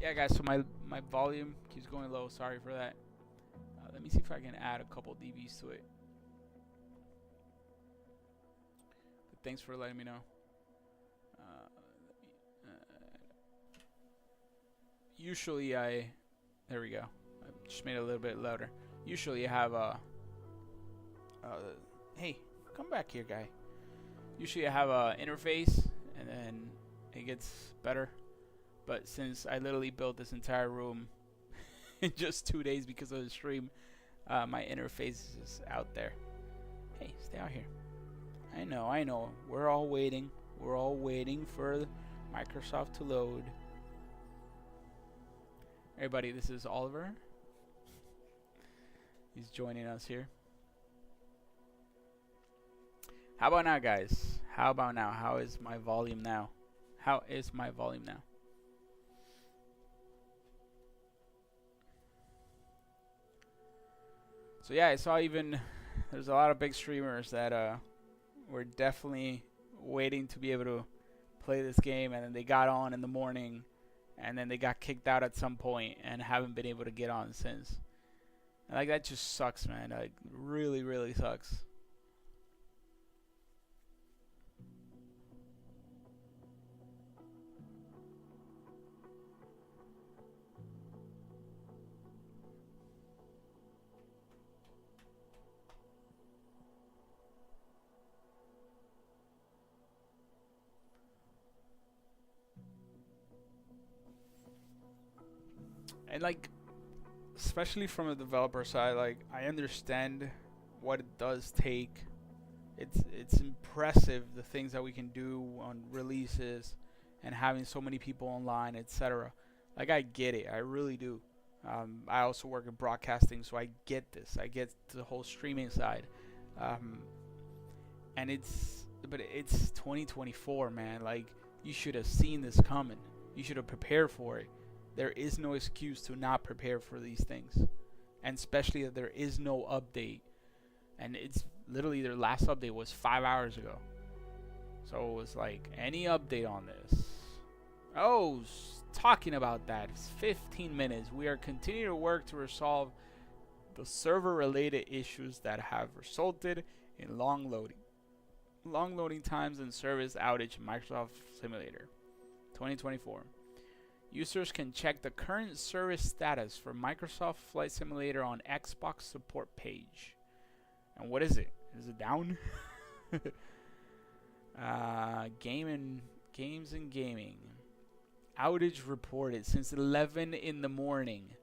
Yeah, guys, so my volume keeps going low. Sorry for that. Let me see if I can add a couple dBs to it. But thanks for letting me know. Usually there we go. I just made it a little bit louder. Usually I have hey, come back here, guy. Usually I have a interface, and then it gets better. But since I literally built this entire room in just 2 days because of the stream, my interface is out there. Hey, stay out here. I know. We're all waiting. We're all waiting for Microsoft to load. Everybody, this is Oliver. He's joining us here. How about now, guys? How about now? How is my volume now? How is my volume now? So yeah, I saw even there's a lot of big streamers that were definitely waiting to be able to play this game, and then they got on in the morning, and then they got kicked out at some point and haven't been able to get on since. And like, that just sucks, man. Like, really, really sucks. And like, especially from a developer side, like, I understand what it does take. It's impressive, the things that we can do on releases and having so many people online, etc. Like, I get it. I really do. I also work in broadcasting, so I get this. I get the whole streaming side. And it's 2024, man. Like, you should have seen this coming. You should have prepared for it. There is no excuse to not prepare for these things, and especially that there is no update. And it's literally their last update was 5 hours ago. So it was like, any update on this? Oh, talking about that, it's 15 minutes. We are continuing to work to resolve the server-related issues that have resulted in long loading times and service outage in Microsoft Simulator 2024. Users can check the current service status for Microsoft Flight Simulator on Xbox support page. And what is it? Is it down? Games and gaming. Outage reported since 11 in the morning.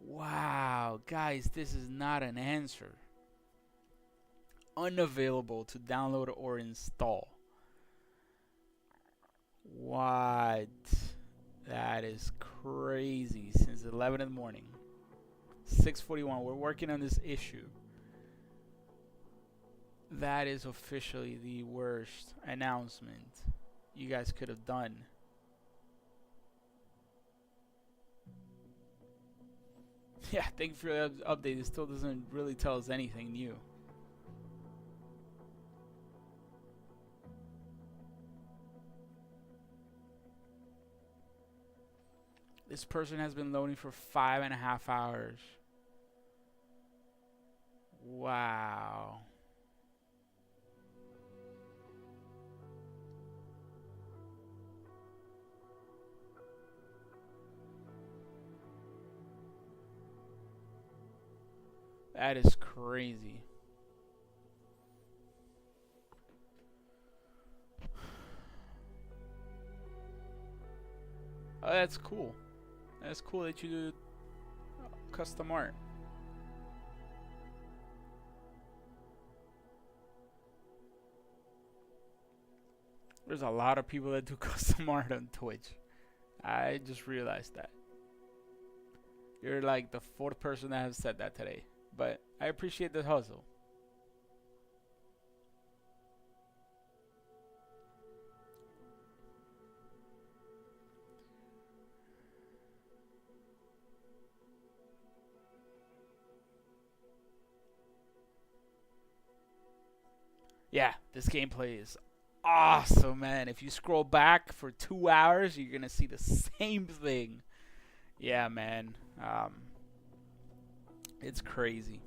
Wow, guys, this is not an answer. Unavailable to download or install. What? That is crazy. Since 11 in the morning. 6:41. We're working on this issue. That is officially the worst announcement you guys could have done. Yeah, thank you for the update. It still doesn't really tell us anything new. This person has been loading for 5.5 hours. Wow. That is crazy. Oh, that's cool. That's cool that you do custom art. There's a lot of people that do custom art on Twitch. I just realized that. You're like the 4th person that has said that today. But I appreciate the hustle. Yeah, this gameplay is awesome, man. If you scroll back for 2 hours, you're gonna see the same thing. Yeah, man. It's crazy.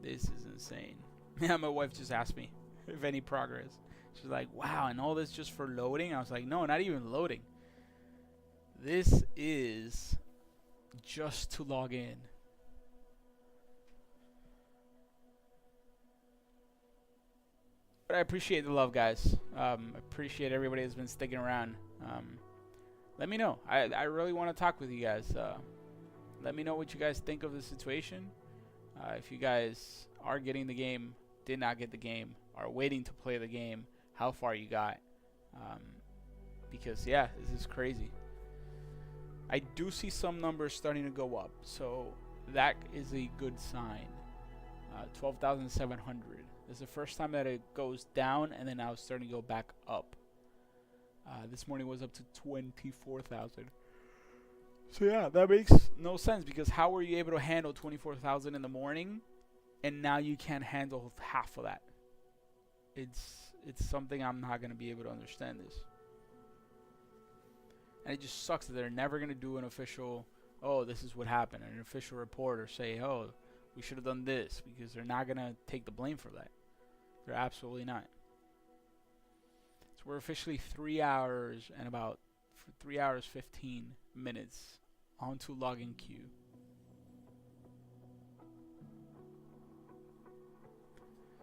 This is insane. Yeah, my wife just asked me if any progress. She's like, wow, and all this just for loading? I was like, no, not even loading. This is just to log in. But I appreciate the love, guys. Appreciate everybody that's been sticking around. Let me know. I really want to talk with you guys. Let me know what you guys think of the situation. If you guys are getting the game, did not get the game, are waiting to play the game, how far you got. Because, yeah, this is crazy. I do see some numbers starting to go up, so that is a good sign. 12,700. This is the first time that it goes down, and then now it's starting to go back up. This morning was up to 24,000. So yeah, that makes no sense, because how were you able to handle 24,000 in the morning, and now you can't handle half of that? It's something I'm not gonna be able to understand this. And it just sucks that they're never going to do an official, oh, this is what happened, an official report, or say, oh, we should have done this, because they're not going to take the blame for that. They're absolutely not. So we're officially 3 hours and about 3 hours 15 minutes onto login queue.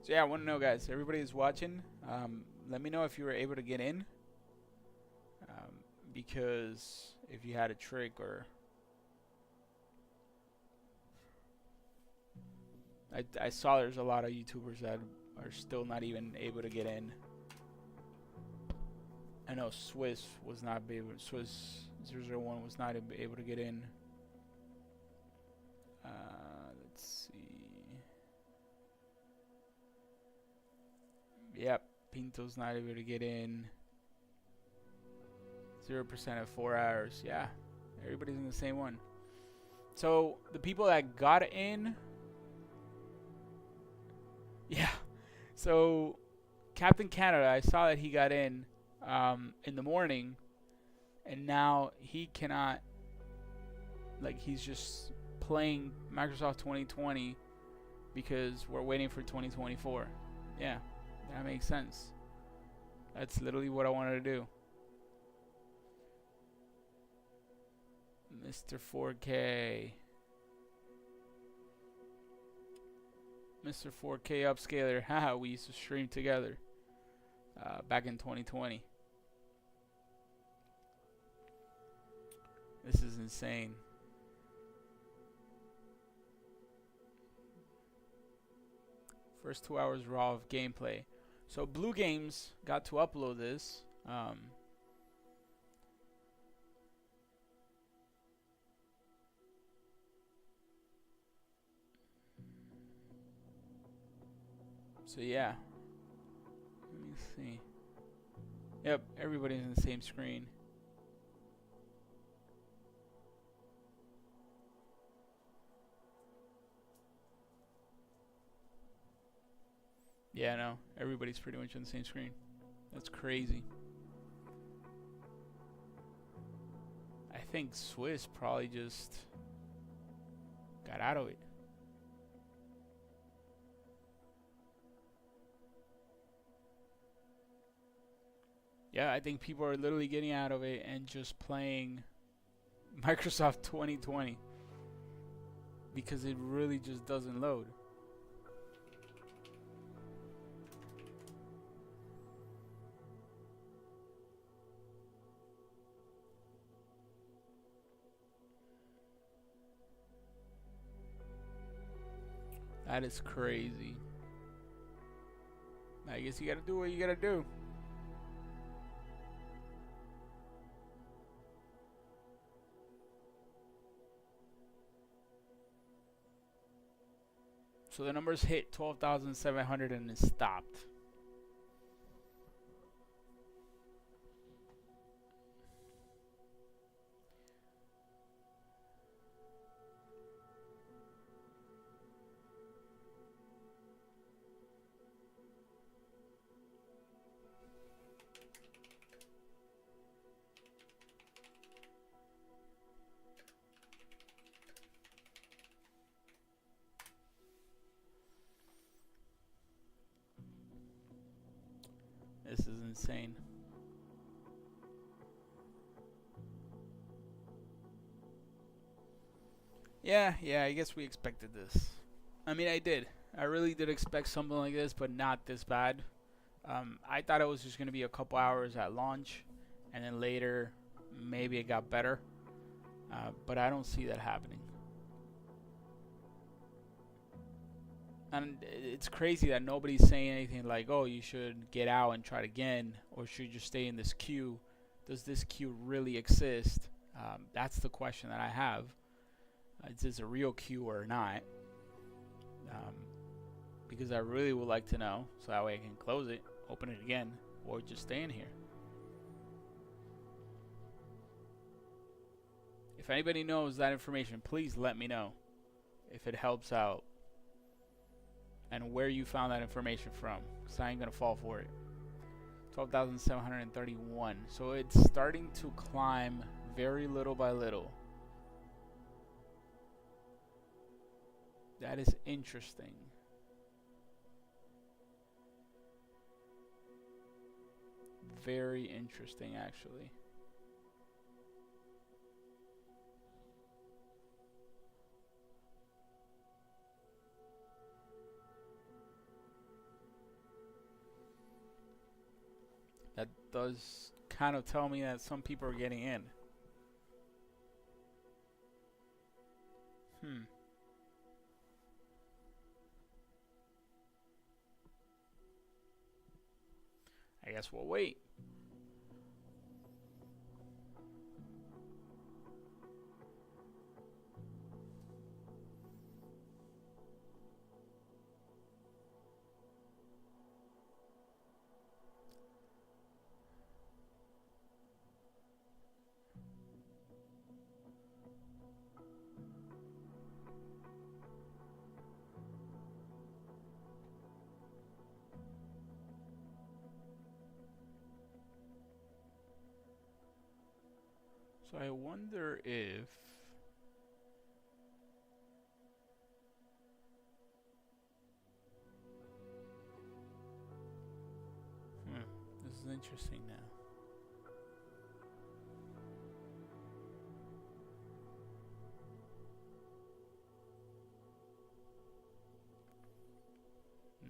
So yeah, I want to know, guys, everybody is watching. Let me know if you were able to get in. because if you had a trick or I saw there's a lot of YouTubers that are still not even able to get in. I know Swiss was not able. Swiss 001 was not able to get in. Let's see. Yep, Pinto's not able to get in. 0% at 4 hours. Yeah, everybody's in the same one. So the people that got in. Yeah. So Captain Canada, I saw that he got in the morning, and now he cannot. Like, he's just playing Microsoft 2020 because we're waiting for 2024. Yeah, that makes sense. That's literally what I wanted to do. Mr. 4K. Mr. 4K Upscaler. Haha, we used to stream together back in 2020. This is insane. First 2 hours raw of gameplay. So Blue Games got to upload this. So yeah. Let me see. Yep, everybody's in the same screen. Yeah, no, everybody's pretty much on the same screen. That's crazy. I think Swiss probably just got out of it. Yeah, I think people are literally getting out of it and just playing Microsoft 2020 because it really just doesn't load. That is crazy. I guess you gotta do what you gotta do. So the numbers hit 12,700 and it stopped. This is insane. Yeah, I guess we expected this. I mean, I did. I really did expect something like this, but not this bad. I thought it was just going to be a couple hours at launch, and then later, maybe it got better. But I don't see that happening. And it's crazy that nobody's saying anything like, oh, you should get out and try it again, or should you stay in this queue? Does this queue really exist? That's the question that I have. Is this a real queue or not? Because I really would like to know, so that way I can close it, open it again, or just stay in here. If anybody knows that information, please let me know if it helps out and where you found that information from, because I ain't gonna fall for it. 12,731. So it's starting to climb very little by little. That is interesting. Very interesting, actually. That does kind of tell me that some people are getting in. I guess we'll wait. So I wonder if this is interesting now.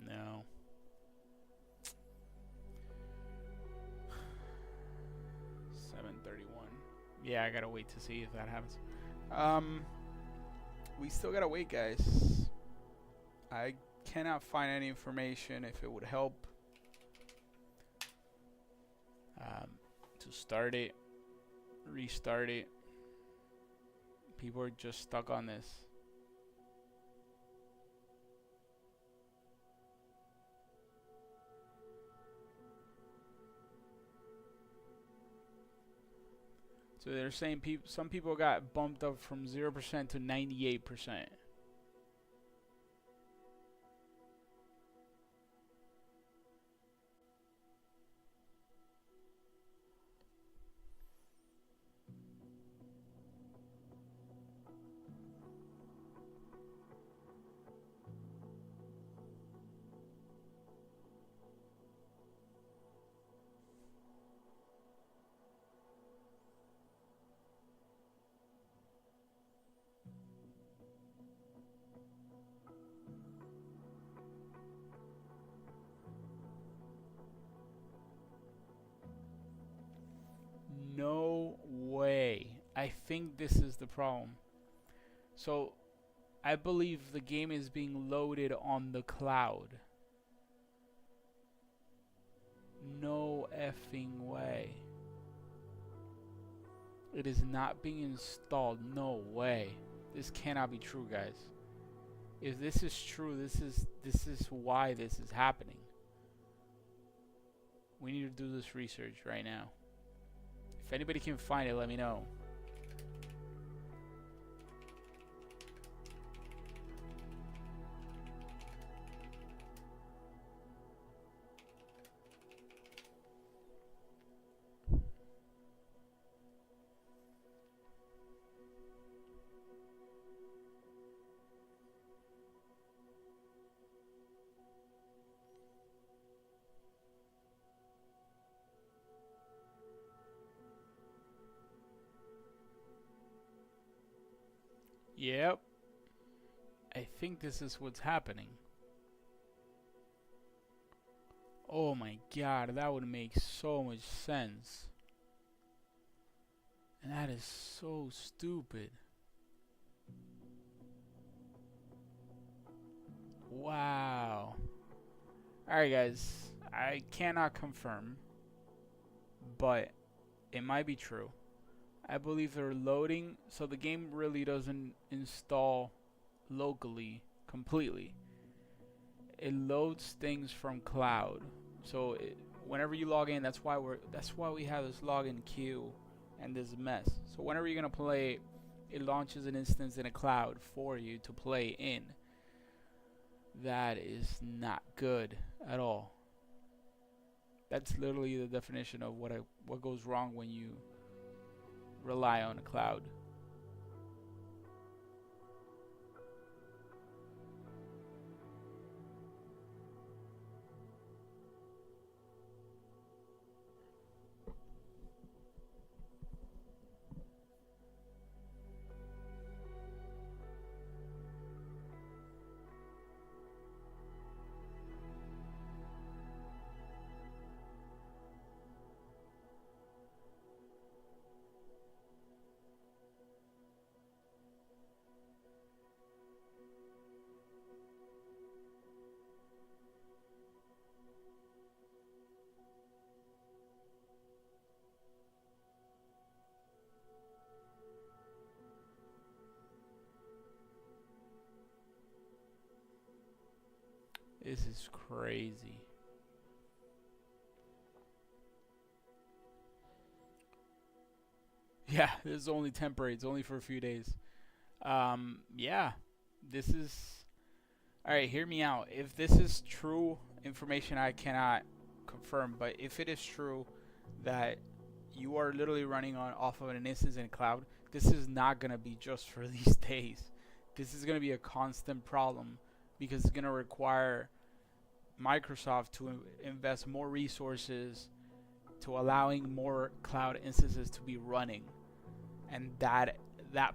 No. Yeah, I gotta wait to see if that happens. We still gotta wait, guys. I cannot find any information if it would help to start it, restart it. People are just stuck on this. So they're saying some people got bumped up from 0% to 98%. No way. I think this is the problem. So, I believe the game is being loaded on the cloud. No effing way. It is not being installed. No way. This cannot be true, guys. If this is true, this is why this is happening. We need to do this research right now. If anybody can find it, let me know. Yep. I think this is what's happening. Oh my god, that would make so much sense. And that is so stupid. Wow. Alright guys, I cannot confirm, but it might be true. I believe they're loading, so the game really doesn't install locally completely. It loads things from cloud. So whenever you log in, that's why we have this login queue and this mess. So whenever you're gonna play, it launches an instance in a cloud for you to play in. That is not good at all. That's literally the definition of what goes wrong when you rely on a cloud. This is crazy. Yeah, this is only temporary. It's only for a few days. Yeah, this is... Alright, hear me out. If this is true information, I cannot confirm, but if it is true that you are literally running on off of an instance in cloud, this is not going to be just for these days. This is going to be a constant problem because it's going to require Microsoft to invest more resources to allowing more cloud instances to be running. And that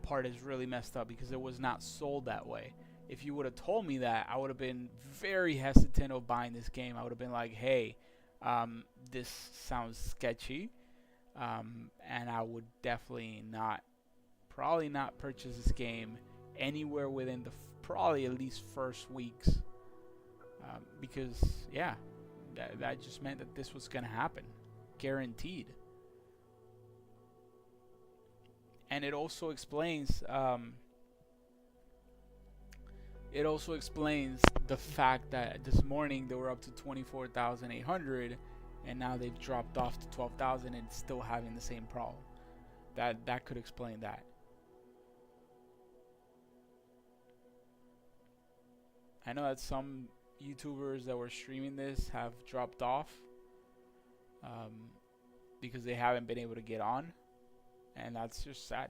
part is really messed up because it was not sold that way. If you would have told me that, I would have been very hesitant of buying this game. I would have been like, hey, this sounds sketchy. And I would definitely probably not purchase this game anywhere within the probably at least first weeks. Because, yeah, that just meant that this was going to happen. Guaranteed. And it also explains the fact that this morning they were up to 24,800 and now they've dropped off to 12,000 and still having the same problem. That could explain that. I know that some YouTubers that were streaming this have dropped off because they haven't been able to get on, and that's just sad.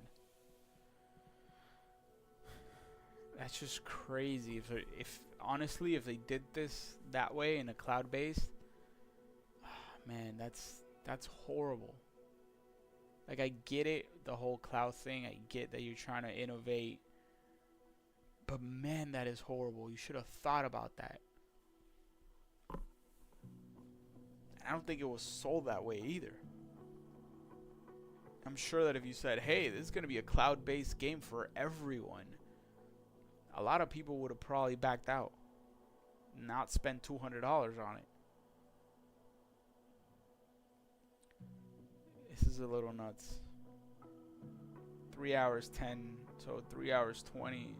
That's just crazy. If honestly, if they did this that way in a cloud-based, man, that's horrible. Like, I get it, the whole cloud thing. I get that you're trying to innovate, but man, that is horrible. You should have thought about that. I don't think it was sold that way either. I'm sure that if you said, hey, this is going to be a cloud-based game for everyone, a lot of people would have probably backed out, not spent $200 on it. This is a little nuts. 3 hours 10, so 3 hours 20,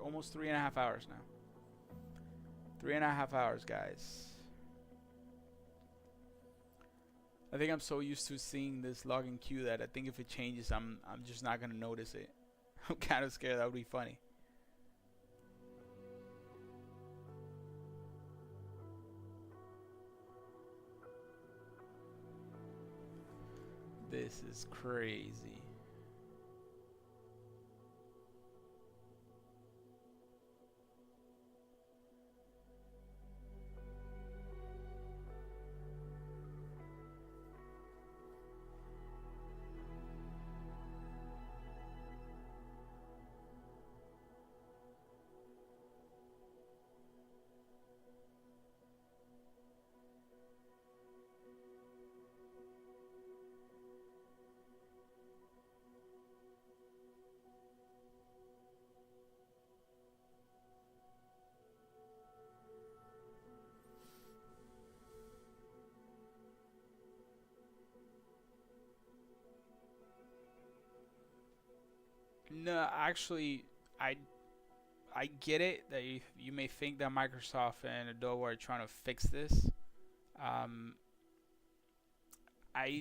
almost 3.5 hours now. 3.5 hours, guys. I think I'm so used to seeing this login queue that I think if it changes, I'm just not gonna notice it. I'm kind of scared that would be funny. This is crazy. No, actually, I get it that you may think that Microsoft and Adobe are trying to fix this. I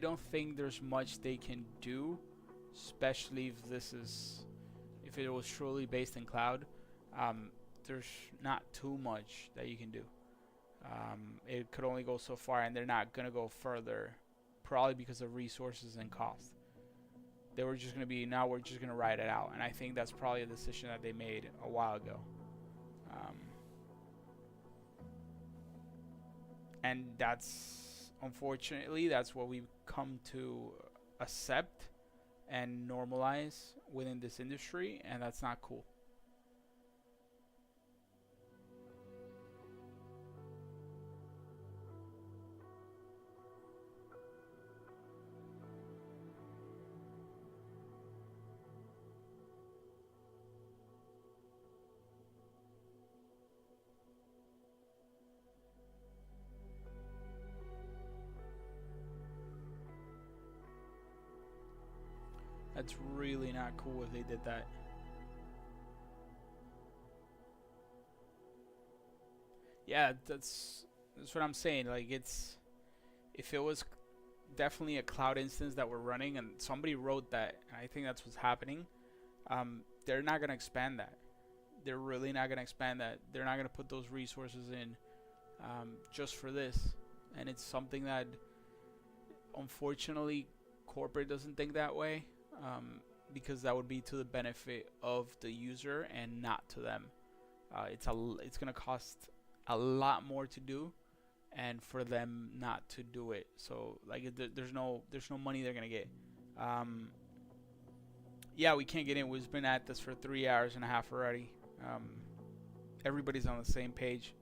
don't think there's much they can do, especially if it was truly based in cloud. There's not too much that you can do. It could only go so far, and they're not gonna go further, probably because of resources and cost. They were just going to be, now we're just going to ride it out. And I think that's probably a decision that they made a while ago. And unfortunately, that's what we've come to accept and normalize within this industry. And that's not cool. That's really not cool if they did that. Yeah, that's what I'm saying. Like, it's, if it was definitely a cloud instance that we're running, and somebody wrote that, and I think that's what's happening. They're not gonna expand that. They're really not gonna expand that. They're not gonna put those resources in just for this. And it's something that, unfortunately, corporate doesn't think that way, because that would be to the benefit of the user and not to them. It's gonna cost a lot more to do, and for them not to do it. So like, there's no money they're gonna get. Yeah, we can't get in. We've been at this for 3 hours and a half already. Everybody's on the same page,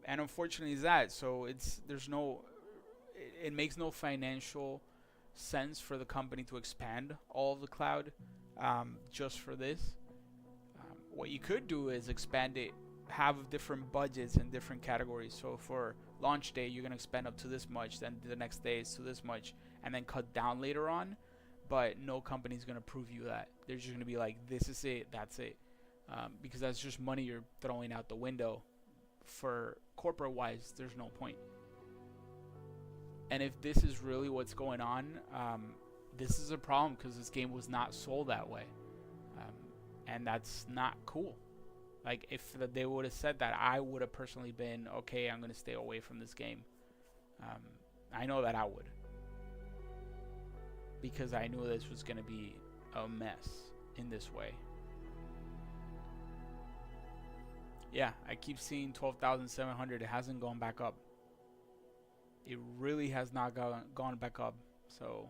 and unfortunately, is that so? It makes no financial sense for the company to expand all of the cloud just for this. What you could do is expand it, have different budgets in different categories. So for launch day, you're gonna expand up to this much, then the next day is to this much, and then cut down later on. But no company's gonna prove you that. They're just gonna be like, this is it, that's it, because that's just money you're throwing out the window. For corporate wise, there's no point. And if this is really what's going on, this is a problem, because this game was not sold that way, and that's not cool. Like, if they would have said that, I would have personally been okay. I'm gonna stay away from this game. I know that I would, because I knew this was gonna be a mess in this way. Yeah, I keep seeing 12,700. It hasn't gone back up. It really has not gone back up. So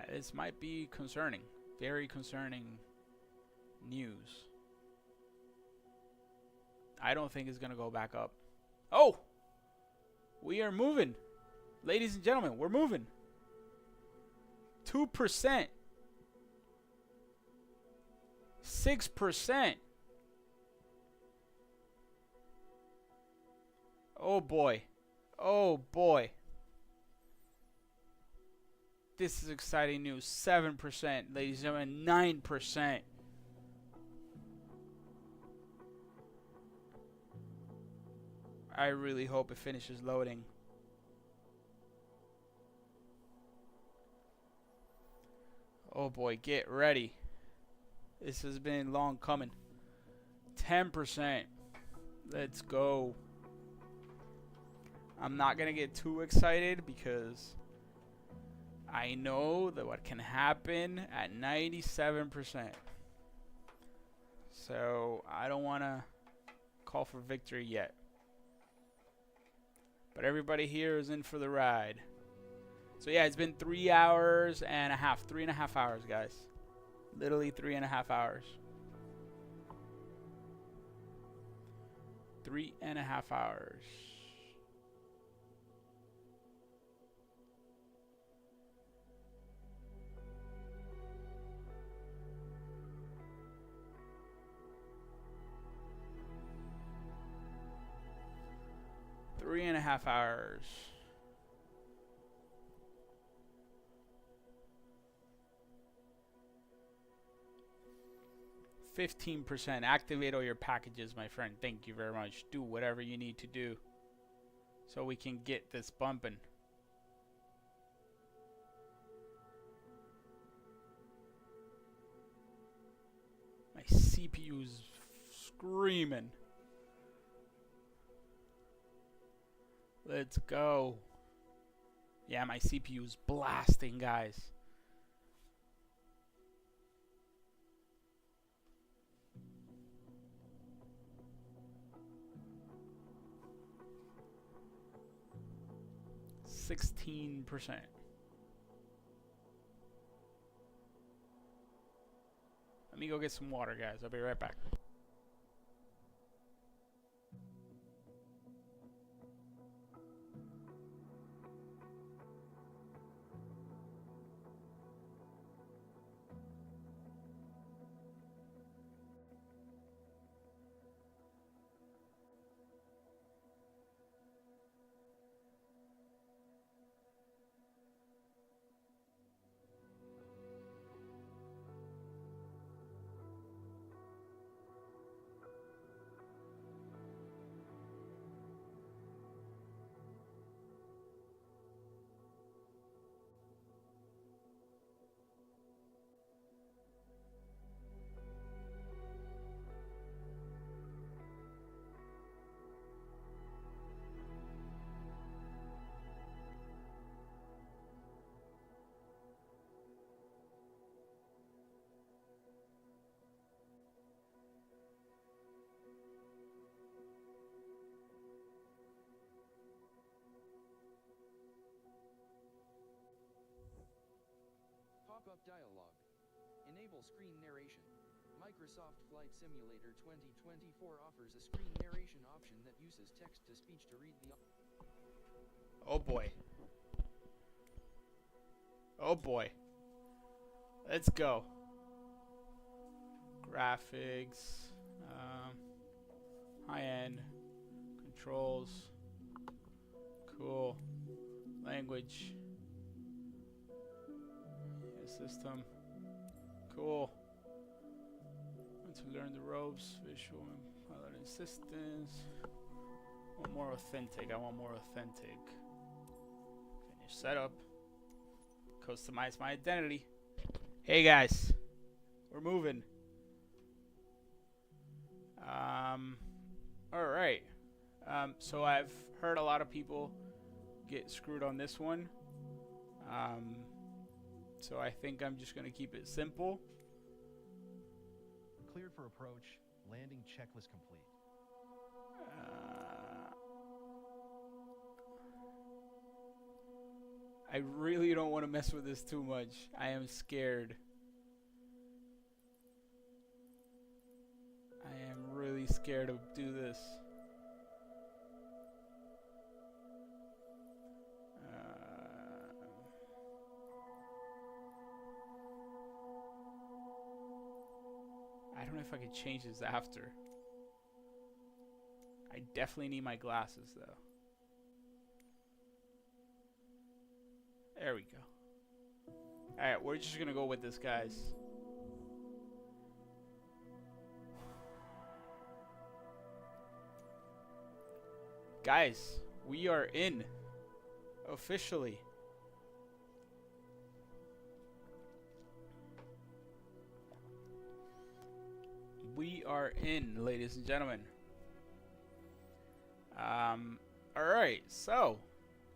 this might be concerning. Very concerning news. I don't think it's going to go back up. Oh! We are moving. Ladies and gentlemen, we're moving. 2%. 6%. Oh boy. Oh boy. This is exciting news. 7%, ladies and gentlemen. 9%. I really hope it finishes loading. Oh boy, get ready. This has been long coming. 10%. Let's go. I'm not going to get too excited, because I know that what can happen at 97%. So I don't want to call for victory yet. But everybody here is in for the ride. So yeah, it's been 3 hours and a half. 3.5 hours, guys. Literally 3.5 hours. 3.5 hours. Three and a half hours. %. Activate all your packages, my friend. Thank you very much. Do whatever you need to do so we can get this bumping. My CPU's screaming. Let's go. Yeah, my CPU's blasting, guys. %. Let me go get some water, guys. I'll be right back. Pop-up dialog. Enable screen narration. Microsoft Flight Simulator 2024 offers a screen narration option that uses text-to-speech to read the... Oh boy. Oh boy. Let's go. Graphics. High-end. Controls. Cool. Language. System. Cool. Want to learn the ropes. Visual and pilot assistance. Want more authentic. I want more authentic. Finish setup. Customize my identity. Hey guys. We're moving. Alright. So I've heard a lot of people get screwed on this one. So I think I'm just going to keep it simple. Cleared for approach. Landing checklist complete. I really don't want to mess with this too much. I am scared. I am really scared to do this. I don't know if I could change this after. I definitely need my glasses though. There we go. Alright, we're just gonna go with this, guys. Guys, we are in. Officially. We are in, ladies and gentlemen. Alright, so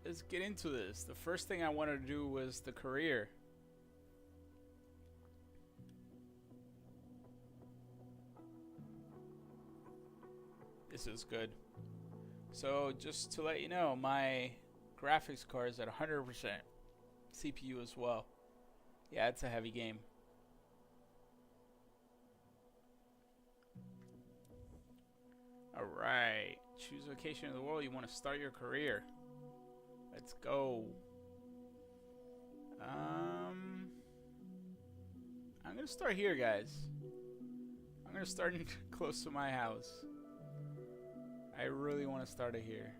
let's get into this. The first thing I wanted to do was the career. This is good. So just to let you know, my graphics card is at 100%. CPU as well. Yeah, it's a heavy game. Alright. Choose location in the world you want to start your career. Let's go. I'm gonna start here, guys. I'm gonna start close to my house. I really want to start it here.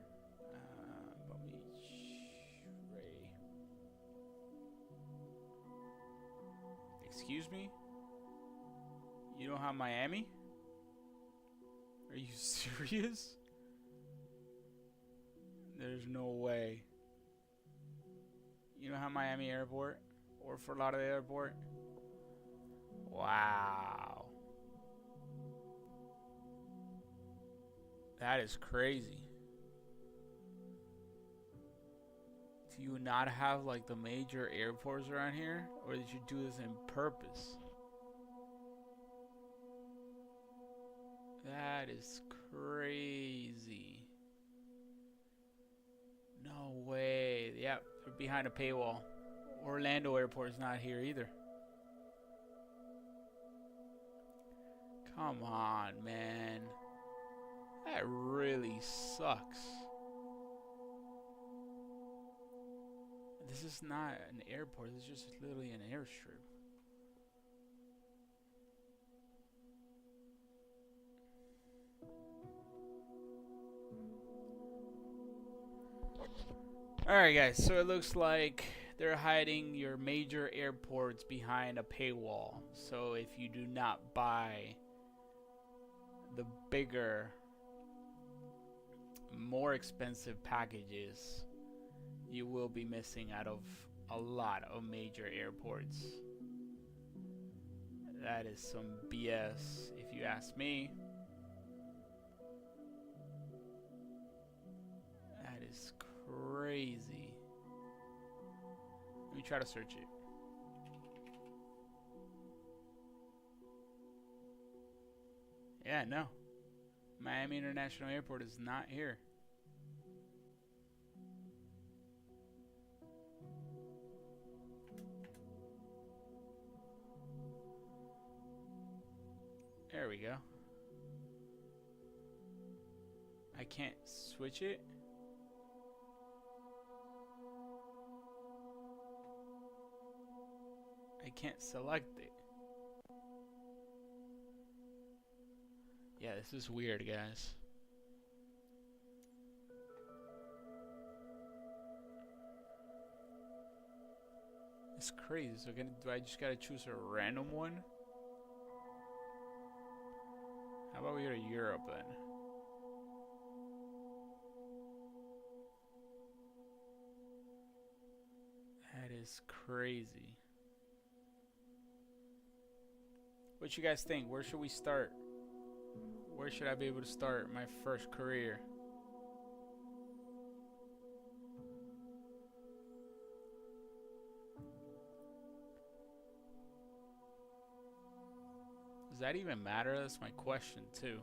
Excuse me? You don't have Miami? Are you serious? There's no way. You don't have Miami Airport? Or Fort Lauderdale Airport? Wow. That is crazy. Do you not have like the major airports around here? Or did you do this on purpose? That is crazy. No way. Yep, they're behind a paywall. Orlando Airport is not here either. Come on, man. That really sucks. This is not an airport. This is just literally an airstrip. Alright guys, so it looks like they're hiding your major airports behind a paywall. So if you do not buy the bigger, more expensive packages, you will be missing out of a lot of major airports. That is some BS if you ask me. That is crazy. Let me try to search it. Yeah, no. Miami International Airport is not here. There we go. I can't switch it. I can't select it. Yeah, this is weird, guys. It's crazy. So do I just gotta choose a random one? How about we go to Europe then? That is crazy. What you guys think? Where should we start? Where should I be able to start my first career? Does that even matter? That's my question too.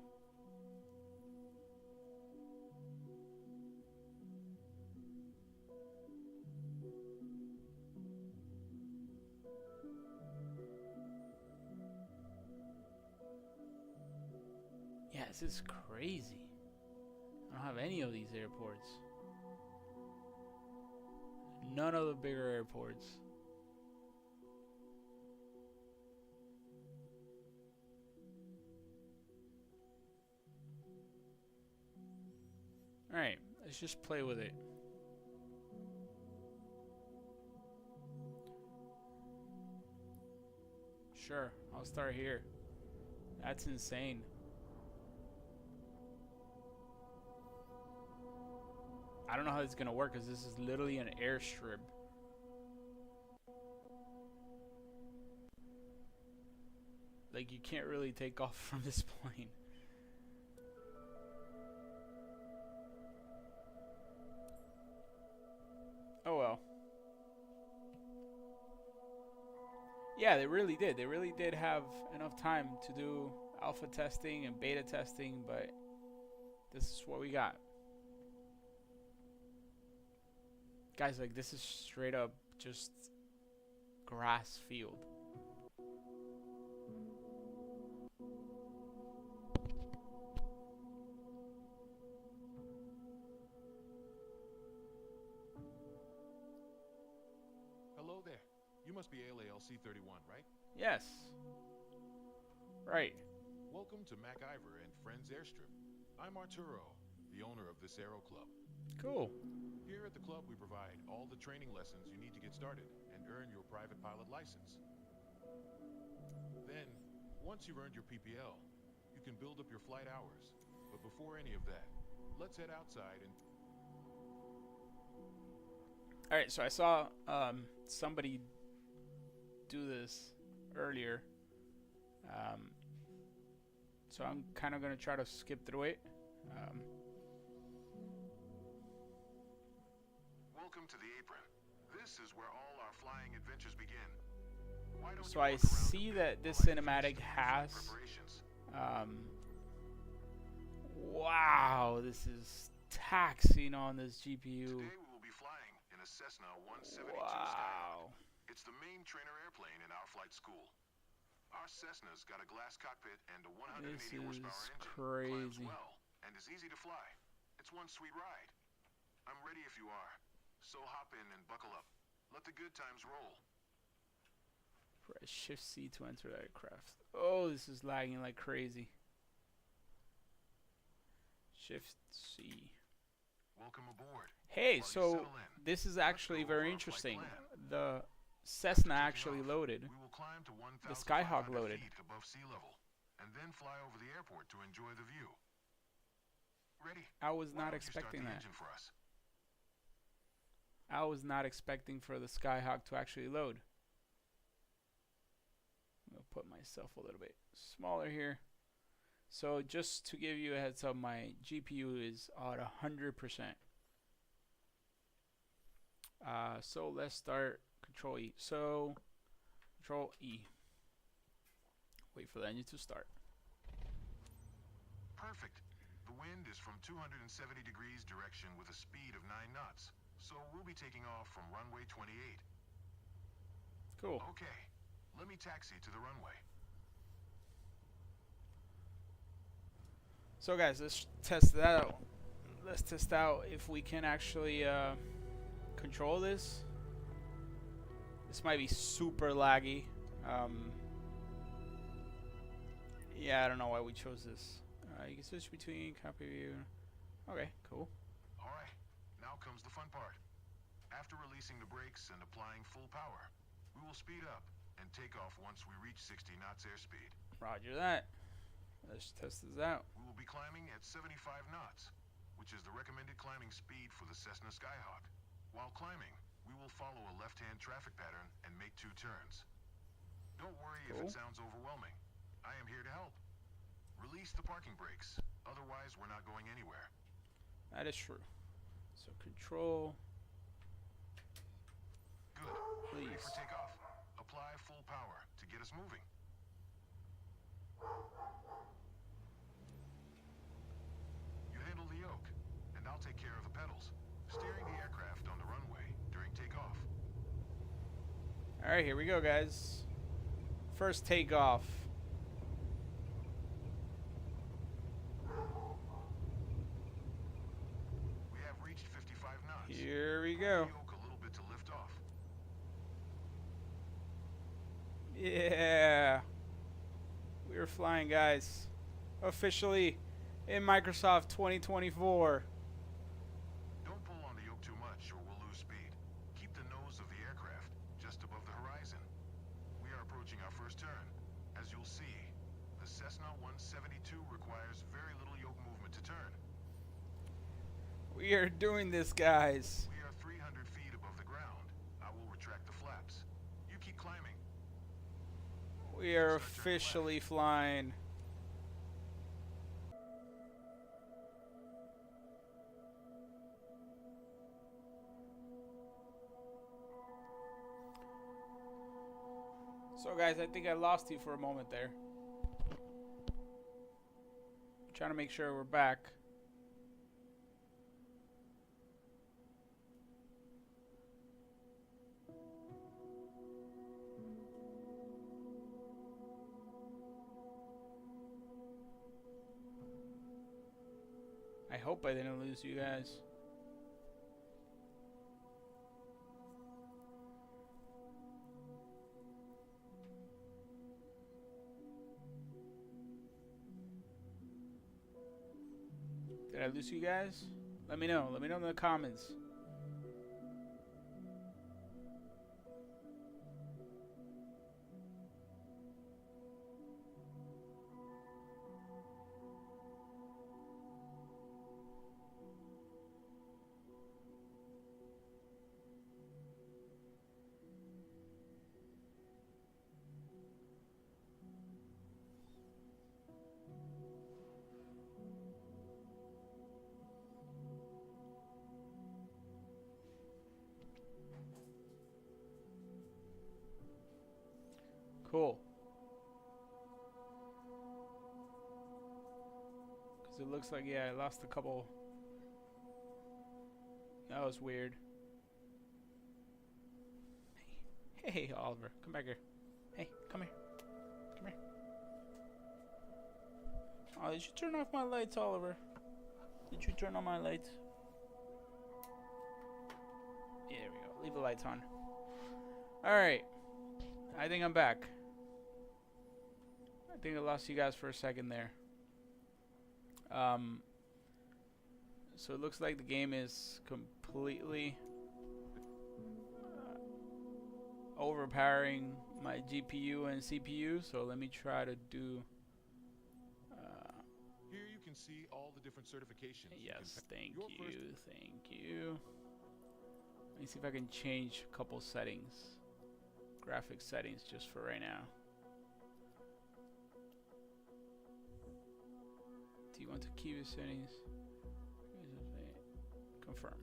Yeah, this is crazy. I don't have any of these airports. None of the bigger airports. Alright, let's just play with it. Sure, I'll start here. That's insane. I don't know how it's gonna work because this is literally an airstrip. Like, you can't really take off from this plane. Oh well. Yeah, they really did. They really did have enough time to do alpha testing and beta testing, but this is what we got. Guys, like, this is straight up just grass field. Hello there. You must be LALC31, right? Yes. Right. Welcome to MacIver and Friends Airstrip. I'm Arturo, the owner of this Aero Club. Cool. Here at the club, we provide all the training lessons you need to get started and earn your private pilot license. Then, once you've earned your PPL, you can build up your flight hours. But before any of that, let's head outside and... Alright, so I saw somebody do this earlier. So I'm kind of going to try to skip through it. Welcome to the apron. This is where all our flying adventures begin. Why don't So you I look around see a that bit this while I cinematic finish the has... preparations? Wow, this is taxing on this GPU. Today we will be flying in a Cessna 172 Wow. Skyhawk. It's the main trainer airplane in our flight school. Our Cessna's got a glass cockpit and a 180 This horsepower is engine. crazy. Climbs well and is easy to fly. It's one sweet ride. I'm ready if you are. So hop in and buckle up. Let the good times roll. Press Shift C to enter the aircraft. Oh, this is lagging like crazy. Shift C. Welcome aboard. Hey, While you so settle in, this is let's actually go over very our flight interesting. plan. The Cessna Taking actually off, loaded. We will climb to The Skyhawk 1,500 loaded. feet above sea level, and then fly over the airport to enjoy the view. Ready? I was Why not don't you start expecting the that. engine for us? I was not expecting for the Skyhawk to actually load. I'm gonna put myself a little bit smaller here. So just to give you a heads up, my GPU is at 100%. So let's start Control E. So Control E. Wait for the engine to start. Perfect. The wind is from 270 degrees direction with a speed of 9 knots. So we'll be taking off from runway 28. Cool. Okay, let me taxi to the runway. So guys, let's test that out. Let's test out if we can actually control this. This might be super laggy. Yeah, I don't know why we chose this. You can switch between copy view. Okay, cool. Alright, now comes the fun part. After releasing the brakes and applying full power, we will speed up and take off once we reach 60 knots airspeed. Roger that. Let's test this out. We will be climbing at 75 knots, which is the recommended climbing speed for the Cessna Skyhawk. While climbing, we will follow a left-hand traffic pattern and make 2 turns. Don't worry if it sounds overwhelming. I am here to help. Release the parking brakes, otherwise we're not going anywhere. That is true. So control. Good. Please. Ready for takeoff. Apply full power to get us moving. You handle the yoke, and I'll take care of the pedals, steering the aircraft on the runway during takeoff. Alright, here we go, guys. First takeoff. We have reached 55 knots. Here we Pull go. the yoke a little bit to lift off. Yeah. We're flying, guys. Officially in Microsoft 2024. Don't pull on the yoke too much or we'll lose speed. Keep the nose of the aircraft just above the horizon. We are approaching our first turn. As you'll see, the Cessna 172 requires very little yoke movement to turn. We are doing this, guys. We are 300 feet above the ground. I will retract the flaps. You keep climbing. We are officially flying. So guys, I think I lost you for a moment there. I'm trying to make sure we're back. I hope I didn't lose you guys. Did I lose you guys? Let me know. Let me know in the comments. Cool. Because it looks like, yeah, I lost a couple. That was weird. Hey, Oliver, come back here. Hey, come here. Come here. Oh, did you turn off my lights, Oliver? Did you turn on my lights? Yeah, there we go. Leave the lights on. Alright. I think I'm back. I think I lost you guys for a second there. So it looks like the game is completely overpowering my GPU and CPU. So let me try to do. Here you can see all the different certifications. Yes, thank you, thank you. Let me see if I can change a couple settings. Graphic settings just for right now. Do you want to keep your settings? Confirm.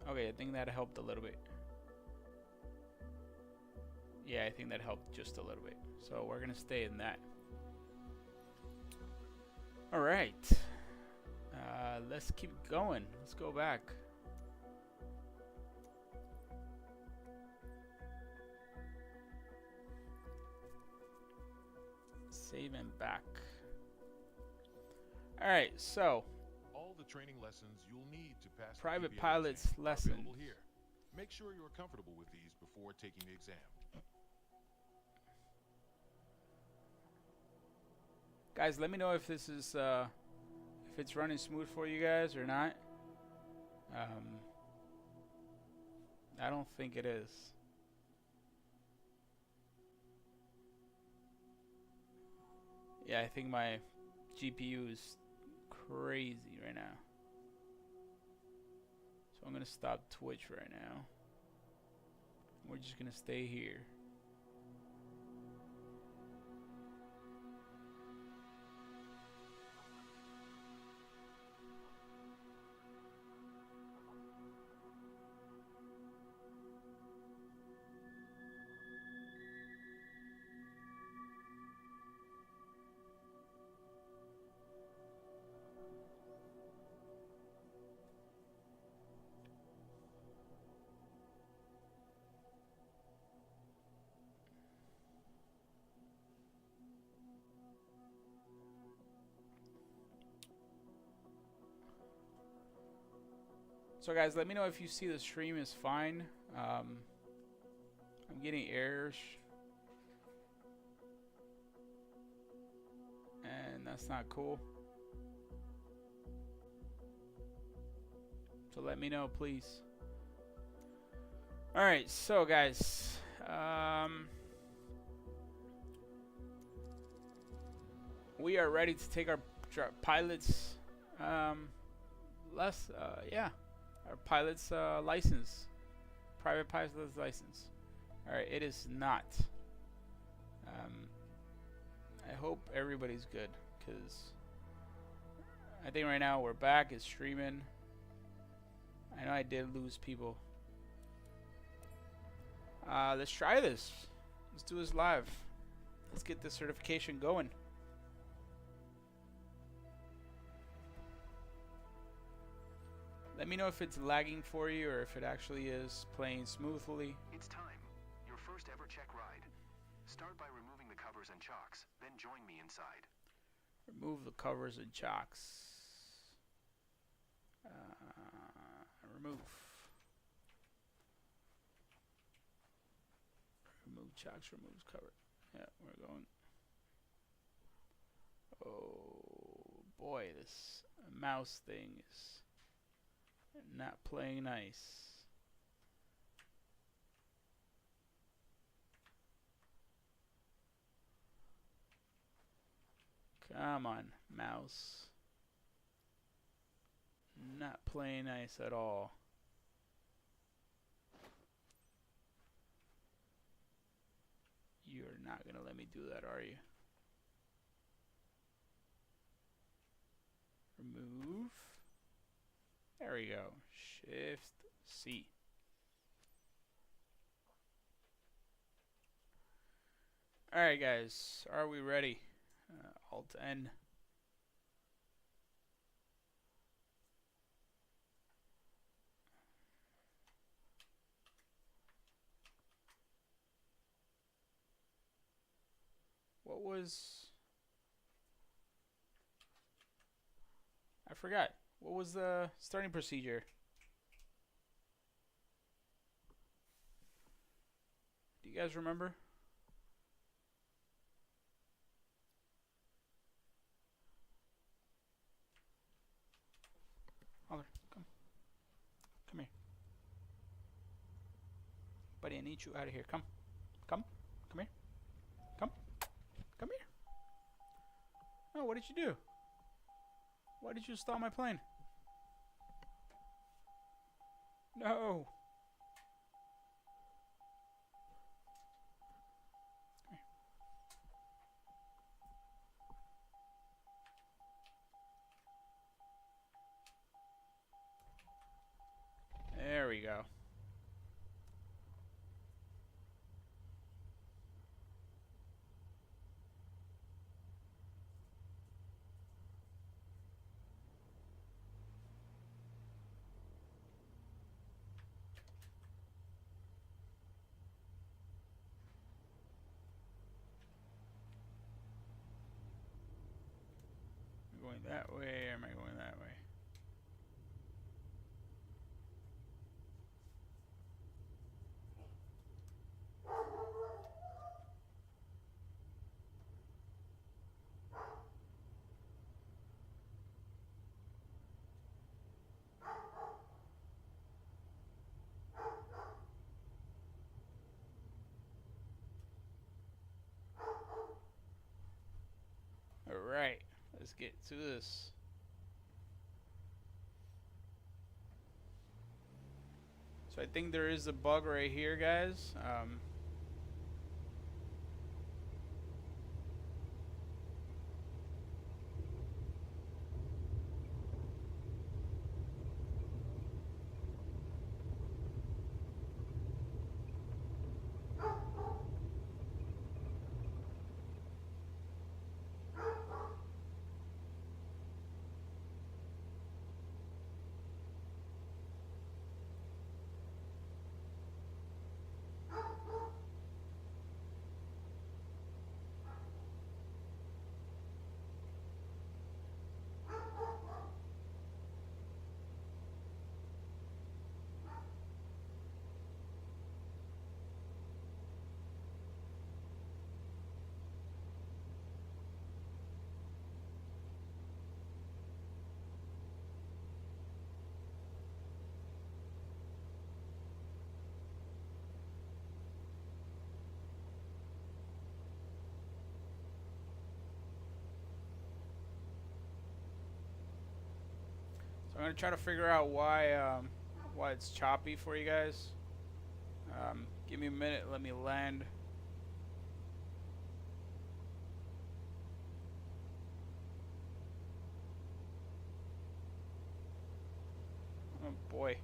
Okay, I think that helped a little bit. Yeah, I think that helped just a little bit. So we're gonna stay in that. All right. Let's keep going. Let's go back. Save and back. All right, so All the training lessons you'll need to pass the private PPL pilot's exam are lessons. available here. Make sure you're comfortable with these before taking the exam. Guys, let me know if this is if it's running smooth for you guys or not. I don't think it is. Yeah, I think my GPU is crazy right now. So I'm gonna stop Twitch right now. We're just gonna stay here. So guys, let me know if you see the stream is fine. I'm getting errors. And that's not cool. So let me know, please. Alright, so guys. We are ready to take our pilot's our pilot's license, private pilot's license. All right, it is not. I hope everybody's good, because I think right now we're back. It's streaming. I know I did lose people. Let's try this. Let's do this live. Let's get the certification going. Let me know if it's lagging for you or if it actually is playing smoothly. It's time. Your first ever check ride. Start by removing the covers and chocks, then join me inside. Remove the covers and chocks. Remove. Remove chocks, remove cover. Yeah, we're going. Oh boy, this mouse thing is not playing nice. Come on, mouse. Not playing nice at all. You're not gonna let me do that, are you? Remove. There we go. Shift C. Alright guys, are we ready? Alt N. What was... I forgot. What was the starting procedure? Do you guys remember? Okay, come. Come here. Buddy, I need you out of here. Come. Come. Come here. Come. Come here. Oh, what did you do? Why did you stop my plane? No. There we go. going that way or am I going that way? Alright, let's get to this. So I think there is a bug right here, guys. So I'm gonna try to figure out why it's choppy for you guys. Give me a minute, let me land. Oh boy.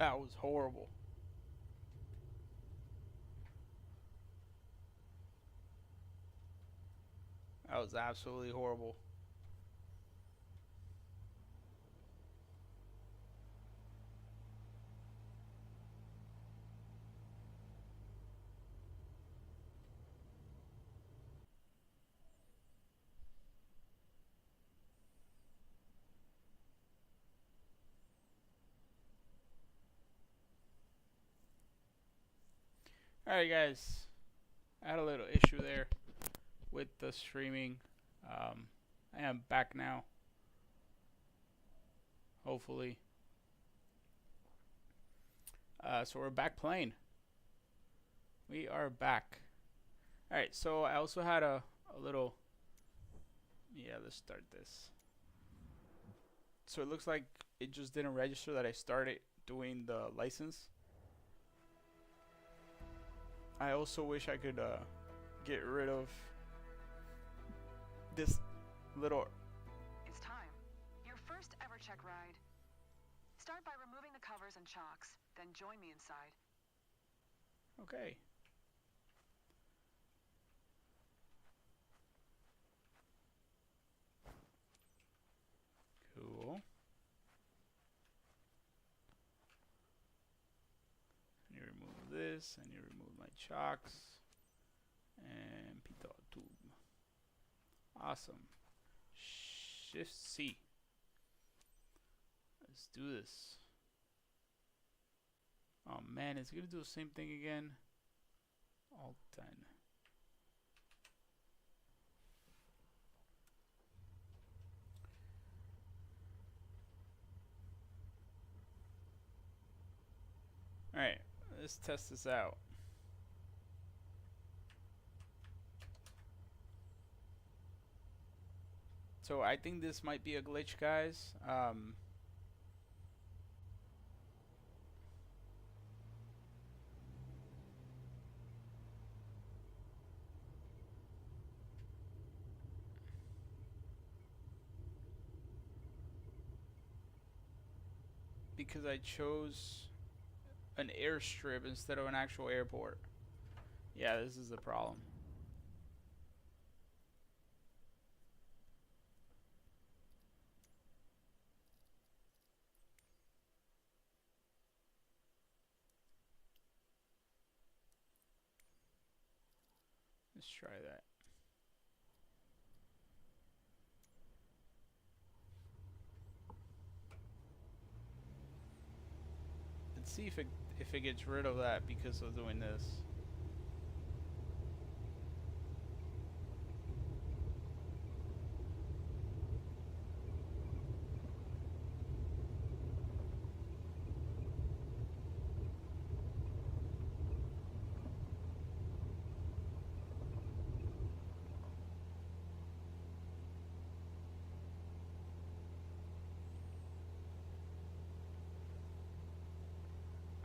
That was horrible. That was absolutely horrible. Alright guys, I had a little issue there with the streaming. I am back now, hopefully. So we're back playing. We are back. Alright, so I also had a little... Yeah, let's start this. So it looks like it just didn't register that I started doing the license. I also wish I could get rid of this little... It's time. Your first ever check ride. Start by removing the covers and chocks, then join me inside. Okay. Cool. And you remove this, and you remove my chocks. And pitot tube. Awesome. Shift C. Let's do this. Oh man, it's gonna do the same thing again. Alt 10. Alright, let's test this out. So I think this might be a glitch, guys. Because I chose an airstrip instead of an actual airport. Yeah, this is the problem. Let's try that. Let's see if it gets rid of that because of doing this.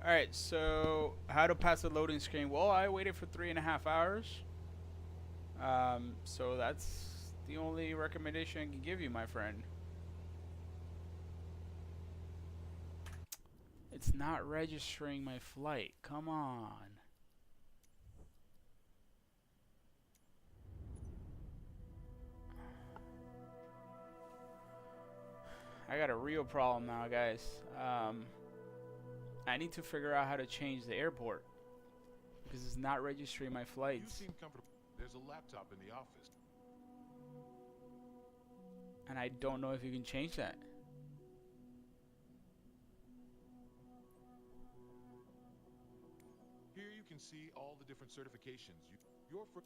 Alright, so how to pass the loading screen? Well, I waited for 3.5 hours. So that's the only recommendation I can give you, my friend. It's not registering my flight. Come on. I got a real problem now, guys. I need to figure out how to change the airport because it's not registering my flights. You seem comfortable. There's a laptop in the office. And I don't know if you can change that. Here you can see all the different certifications. You're for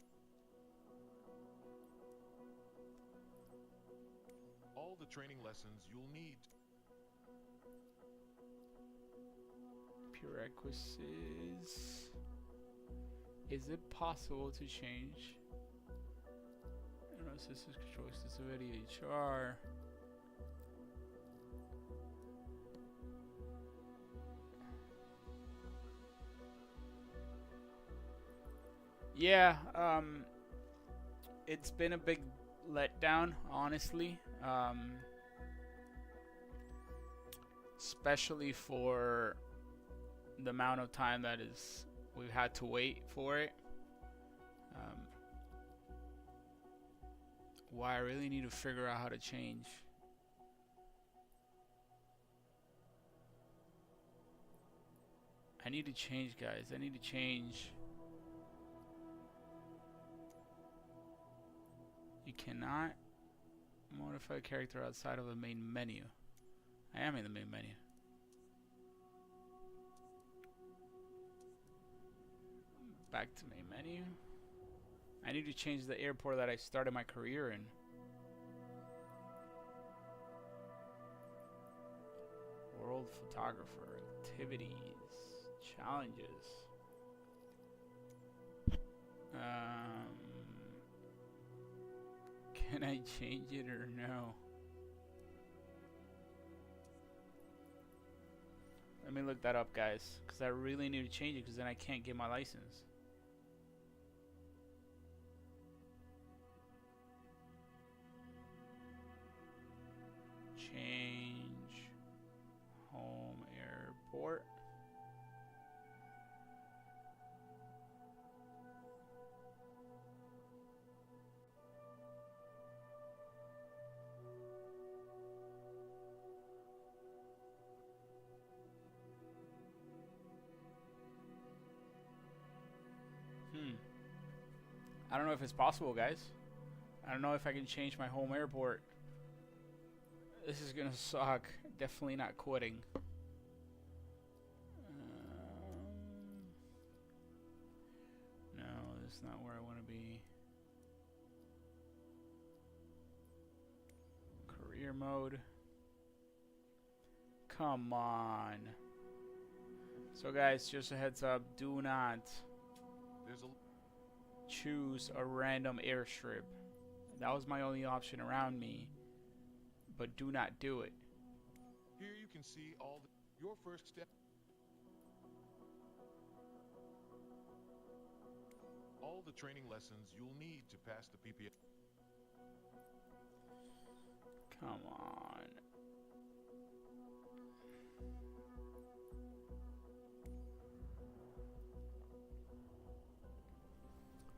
all the training lessons you'll need. Prerequisites. Is it possible to change? Systems control accessibility HR. Yeah, it's been a big letdown, honestly. Especially for the amount of time that is we've had to wait for it. Why I really need to figure out how to change. I need to change, guys. I need to change. You cannot modify a character outside of the main menu. I am in the main menu. Back to main menu. I need to change the airport that I started my career in. World photographer, activities, challenges. Can I change it or no? Let me look that up, guys, because I really need to change it, because then I can't get my license. Change home airport. I don't know if it's possible, guys. I don't know if I can change my home airport. This is gonna suck. Definitely not quitting. No, this is not where I want to be. Career mode. Come on. So guys, just a heads up, do not choose a random airstrip. That was my only option around me. But do not do it. Here you can see your first step. All the training lessons you'll need to pass the PPA. Come on.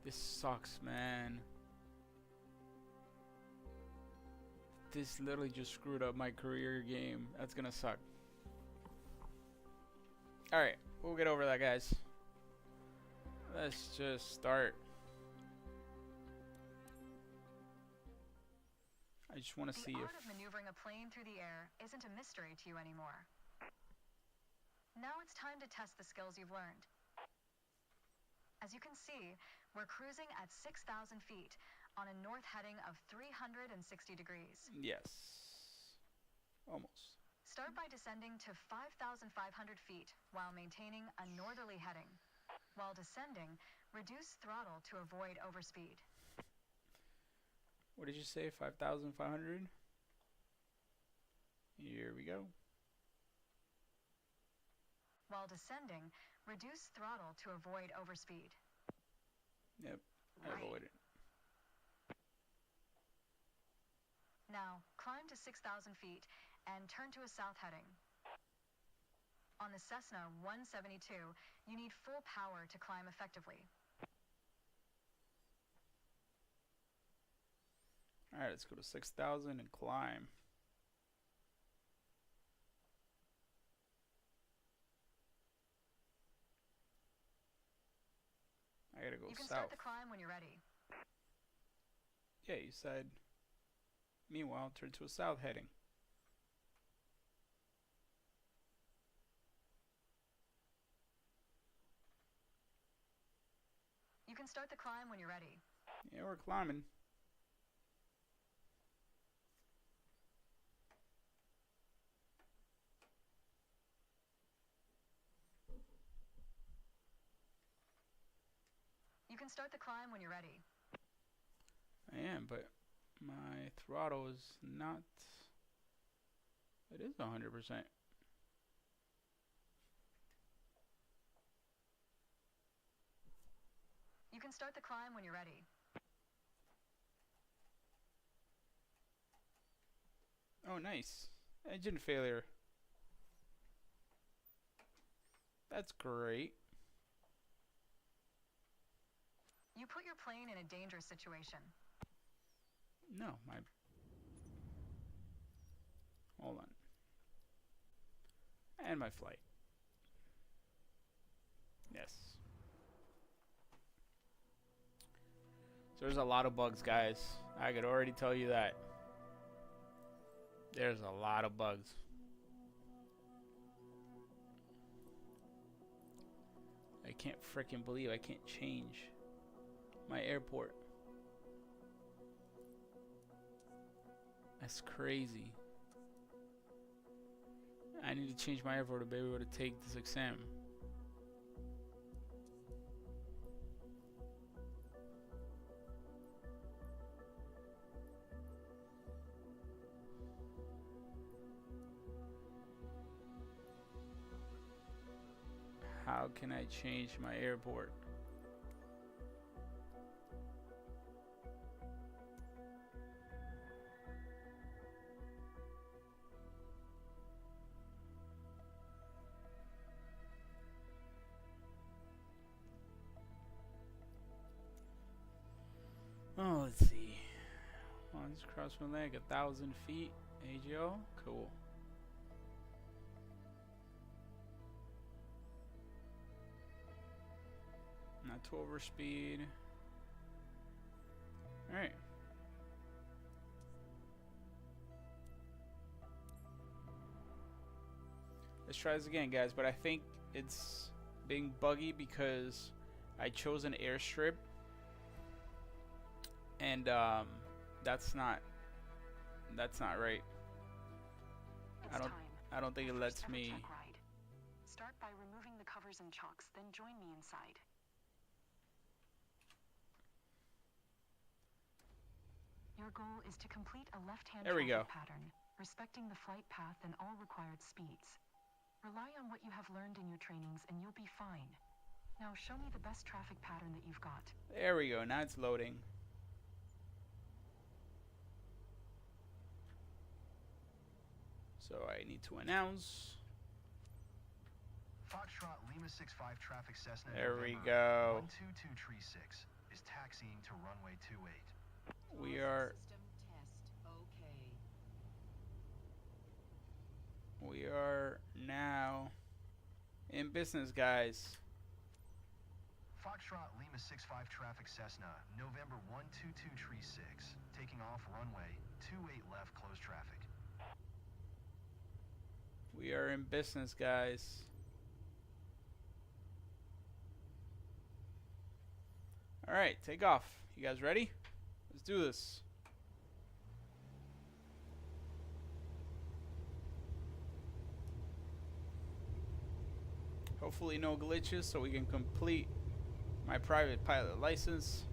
This sucks, man. This literally just screwed up my career game. That's gonna suck. Alright, we'll get over that, guys. Let's just start. I just want to see if... The art of maneuvering a plane through the air isn't a mystery to you anymore. Now it's time to test the skills you've learned. As you can see, we're cruising at 6,000 feet on a north heading of 360 degrees. Yes. Almost. Start by descending to 5,500 feet while maintaining a northerly heading. While descending, reduce throttle to avoid overspeed. What did you say? 5,500? Here we go. While descending, reduce throttle to avoid overspeed. Yep, I avoided it. Now, climb to 6,000 feet and turn to a south heading. On the Cessna 172, you need full power to climb effectively. Alright, let's go to 6,000 and climb. I gotta go south. You can start the climb when you're ready. Yeah, you said. Meanwhile, turn to a south heading. You can start the climb when you're ready. Yeah, we're climbing. You can start the climb when you're ready. I am, but my throttle is not... It is 100%. You can start the climb when you're ready. Oh, nice. Engine failure. That's great. You put your plane in a dangerous situation. No, my... Hold on. And my flight. Yes. So there's a lot of bugs, guys. I could already tell you that. There's a lot of bugs. I can't freaking believe I can't change my airport. That's crazy. I need to change my airport to be able to take this exam. How can I change my airport? Oh, let's see. Once cross my leg, 1,000 feet. AGO, cool. Not too over speed. All right. Let's try this again, guys. But I think it's being buggy because I chose an airstrip. And that's not right. I don't think it lets me. Start by removing the covers and chocks, then join me inside. Your goal is to complete a left-hand traffic pattern, respecting the flight path and all required speeds. Rely on what you have learned in your trainings and you'll be fine. Now show me the best traffic pattern that you've got. There we go. Now it's loading. So I need to announce. Foxtrot Lima 65 traffic Cessna. There we go. 12236 is taxiing to runway 28. We are. We are now in business, guys. Foxtrot Lima 65 traffic Cessna, November 12236, taking off runway 28 left, close traffic. We are in business, guys. All right, take off. You guys ready? Let's do this. Hopefully no glitches so we can complete my private pilot license.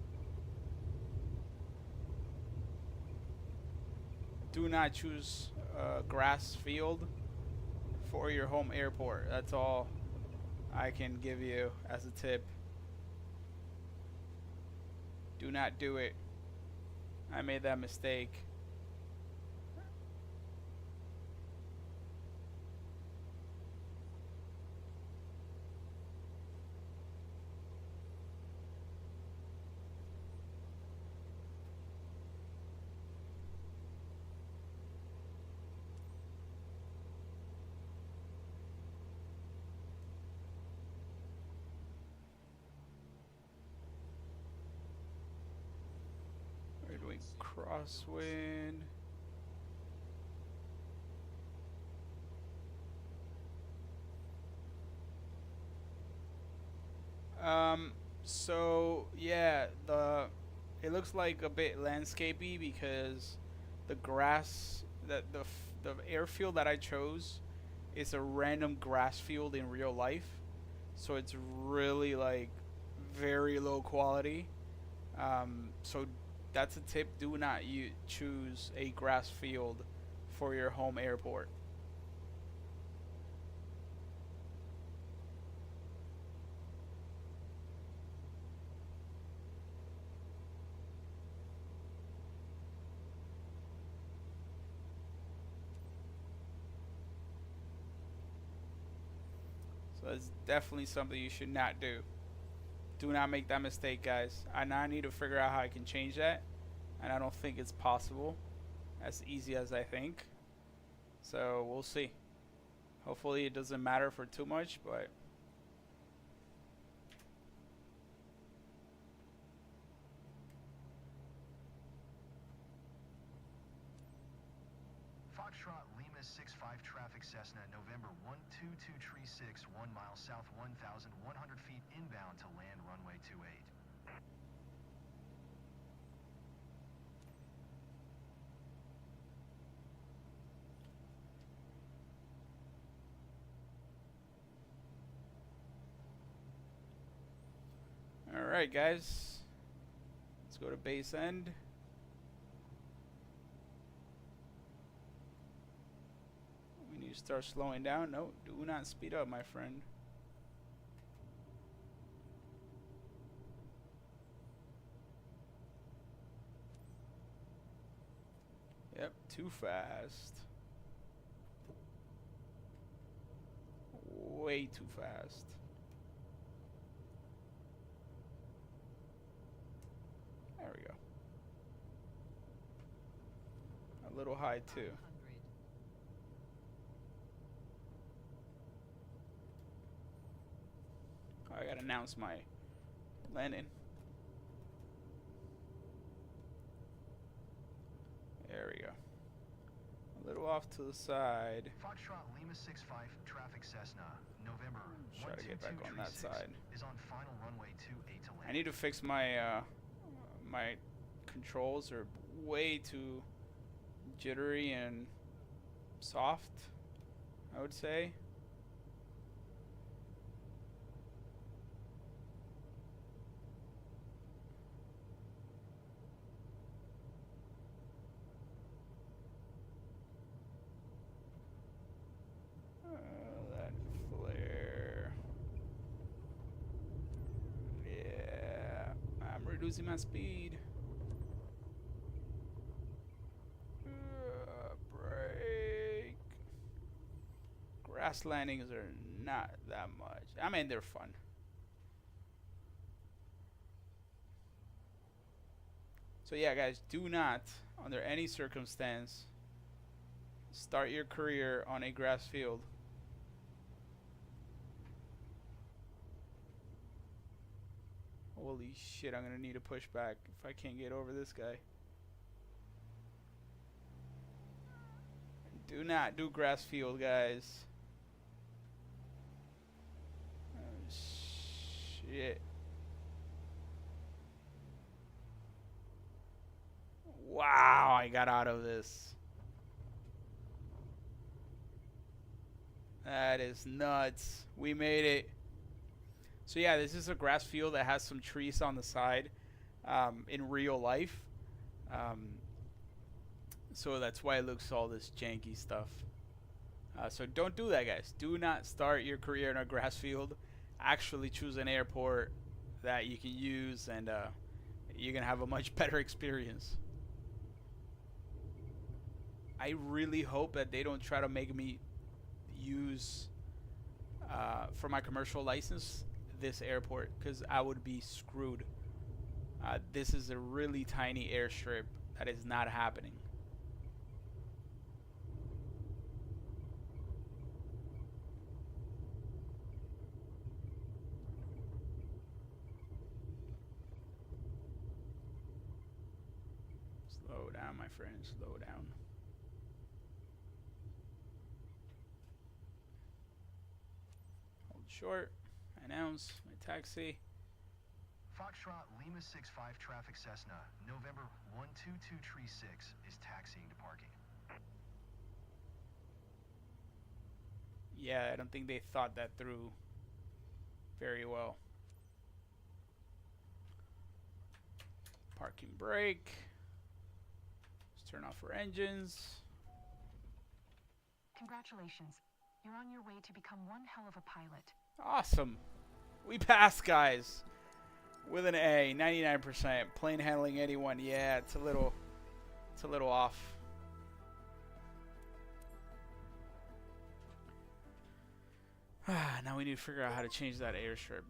Do not choose a grass field for your home airport. That's all I can give you as a tip. Do not do it. I made that mistake. We're doing crosswind. So yeah, it looks like a bit landscapey because the grass that the airfield that I chose is a random grass field in real life, so it's really like very low quality. So that's a tip: do not choose a grass field for your home airport. So it's definitely something you should not do. Do not make that mistake, guys. I now need to figure out how I can change that, and I don't think it's possible as easy as I think. So we'll see. Hopefully it doesn't matter for too much, but Foxtrot Lima 65 traffic Cessna, November 12236, 1 mile south, 1,100 feet inbound to land runway 28. alright guys, let's go to base end. We need to start slowing down. No, do not speed up, my friend. Yep, too fast. Way too fast. There we go. A little high too. I gotta announce my landing. There we go. A little off to the side. Foxtrot Lima 65 traffic Cessna, November Try to get back on that side. is on final runway 28 to land. I need to fix my my controls are way too jittery and soft, I would say. That flare. Yeah, I'm reducing my speed. Brake. Grass landings are not that much. I mean, they're fun. So yeah, guys, do not, under any circumstance, start your career on a grass field. Holy shit, I'm gonna need a pushback if I can't get over this guy. Do not do grass field, guys. Oh, shit. Wow, I got out of this. That is nuts. We made it. So yeah, this is a grass field that has some trees on the side in real life. So that's why it looks all this janky stuff. So don't do that, guys. Do not start your career in a grass field. Actually choose an airport that you can use, and you're going to have a much better experience. I really hope that they don't try to make me use, for my commercial license, this airport, because I would be screwed. This is a really tiny airstrip that is not happening. Slow down, my friend, slow down. Hold short. Announce my taxi. Foxtrot Lima 65 traffic Cessna, November 12236 is taxiing to parking. Yeah, I don't think they thought that through very well. Parking brake. Let's turn off our engines. Congratulations. You're on your way to become one hell of a pilot. Awesome. We passed, guys. With an A, 99%. Plane handling 81. Yeah, it's a little off. Now we need to figure out how to change that airstrip.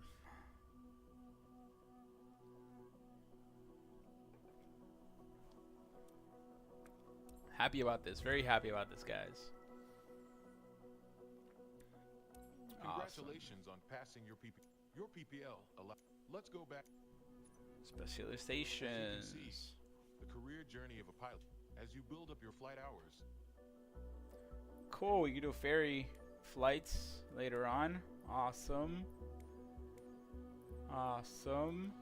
Happy about this. Very happy about this, guys. Congratulations on passing your PPL. Let's go back. Specializations. The career journey of a pilot as you build up your flight hours. Cool. We can do ferry flights later on. Awesome. Awesome.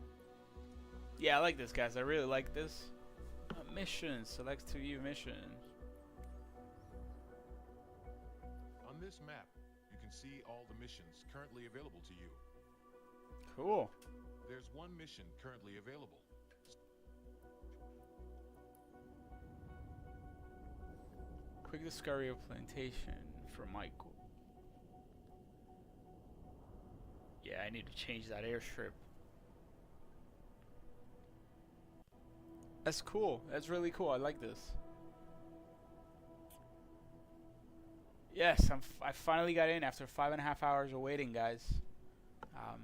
Yeah, I like this, guys. I really like this. Missions. Select to view missions. On this map, you can see all the missions currently available to you. Cool. There's one mission currently available. Quick discovery of plantation for Michael. Yeah, I need to change that airstrip. That's cool. That's really cool. I like this. Yes, I finally got in after 5.5 hours of waiting, guys. I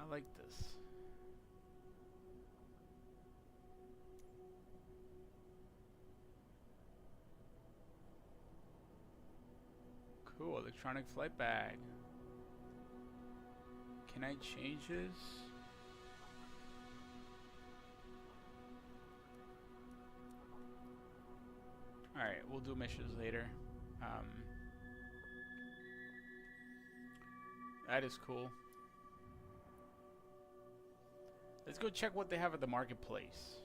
like this. Cool, electronic flight bag. Can I change this? Alright, we'll do missions later. That is cool. Let's go check what they have at the marketplace.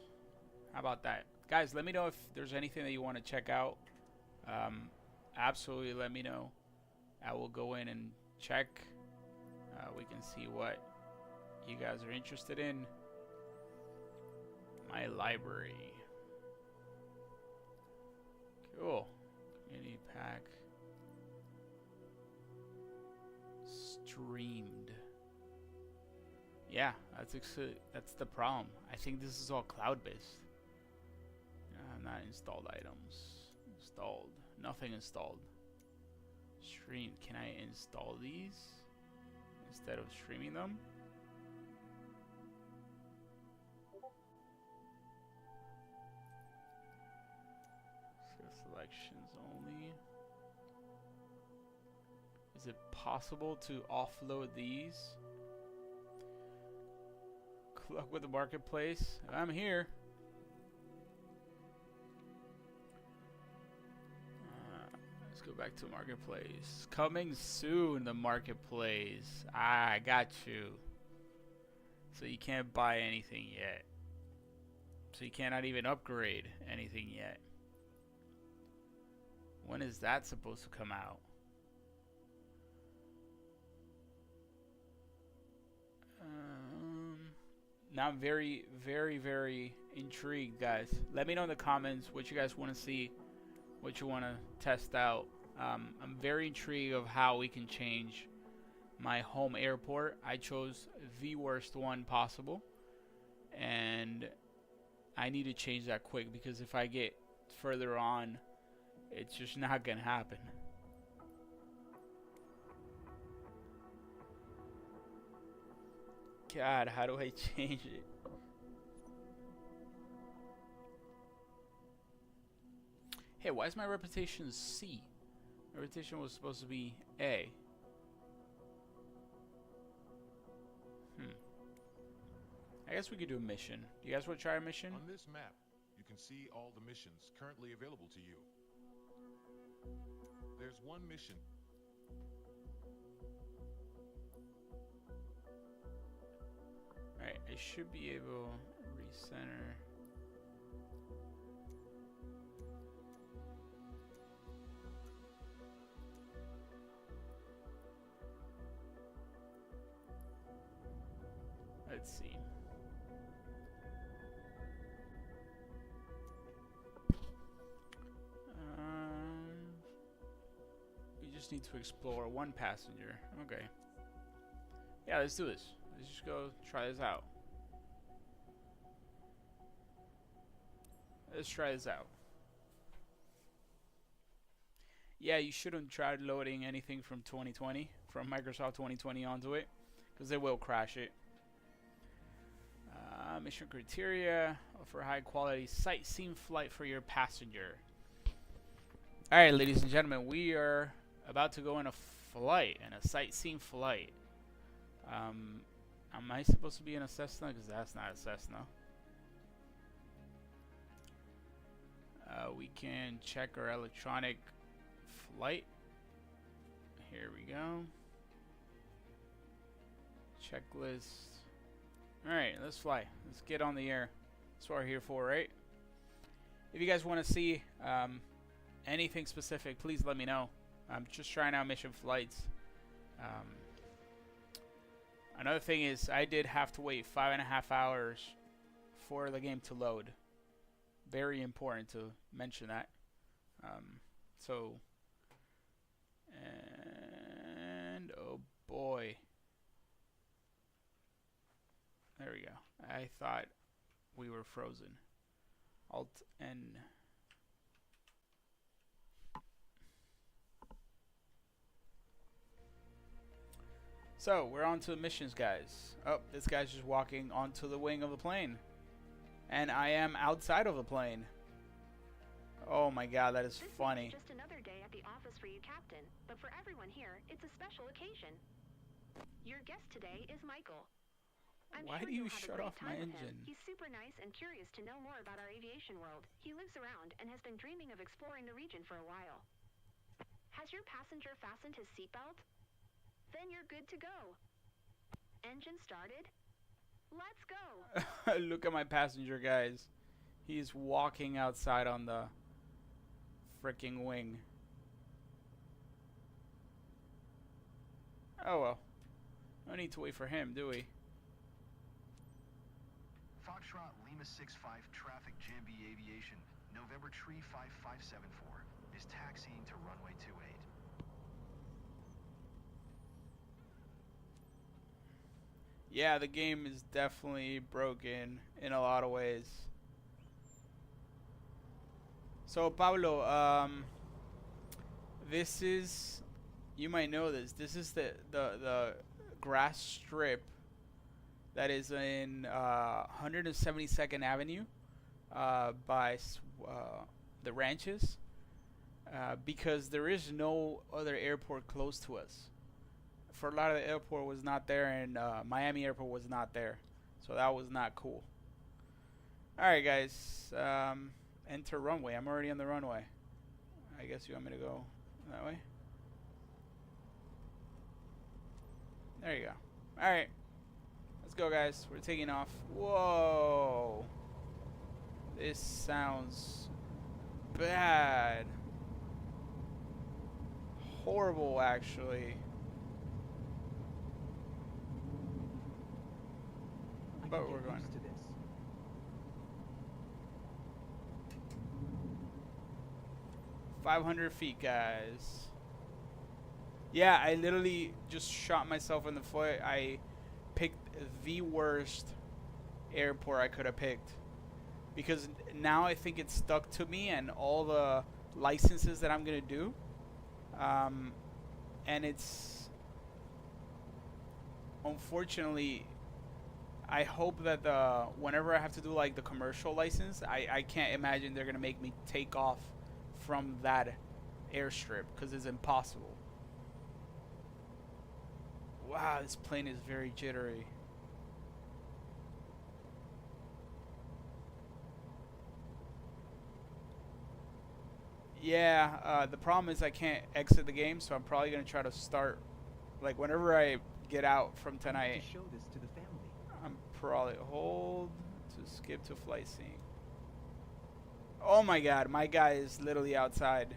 How about that? Guys, let me know if there's anything that you want to check out. Absolutely let me know. I will go in and check. We can see what you guys are interested in. My library. Cool. Community pack. Streamed. Yeah, that's the problem. I think this is all cloud-based. Not installed items. Installed. Nothing installed. Stream. Can I install these instead of streaming them? Selections only. Is it possible to offload these? Good luck with the marketplace. I'm here. Let's go back to marketplace. Coming soon, the marketplace. I got you. So you can't buy anything yet. So you cannot even upgrade anything yet. When is that supposed to come out? Now I'm very, very, very intrigued, guys. Let me know in the comments what you guys want to see, what you want to test out. I'm very intrigued of how we can change my home airport. I chose the worst one possible, and I need to change that quick because if I get further on, it's just not gonna happen. God, how do I change it? Hey, why is my reputation C? My reputation was supposed to be A. I guess we could do a mission. Do you guys want to try a mission? On this map, you can see all the missions currently available to you. There's one mission. Alright, I should be able to recenter. Let's see. We just need to explore one passenger. Okay. Yeah, let's do this. Let's just go try this out. Let's try this out. yeah, you shouldn't try loading anything from 2020, from Microsoft 2020 onto it, because it will crash it. Mission criteria: offer high quality sightseeing flight for your passenger. Alright, ladies and gentlemen, we are about to go on a flight, and a sightseeing flight. Am I supposed to be in a Cessna? Because that's not a Cessna. We can check our electronic flight. Here we go. Checklist. Alright, let's fly. Let's get on the air. That's what we're here for, right? If you guys want to see anything specific, please let me know. I'm just trying out mission flights. Another thing is, I did have to wait 5.5 hours for the game to load. Very important to mention that. And oh boy. There we go. I thought we were frozen. Alt N. So, we're on to missions, guys. Oh, this guy's just walking onto the wing of the plane. And I am outside of the plane. Oh my god, that is funny. Just another day at the office for you, Captain. But for everyone here, it's a special occasion. Your guest today is Michael. Why do you shut off my engine? He's super nice and curious to know more about our aviation world. He lives around and has been dreaming of exploring the region for a while. Has your passenger fastened his seatbelt? Then you're good to go. Engine started. Let's go. Look at my passenger, guys. He's walking outside on the freaking wing. Oh well. No need to wait for him, do we? Foxtrot Lima 65 Traffic JB Aviation, November Tree 5574, is taxiing to runway 28. Yeah, the game is definitely broken in a lot of ways. So Pablo, this is, you might know this. This is the grass strip that is in 172nd Avenue by the ranches, because there is no other airport close to us. Fort Lauderdale Airport was not there, and Miami Airport was not there, so that was not cool. Alright guys, enter runway. I'm already on the runway. I guess you want me to go that way? There you go. Alright, let's go guys, we're taking off. Whoa, this sounds bad. Horrible, actually. But we're going. 500 feet, guys. Yeah, I literally just shot myself in the foot. I picked the worst airport I could have picked, because now I think it's stuck to me and all the licenses that I'm gonna do, and it's, unfortunately, I hope that whenever I have to do like the commercial license, I can't imagine they're gonna make me take off from that airstrip, because it's impossible. Wow, this plane is very jittery. Yeah, the problem is I can't exit the game, so I'm probably gonna try to start, like, whenever I get out from tonight. Show this to the family. I'm probably hold to skip to flight scene. Oh my god, my guy is literally outside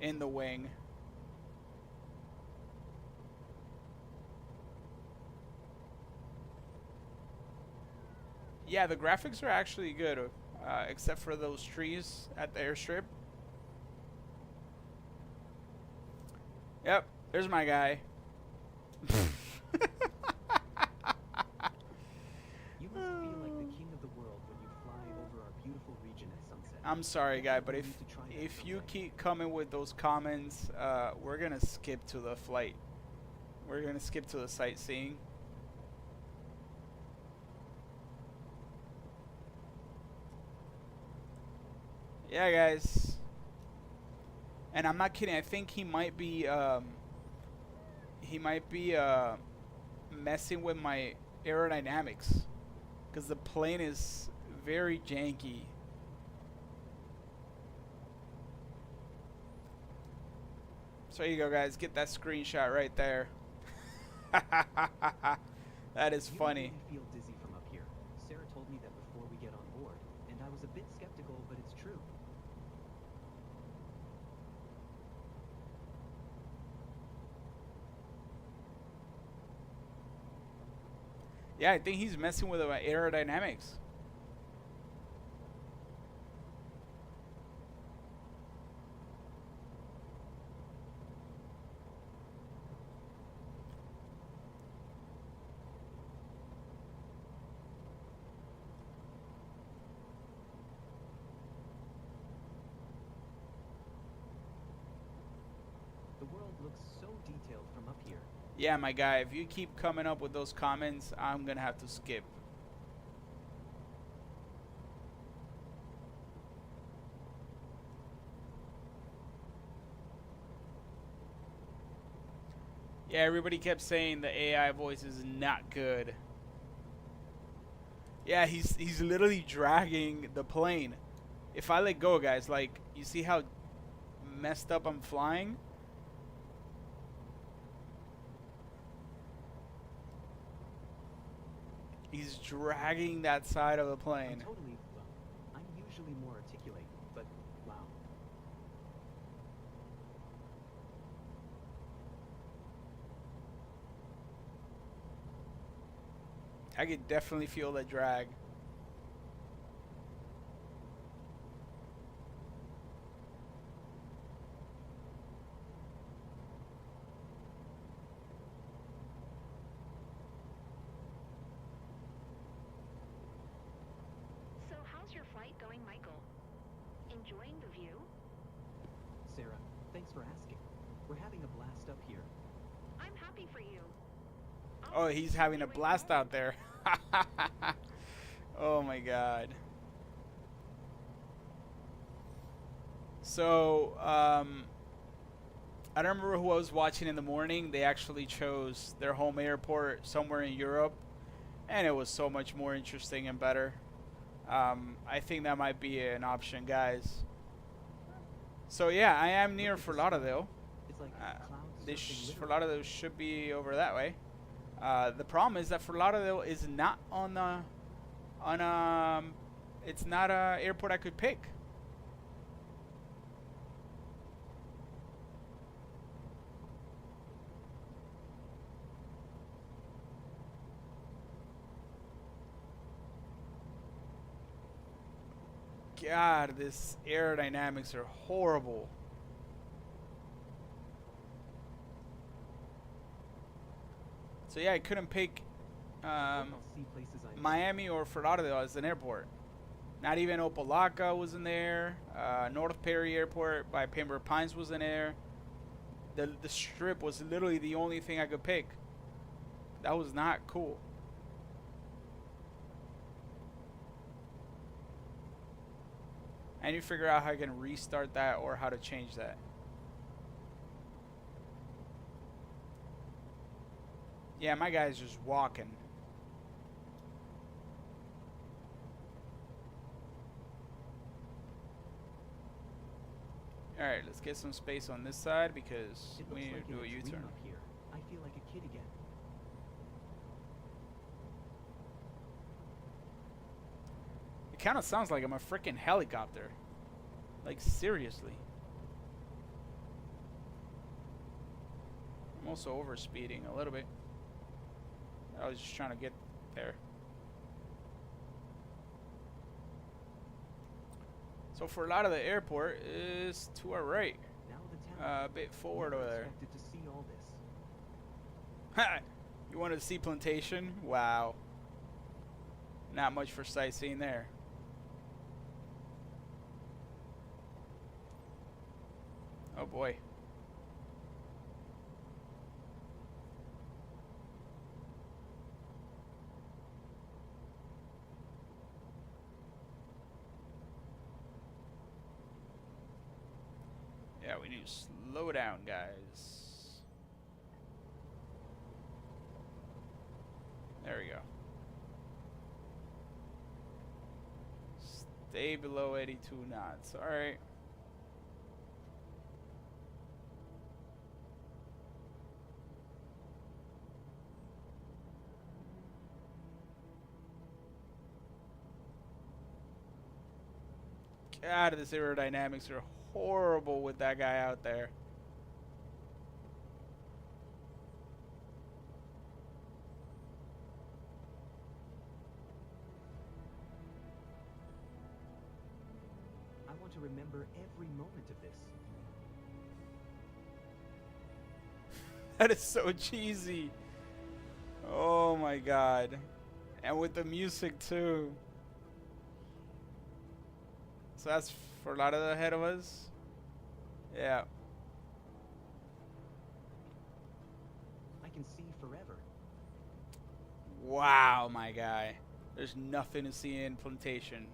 in the wing. Yeah, the graphics are actually good, except for those trees at the airstrip. Yep, there's my guy. You must feel like the king of the world when you fly over our beautiful region at sunset. I'm sorry, guy, but if you keep coming with those comments, we're gonna skip to the flight. We're gonna skip to the sightseeing. Yeah, guys. And I'm not kidding. I think he might be messing with my aerodynamics, because the plane is very janky. So there you go, guys. Get that screenshot right there. That is funny. You feel dizzy from up here. Sarah told me that before we get on board, and I was a bit skeptical, but it's true. Yeah, I think he's messing with my aerodynamics. The world looks so detailed from up here. Yeah, my guy, if you keep coming up with those comments, I'm gonna have to skip. Yeah, everybody kept saying the AI voice is not good. Yeah, he's literally dragging the plane. If I let go, guys, like, you see how messed up I'm flying? He's dragging that side of the plane. I'm usually more articulate, but wow. I could definitely feel the drag. So how's your flight going, Michael? Enjoying the view? Sarah, thanks for asking. We're having a blast up here. I'm happy for you. Oh, he's having a blast out there. Oh my god. So, I don't remember who I was watching in the morning. They actually chose their home airport somewhere in Europe, and it was so much more interesting and better. I think that might be an option, guys. So yeah, I am near Fort Lauderdale. Fort Lauderdale should be over that way. The problem is that Fort Lauderdale is not it's not a airport I could pick. God, this aerodynamics are horrible. So yeah, I couldn't pick Miami or Fort Lauderdale as an airport. Not even Opelika was in there. North Perry Airport by Pembroke Pines was in there. The Strip was literally the only thing I could pick. That was not cool. I need to figure out how I can restart that or how to change that. Yeah, my guy's just walking. Alright, let's get some space on this side because we need to do a U-turn. I feel like a kid again. It kind of sounds like I'm a freaking helicopter. Like, seriously. I'm also over speeding a little bit. I was just trying to get there. So for a lot of the airport is to our right. A bit forward over there. To see all this. Ha! You wanted to see plantation? Wow. Not much for sightseeing there. Oh boy. Yeah, we need to slow down, guys. There we go. Stay below 82 knots. All right. God, this aerodynamics are horrible with that guy out there. I want to remember every moment of this. That is so cheesy. Oh my god. And with the music too. So that's for a lot of ahead of us. Yeah. I can see forever. Wow, my guy. There's nothing to see in Plantation.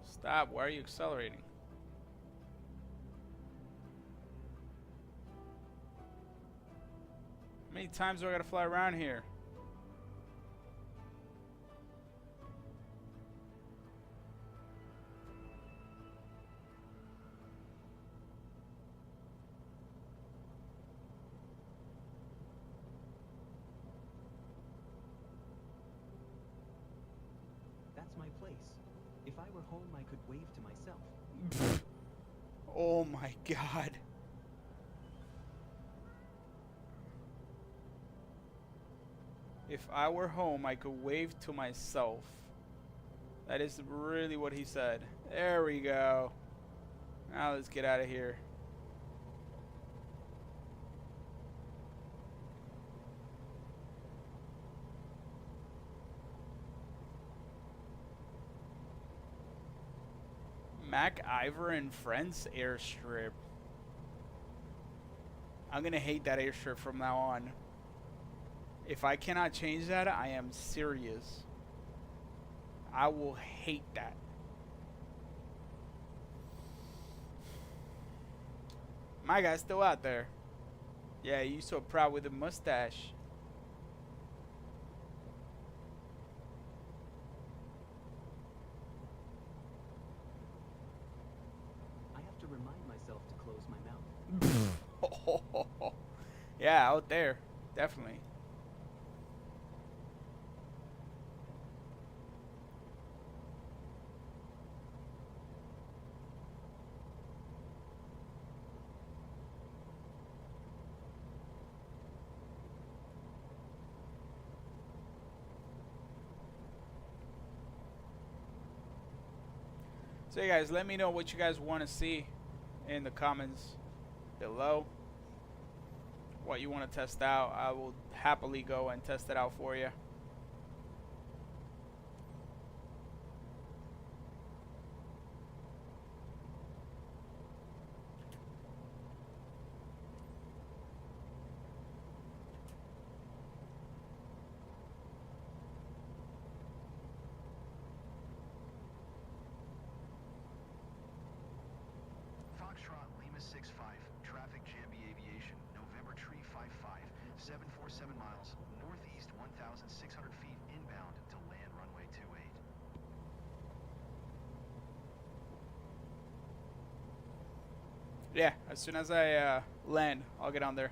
Stop. Why are you accelerating? How many times do I gotta fly around here? That's my place. If I were home, I could wave to myself. Oh my god. If I were home, I could wave to myself. That is really what he said. There we go. Now let's get out of here. Mac Ivor and Friends airstrip. I'm gonna hate that airstrip from now on. If I cannot change that, I am serious. I will hate that. My guy's still out there. Yeah, you so proud with the mustache. I have to remind myself to close my mouth. Yeah, out there. Definitely. So you guys, let me know what you guys want to see in the comments below. What you want to test out. I will happily go and test it out for you. Foxtrot Lima 65, traffic Jambi Aviation, November Tree 55, 747 miles, northeast 1,600 feet inbound to land runway 28. Yeah, as soon as I land, I'll get on there.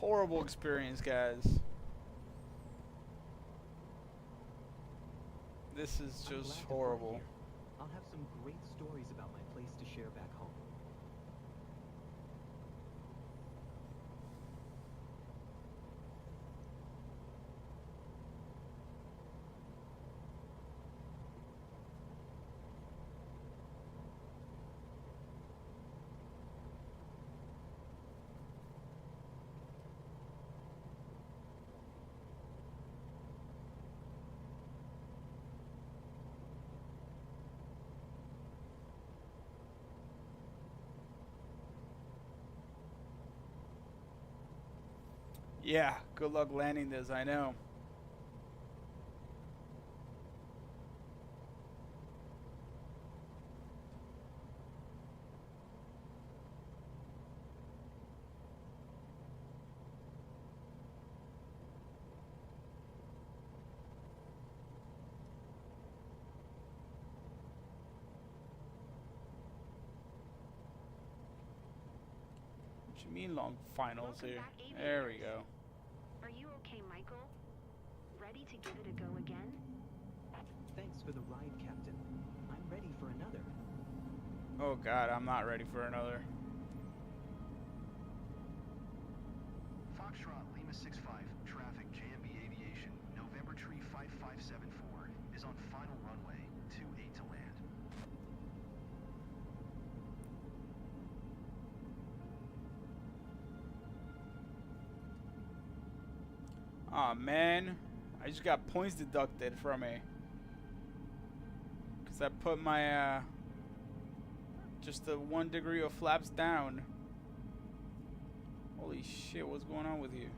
Horrible experience, guys. This is just horrible. I'll have some great stories about my place to share back home. Yeah, good luck landing this, I know. What you mean long finals here? There we go. Are you okay, Michael? Ready to give it a go again? Thanks for the ride, Captain. I'm ready for another. Oh god, I'm not ready for another. Foxtrot Lima 65, traffic JMB Aviation, November Tree 5574 is on final runway, 28 to land. Aw, man. I just got points deducted from me. Because I put my, just the 1 degree of flaps down. Holy shit, what's going on with you?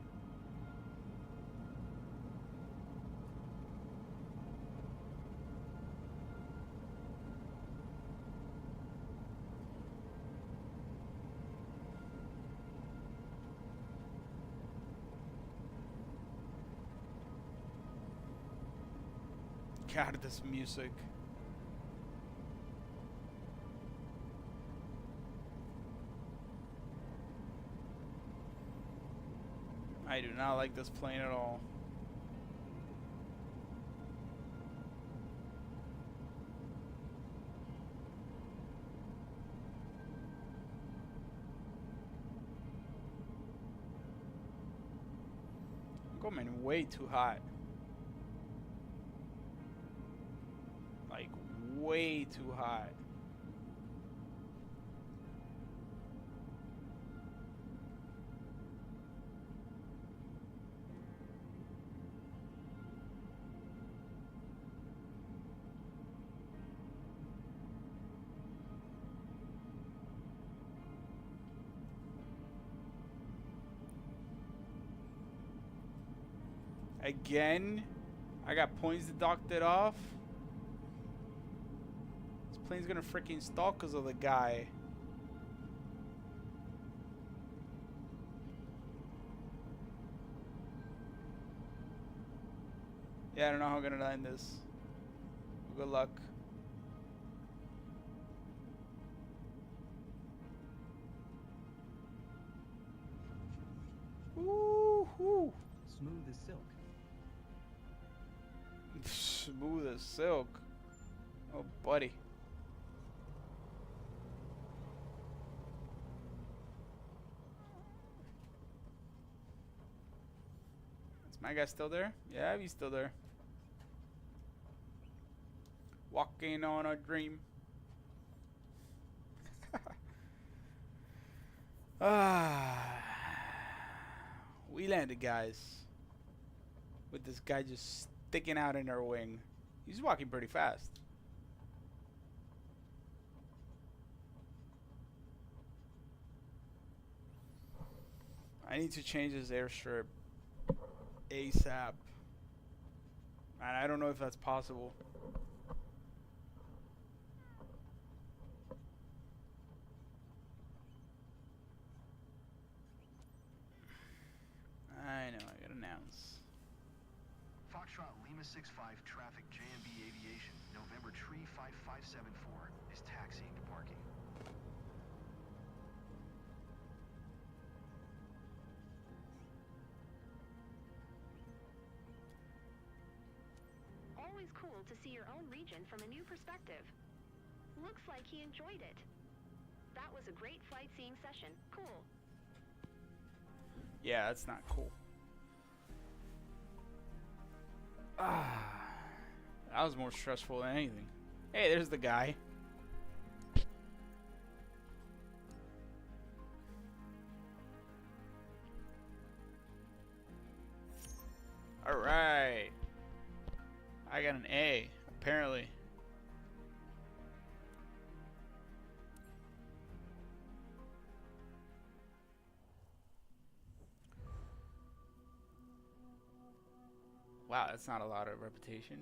God, this music. I do not like this plane at all. I'm going way too hot. Like, way too hot. Again, I got points deducted off. This plane's gonna freaking stall because of the guy. Yeah, I don't know how I'm gonna land this. Good luck. Woo-hoo. Smooth as silk. Smooth as silk. Oh, buddy. Is my guy still there? Yeah, he's still there. Walking on a dream. We landed, guys. With this guy just sticking out in our wing. He's walking pretty fast. I need to change this airstrip ASAP. And I don't know if that's possible. I know, I gotta announce. Foxtrot Lima 65, traffic JMB Aviation, November Tree 5574 is taxiing to parking. cool to see your own region from a new perspective. Looks like he enjoyed it. That was a great flight seeing session. Cool. Yeah, that's not cool. Ah, that was more stressful than anything. Hey, there's the guy. All right. I got an A, apparently. Wow, that's not a lot of reputation.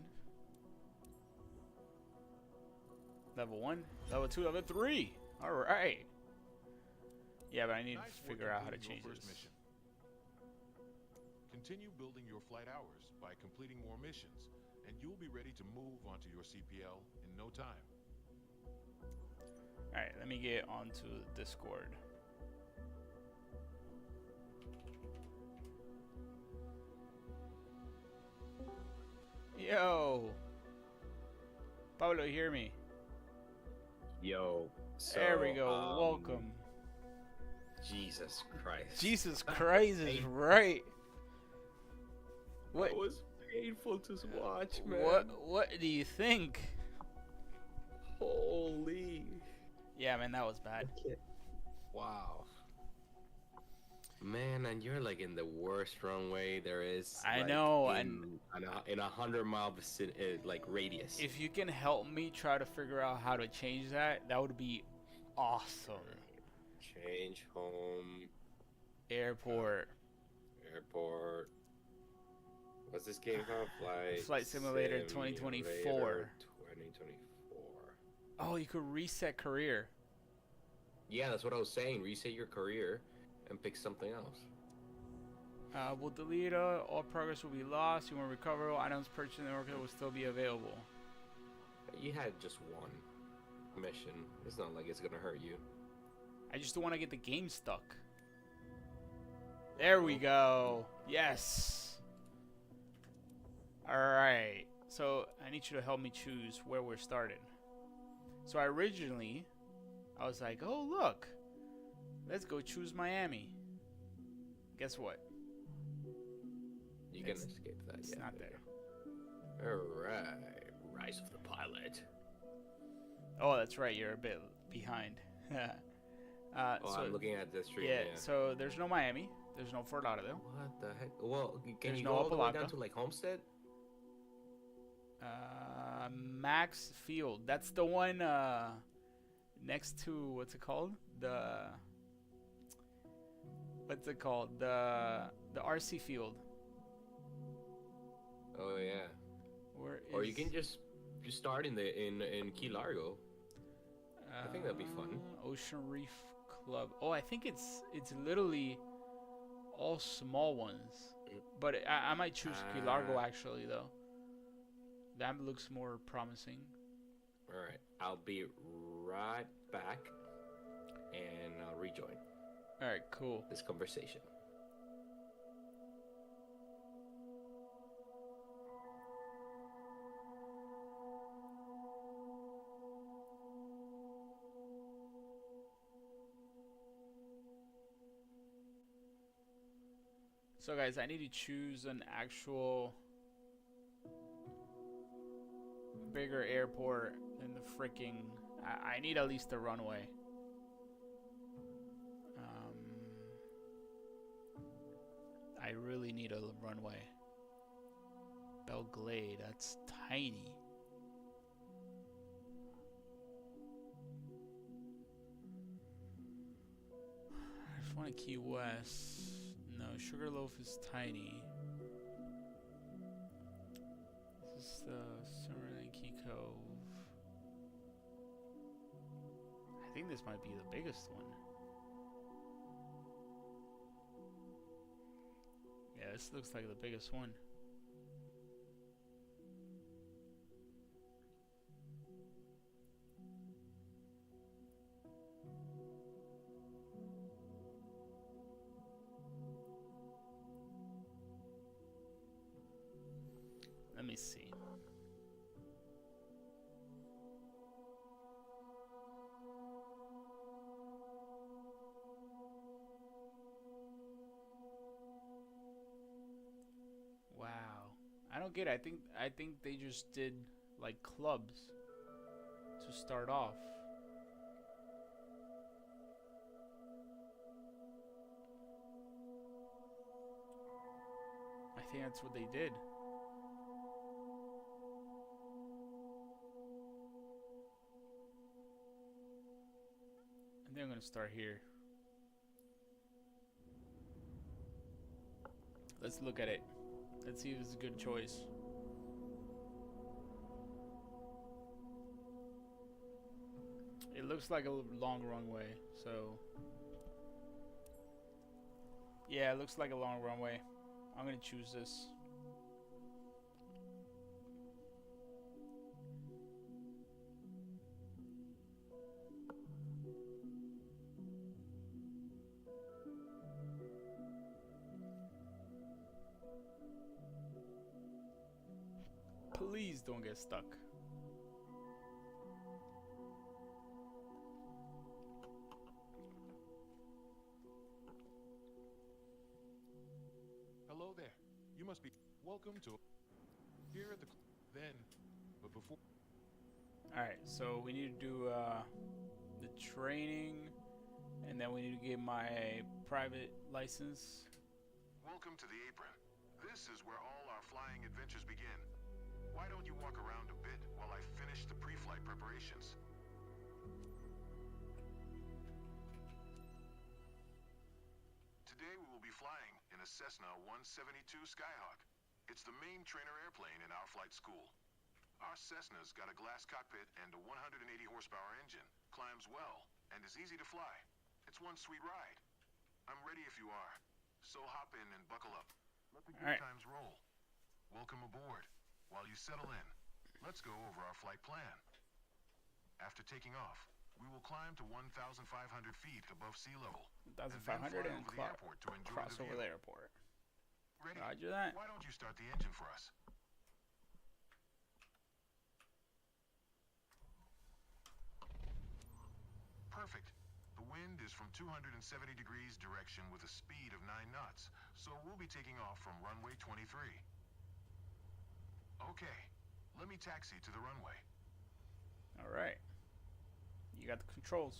Level 1, level 2, level 3. All right. Yeah, but I need to figure out how to change this. Mission. Continue building your flight hours by completing more missions, and you'll be ready to move onto your CPL in no time. All right, let me get onto Discord. Yo, Pablo, hear me? Yo. So, there we go. Welcome. Jesus Christ. Jesus Christ is right. What? It was painful to watch, man. What do you think? Holy. Yeah, man, that was bad. Wow. Man, and you're like in the worst runway there is. I like, know, in a 100-mile like radius. If you can help me try to figure out how to change that, that would be awesome. Change home. Airport. What's this game called? Flight Simulator 2024. 2024. Oh, you could reset career. Yeah, that's what I was saying. Reset your career and pick something else. We'll delete all progress will be lost. You won't recover. All items purchased in the market will still be available. You had just one mission. It's not like it's gonna hurt you. I just don't want to get the game stuck. There we go. Yes. Alright. So I need you to help me choose where we're starting. So I was like, oh look. Let's go choose Miami. Guess what? You can escape that. It's not there. Alright. Rise of the Pilot. Oh, that's right. You're a bit behind. So, I'm looking at this stream. Yeah, so there's no Miami. There's no Fort Lauderdale. What the heck? Well, can There's you no go all the way Opa-locka. down to like Homestead? Max Field. That's the one next to, what's it called? The RC Field. Oh yeah. Or you can just start in Key Largo. I think that'd be fun. Ocean Reef Club. Oh, I think it's literally all small ones. But I might choose Key Largo actually though. That looks more promising. All right, I'll be right back, and I'll rejoin. All right, cool. This conversation. So guys, I need to choose an actual bigger airport than the freaking... I need at least a runway. I really need a runway. Belglade, that's tiny. I just want Key West. No, Sugarloaf is tiny. This is the Summerlin Key Cove. I think this might be the biggest one. Yeah, this looks like the biggest one. Let me see. don't get it. I think they just did like clubs to start off. I think that's what they did. I think I'm gonna start here. Let's look at it. Let's see if it's a good choice. It looks like a long runway, so yeah, it looks like a long runway. I'm gonna choose this. Please don't get stuck. Hello there. You must be welcome to here at the then, but before. All right, so we need to do the training, and then we need to get my private license. Welcome to the apron. This is where all our flying adventures begin. Why don't you walk around a bit while I finish the pre-flight preparations? Today we will be flying in a Cessna 172 Skyhawk. It's the main trainer airplane in our flight school. Our Cessna's got a glass cockpit and a 180 horsepower engine, climbs well, and is easy to fly. It's one sweet ride. I'm ready if you are, so hop in and buckle up. Let the good times roll. Welcome aboard. While you settle in, let's go over our flight plan. After taking off, we will climb to 1,500 feet above sea level. 1,500 and cross over the airport. Ready? Roger that. Why don't you start the engine for us? Perfect. The wind is from 270 degrees direction with a speed of 9 knots, so we'll be taking off from runway 23. Okay, let me taxi to the runway. All right. You got the controls.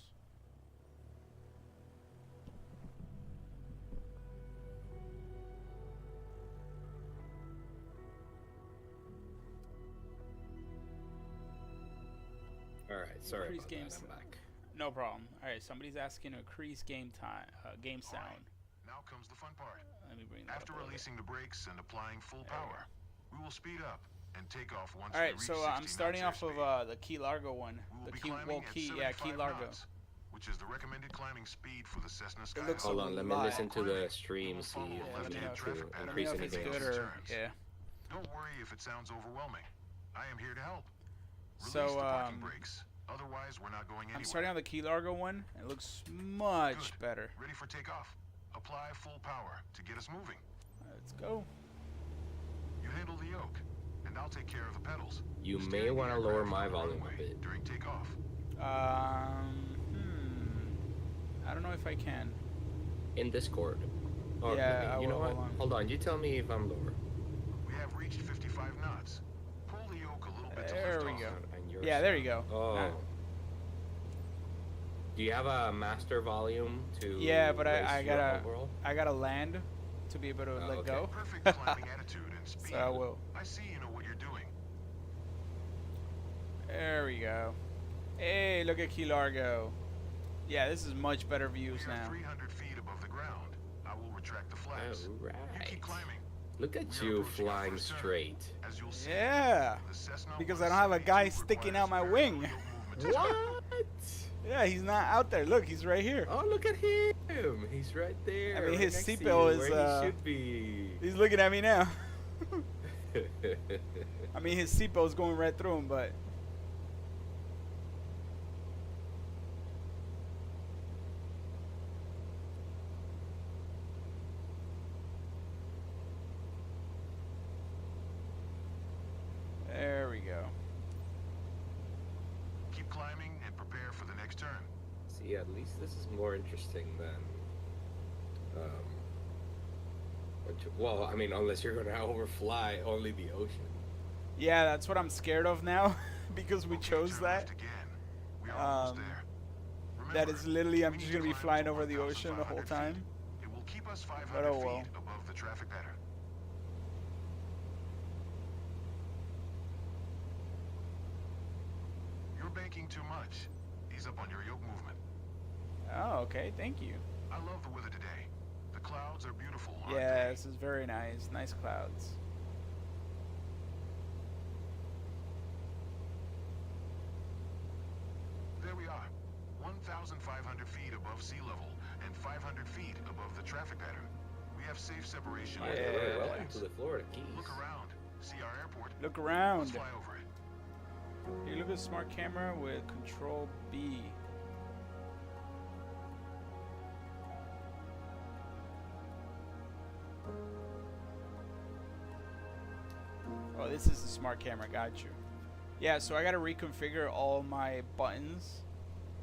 All right, sorry Increase about game that. I'm back. No problem. All right, somebody's asking to increase game time, game sound. Right, now comes the fun part. Let me bring that After up releasing the brakes and applying full power, we will speed up and take off once all we right, reach so 60 I'm starting knots off airspeed. of the Key Largo one. We will The be Key, climbing at 75 Largo. knots, which is the recommended climbing speed for the Cessna Skyhawk. looks Hold on, let me lot. listen to the stream, see Yeah, if I let me need know to if increase Let me know if it's anything good else. or yeah. Don't worry if it sounds overwhelming. I am here to help. Release So the parking brakes. Otherwise, we're not going anywhere. I'm starting on the Key Largo one. It looks much Good. better. Ready for takeoff. Apply full power to get us moving. Let's go. You handle the yoke, and I'll take care of the pedals. You may Steer the want to lower aircraft my on the volume a runway bit. during takeoff. I don't know if I can. In Discord. Or Yeah, I you know will, what? hold on. Hold on, you tell me if I'm lower. We have reached 55 knots. Pull the yoke a little bit to There lift we off. go. And yours. Yeah, there you go. Oh. Ah. Do you have a master volume to? Yeah, but raise I your gotta overall? land to be able to let okay. go. Perfect climbing attitude and speed. So I will. I see you know what you're doing. There we go. Hey, look at Key Largo. Yeah, this is much better views We are now. 300 feet above the ground. I will retract the flaps. You Alright. keep climbing. Look at We are you approaching our flying first turn. straight. As you'll see, Yeah, the Cessna because I don't have a guy 172 sticking out my requires wing. very little movement to turn. What? Yeah, he's not out there. Look, he's right here. Oh, look at him! He's right there. I mean, right his next to seatbelt you, is, where he should be. He's looking at me now. I mean, his seatbelt's going right through him, but there we go. Keep climbing and prepare for the next turn. See, at least this is more interesting than Well, I mean, unless you're gonna overfly only the ocean. Yeah, that's what I'm scared of now, because we chose that. We are almost there. That is literally, I'm just gonna be flying over the ocean the whole time. It will keep us 500 But oh well. feet above the traffic pattern. You're banking too much. Ease up on your yoke movement. Oh, okay, thank you. I love the weather today. The clouds are beautiful, aren't Yeah, they? this is very nice. Nice clouds. There we are. 1,500 feet above sea level and 500 feet above the traffic pattern. We have safe separation. Yeah. Welcome to the Florida Keys. Look around. See our airport? Look around. Let's fly over it. Here, look at the smart camera with Control B. Oh, this is the smart camera. Got you. Yeah, so I gotta reconfigure all my buttons.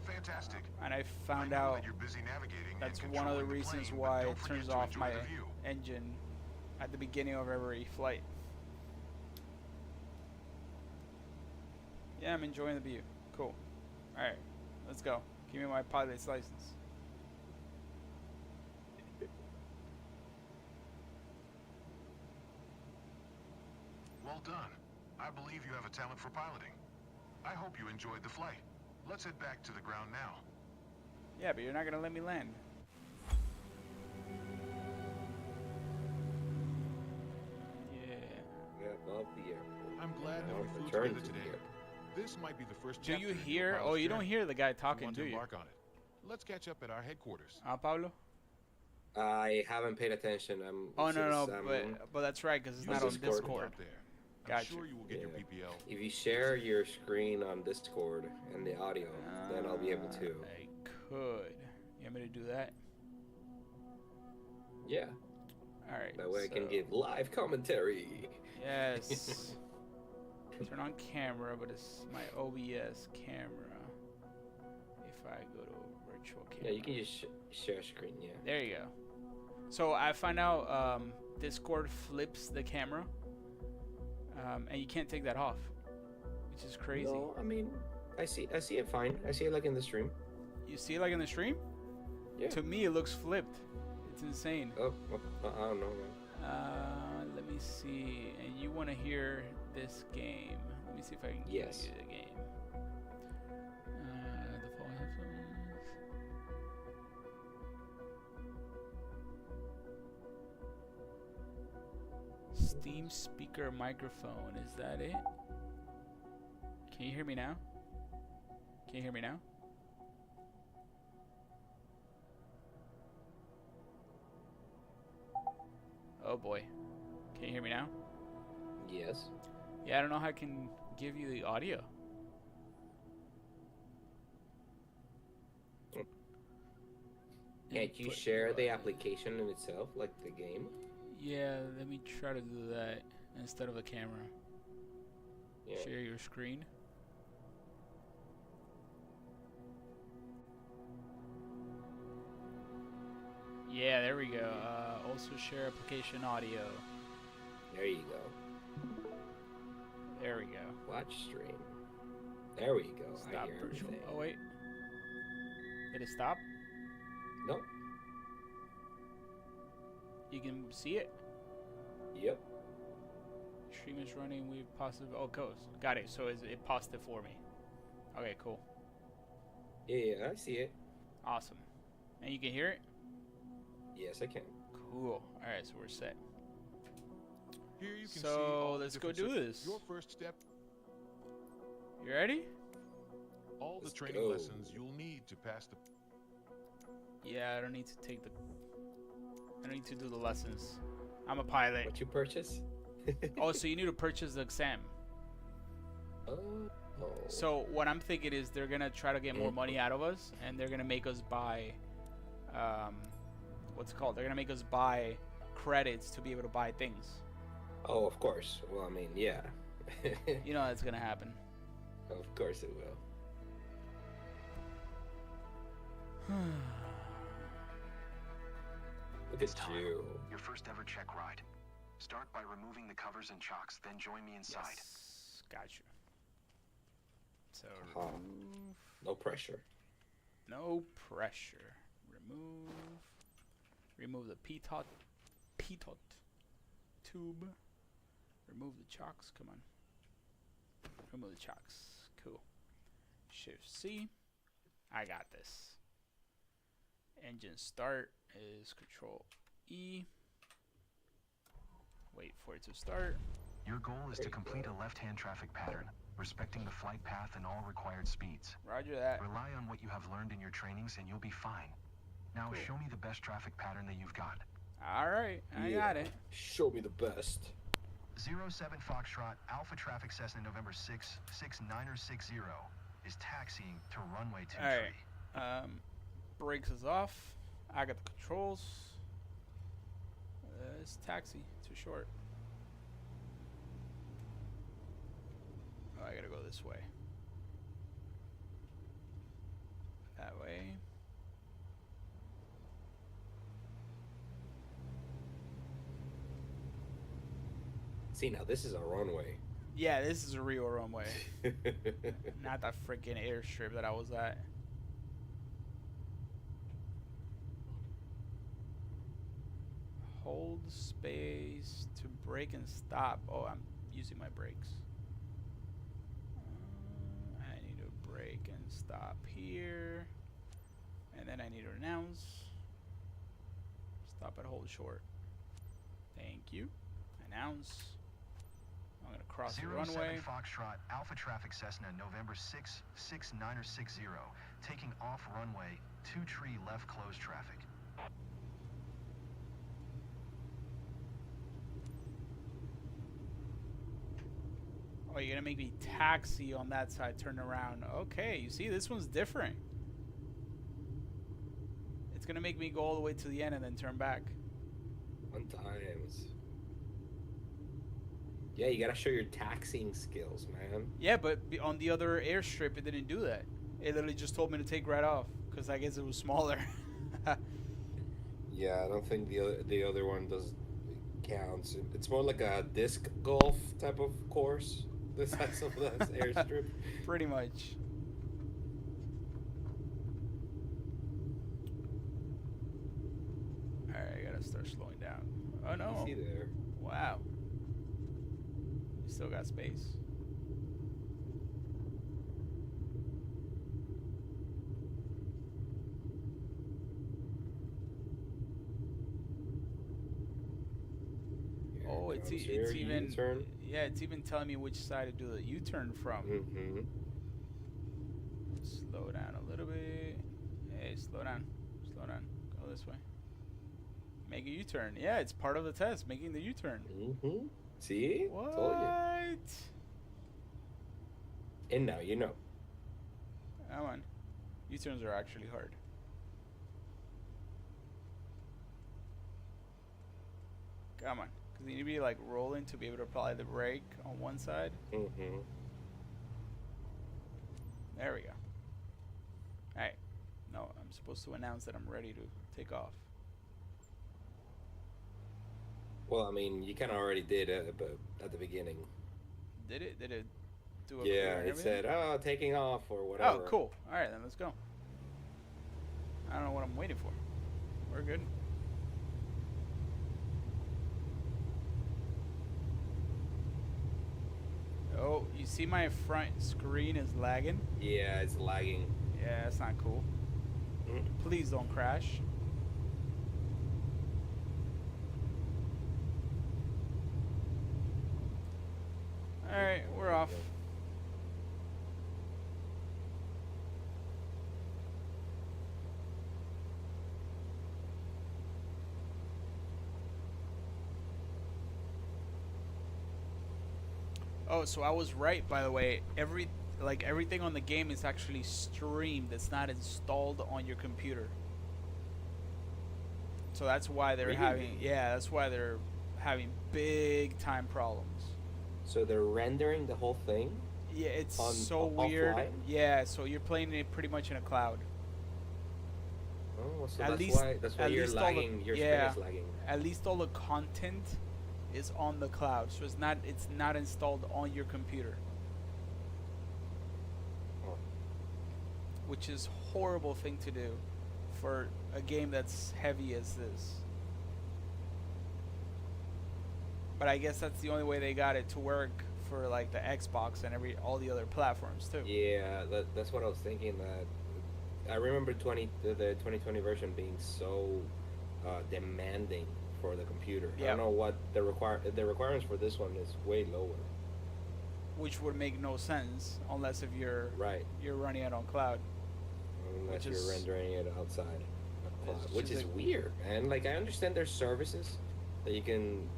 Fantastic. And I found I know out that you're busy navigating that's and one of the controlling reasons plane, why but it don't forget turns to off enjoy my the view. engine at the beginning of every flight. Yeah, I'm enjoying the view. Cool. Alright, let's go. Give me my pilot's license. Well done. I believe you have a talent for piloting. I hope you enjoyed the flight. Let's head back to the ground now. Yeah, but you're not gonna let me land. Yeah, above the airport. I'm glad that Now we flew return together to the today. airport. This might be the first Do chapter you in your hear? pilot's Oh, you don't journey. hear the guy If you talking, want do to you? embark on it. Let's catch up at our headquarters. Pablo? I haven't paid attention. Oh, since, but that's right, because it's Use not on Discord. Discord. Up there. I'm Gotcha. sure you will get your Yeah. PPL. If you share your screen on Discord and the audio, then I'll be able to. I could. You want me to do that? Yeah. Alright. That way I can give live commentary. Yes. Turn on camera, but it's my OBS camera. If I go to virtual camera. Yeah, you can just share screen. Yeah. There you go. So I find out Discord flips the camera, and you can't take that off, which is crazy. No, I mean, I see it fine. I see it like in the stream. You see it like in the stream? Yeah. To me, it looks flipped. It's insane. Oh, I don't know, man. Let me see. And you want to hear this game? Let me see if I can Yes. give you the game. The fall headphones. Steam speaker microphone. Is that it? Can you hear me now? Can you hear me now? Oh boy. Can you hear me now? Yes. Yeah, I don't know how I can give you the audio. Can't you share the application in itself, like the game? Yeah, let me try to do that instead of a camera. Yeah. Share your screen. Yeah, there we go. Also share application audio. There you go. There we go. Watch stream. There we go. I Stop hear virtual. everything. Oh wait. Did it stop? Nope. You can see it? Yep. Stream is running. We positive. Oh, got it. So it paused it for me. Okay, cool. Yeah, I see it. Awesome. And you can hear it? Yes, I can. Cool. All right, so we're set. Here you can see So all the let's go different do systems. this. Your first step, You ready? all the Let's training go. lessons you'll need to pass the. Yeah, I don't need to take the. I don't need to do the lessons. I'm a pilot. What you purchase? Oh, so you need to purchase the exam. Oh. So what I'm thinking is they're gonna try to get more money out of us, and they're gonna make us buy, what's it called? They're gonna make us buy credits to be able to buy things. Oh, of course. Well, I mean, yeah. You know that's gonna happen. Of course it will. Look at you. Your first ever check ride. Start by removing the covers and chocks, then join me inside. Yes, got you. So no pressure. No pressure. Remove the pitot tube. Remove the chocks. Come on. Remove the chocks. Cool. Shift C. I got this. Engine start is Control E. Wait for it to start. Your goal is to complete a left-hand traffic pattern, respecting the flight path and all required speeds. Roger that. Rely on what you have learned in your trainings and you'll be fine. Now show me the best traffic pattern that you've got. Alright, I got it. Show me the best. 07 Foxtrot, Alpha Traffic Cessna November 6, 6960 is taxiing to runway 23. Alright, brakes is off. I got the controls. It's taxi, too short. Oh, I gotta go this way. That way. See, now this is a runway. Yeah, this is a real runway. Not that freaking airstrip that I was at. Hold space to brake and stop. Oh, I'm using my brakes. I need to brake and stop here. And then I need to announce. Stop at hold short. Thank you. Announce. I'm going to cross the runway. 07 Foxtrot, Alpha Traffic Cessna November 6, 6960, taking off runway 23 left closed traffic. Oh, you're gonna make me taxi on that side, turn around. Okay, you see, this one's different. It's gonna make me go all the way to the end and then turn back. Fun times. Yeah, you gotta show your taxiing skills, man. Yeah, but on the other airstrip, it didn't do that. It literally just told me to take right off, because I guess it was smaller. Yeah, I don't think the other one counts. It's more like a disc golf type of course. The size of this airstrip. Pretty much. Alright, I gotta start slowing down. Oh no. See there. Wow. You still got space. Oh, it's even U-turn. Yeah, it's even telling me which side to do the U-turn from. Mm-hmm. Slow down a little bit. Hey, slow down. Slow down. Go this way. Make a U-turn. Yeah, it's part of the test, making the U-turn. Mm-hmm. See? What? Told you. And now you know. Come on. U-turns are actually hard. Come on. Because you need to be like rolling to be able to apply the brake on one side. Mm-hmm. There we go. Alright. No, I'm supposed to announce that I'm ready to take off. Well, I mean, you kind of already did at the beginning. Did it? Did it do a Yeah, it said, oh, taking off or Oh, whatever. cool. Alright, then let's go. I don't know what I'm waiting for. We're good. Oh, you see my front screen is lagging? Yeah, it's lagging. Yeah, that's not cool. Please don't crash. Alright, we're off. Oh, so I was right, by the way. Everything on the game is actually streamed. It's not installed on your computer. So that's why they're having big time problems. So they're rendering the whole thing? Yeah, it's so weird. offline? Yeah, so you're playing it pretty much in a cloud. Oh, so At that's why you're lagging. Your screen is lagging. At least all the content is on the cloud, so it's not installed on your computer. Oh. Which is horrible thing to do for a game that's heavy as this. But I guess that's the only way they got it to work for like the Xbox and all the other platforms too. Yeah, that's what I was thinking. That I remember the 2020 version being so demanding for the computer. Yep. I don't know what the requirements for this one is way lower. Which would make no sense unless if you're right. You're running it on cloud. Unless you're rendering it outside of cloud, which is weird. And like I understand there's services that you can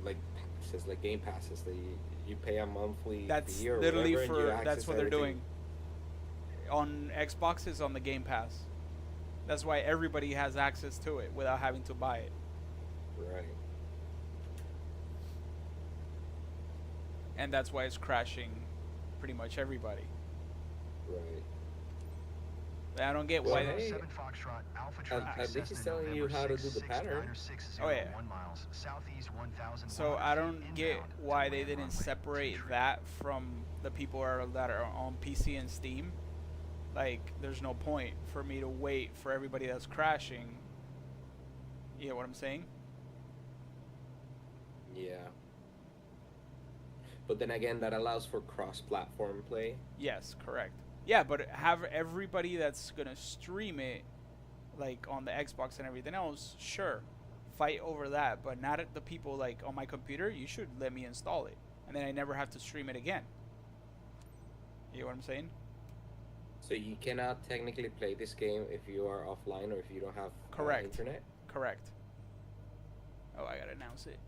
like passes, like game passes that you pay a monthly fee or literally whatever, and that's what they're doing. On Xboxes on the Game Pass. That's why everybody has access to it without having to buy it. Right. And that's why it's crashing pretty much everybody. Right. I don't get why they... At least he's telling you how to do the pattern. Oh yeah. So I don't get why they didn't separate that from the people that are on PC and Steam. Like, there's no point for me to wait for everybody that's crashing. You know what I'm saying? Yeah. But then again, that allows for cross-platform play. Yes, correct. Yeah, but have everybody that's gonna stream it, like on the Xbox and everything else, sure, fight over that. But not at the people like on my computer. You should let me install it, and then I never have to stream it again. You know what I'm saying? So you cannot technically play this game if you are offline or if you don't have internet? Correct. Oh, I gotta announce it.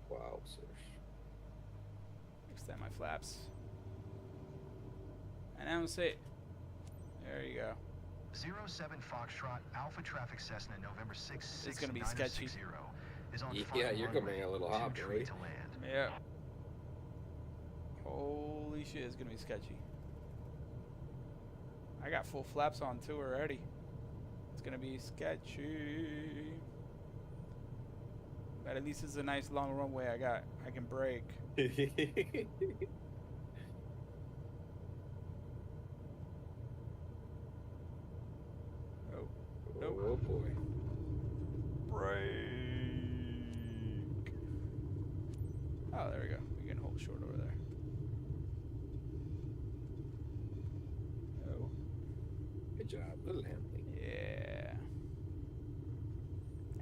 Wow, sir. Extend my flaps. Announce it. There you go. 07 Foxtrot Alpha Traffic Cessna November 6 It's gonna be sketchy. Yeah, you're coming a little hot, right? Yeah. Holy shit, it's gonna be sketchy. I got full flaps on too already. It's gonna be sketchy. But at least it's a nice long runway I got. I can brake. Oh boy. Brake. Oh, there we go. We can hold short over there. Oh. Good job. Little handling. Yeah.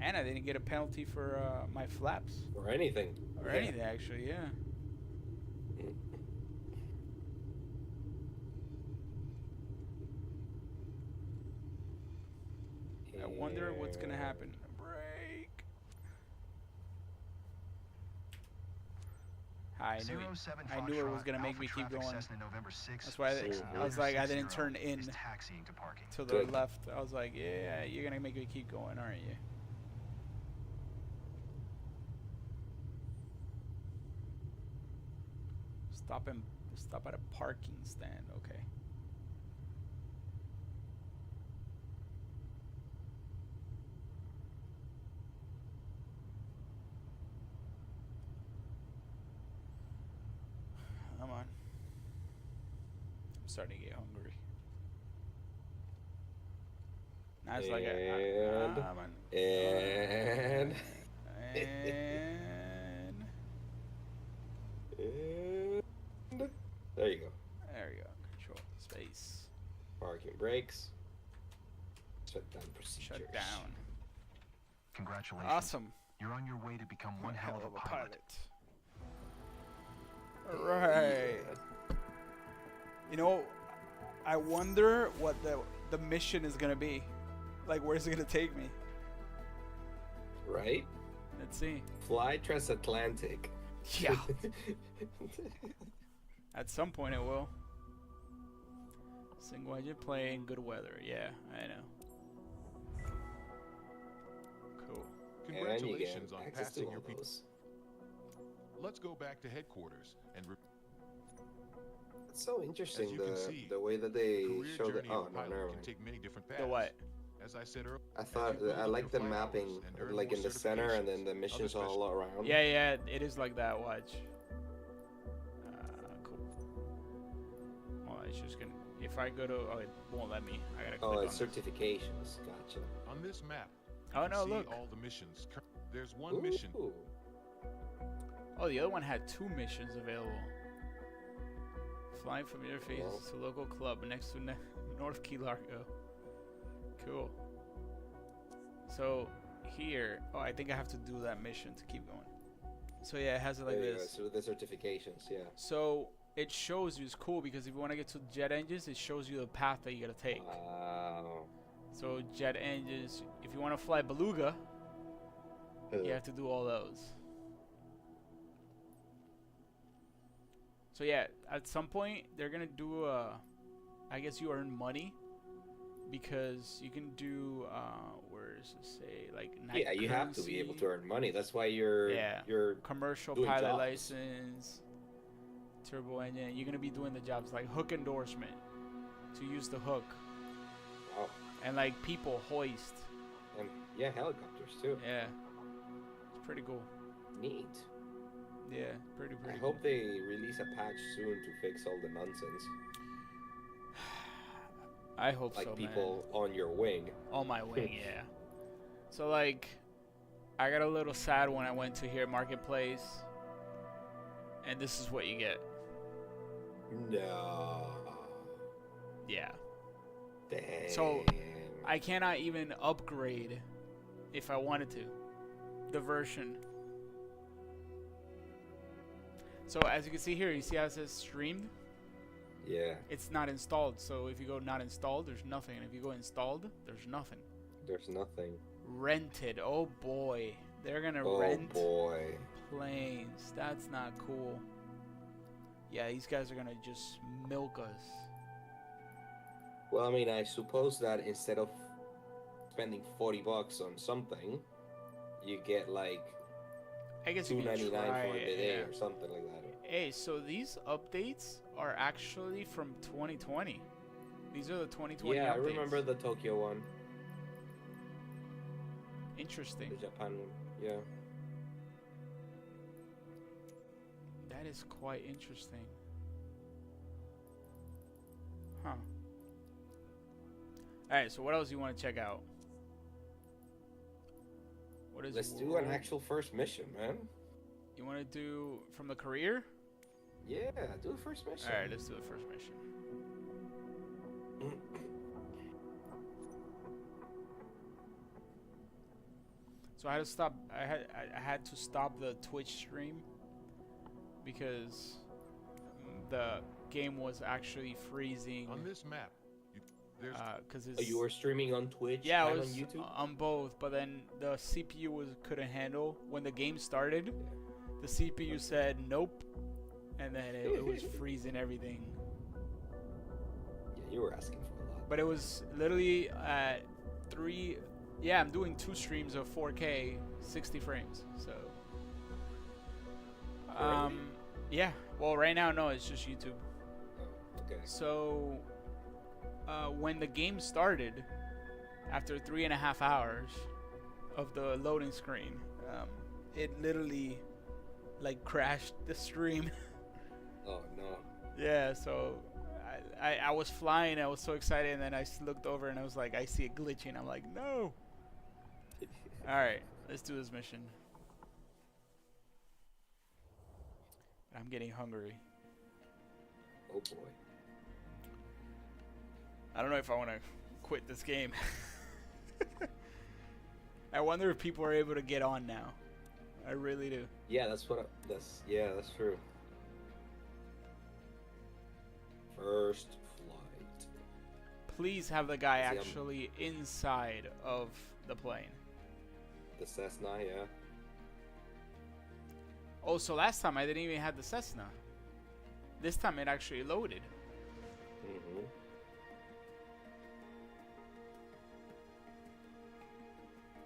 And I didn't get a penalty for my flaps. Or anything. Or anything, actually, yeah. I wonder what's gonna happen. Brake. I knew it was gonna make me keep going. That's why I was like, I didn't turn in to the left. I was like, yeah, you're gonna make me keep going, aren't you? Stop at a parking stand. Okay. Come on. I'm starting to get hungry. Now it's like and there you go. There you go. Control space. Parking brakes. Shut down procedures. Shut down. Congratulations. Awesome. You're on your way to become one hell of a pilot. Right. You know, I wonder what the mission is gonna be. Like, where's it gonna take me? Right? Let's see. Fly transatlantic. Yeah. At some point it will. Single engine plane, good weather. Yeah, I know. Cool. Congratulations on passing your PPs. Let's go back to headquarters and. It's so interesting the way that they show the. Oh no, never mind. Take many different paths. The what? As I said earlier, I thought I like the mapping, like in the center, and then the missions all around. Yeah, it is like that. Watch. Cool. Well, it's just gonna. If I go to, oh, it won't let me. I gotta click on it's certifications. Gotcha. on this map, Oh you no, see look. all the missions. There's one mission. Ooh. Oh, the other one had 2 missions available. Flying from interfaces to local club next to North Key Largo. Cool. So here, oh, I think I have to do that mission to keep going. So yeah, it has it like There you this. go. So the certifications, yeah. So it shows you, it's cool because if you want to get to jet engines, it shows you the path that you gotta take. Wow. So jet engines, if you want to fly Beluga, you have to do all those. So yeah, at some point they're gonna do I guess you earn money because you can do where does it say, like, night Yeah, you have to be able to earn money. That's why you're commercial doing pilot jobs. license, turbo engine. You're gonna be doing the jobs like hook endorsement to use the hook, Wow. and like people hoist. And yeah, helicopters too. Yeah, it's pretty cool. Neat. Yeah, pretty I cool. hope they release a patch soon to fix all the nonsense. I hope Like so, people on your wing. On my wing, yeah. So like, I got a little sad when I went to here Marketplace, and this is what you get. No. Yeah. Damn. So I cannot even upgrade if I wanted to the version. So as you can see here, you see how it says streamed? Yeah. It's not installed. So if you go not installed, there's nothing. And if you go installed, there's nothing. There's nothing. Rented. Oh boy. They're gonna rent planes. That's not cool. Yeah, these guys are gonna just milk us. Well, I mean, I suppose that instead of spending $40 on something, you get like I guess you can $2.99 try for a it, day yeah. or something like that. Hey, so these updates are actually from 2020. These are the 2020 Yeah, updates. I remember the Tokyo one. Interesting. The Japan one. Yeah. That is quite interesting. Huh. Alright, so what else do you want to check out? What is Let's do an actual first mission, man. You want to do from the career? Yeah, do the first mission. Alright, let's do the first mission. So I had to stop. I had to stop the Twitch stream because the game was actually freezing. On this map, because you were streaming on Twitch. Yeah, and it was on YouTube. on both. But then the CPU couldn't handle when the game started. The CPU said nope, and then it was freezing everything. Yeah, you were asking for a lot. But it was literally at 3. Yeah, I'm doing 2 streams of 4K, 60 frames. So, yeah. Well, right now, no, it's just YouTube. Oh, okay. So, when the game started, after 3.5 hours of the loading screen, it literally like crashed the stream. Oh no. Yeah. So. I was flying, I was so excited, and then I looked over and I was like, I see it glitching. I'm like, no. Alright, let's do this mission. I'm getting hungry. Oh boy. I don't know if I want to quit this game. I wonder if people are able to get on now. I really do. Yeah, that's true. First flight. Please have the guy actually inside of the plane. The Cessna, yeah. Oh, so last time I didn't even have the Cessna. This time it actually loaded. Mm-hmm.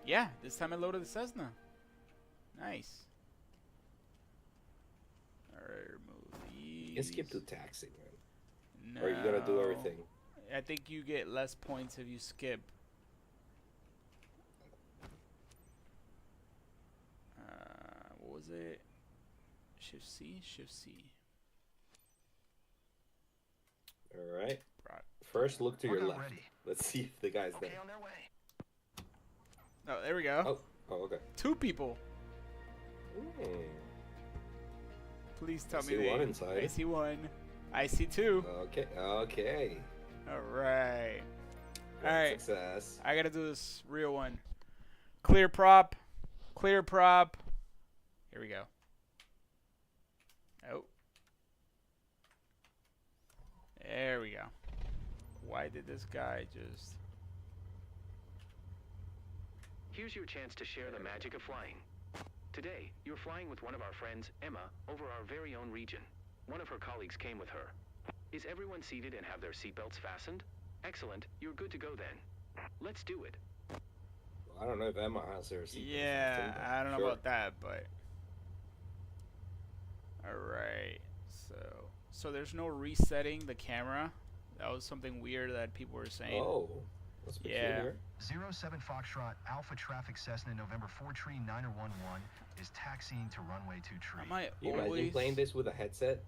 Yeah, this time it loaded the Cessna. Nice. Alright, remove these. You can skip to taxi, man. No. Or are you gonna do everything? I think you get less points if you skip. was it? Shift C, Shift C. All right. First, look to your left. Ready. Let's see if the guy's there. On their way. Oh, there we go. Oh, okay. 2 people. Please tell me I see one inside. I see 1. I see 2. Okay. All right. Success. I gotta do this real one. Clear prop. Clear prop. Here we go. Oh. There we go. Why did this guy just... Here's your chance to share the magic of flying. Today, you're flying with one of our friends, Emma, over our very own region. One of her colleagues came with her. Is everyone seated and have their seatbelts fastened? Excellent. You're good to go then. Let's do it. I don't know if Emma has her seatbelt. Yeah, I don't know about that, but... Alright. So there's no resetting the camera. That was something weird that people were saying. Oh. That's peculiar. 07 Foxtrot Alpha Traffic Cessna November 4 Tree 9011 is taxiing to runway 2 Tree. You imagine playing this with a headset?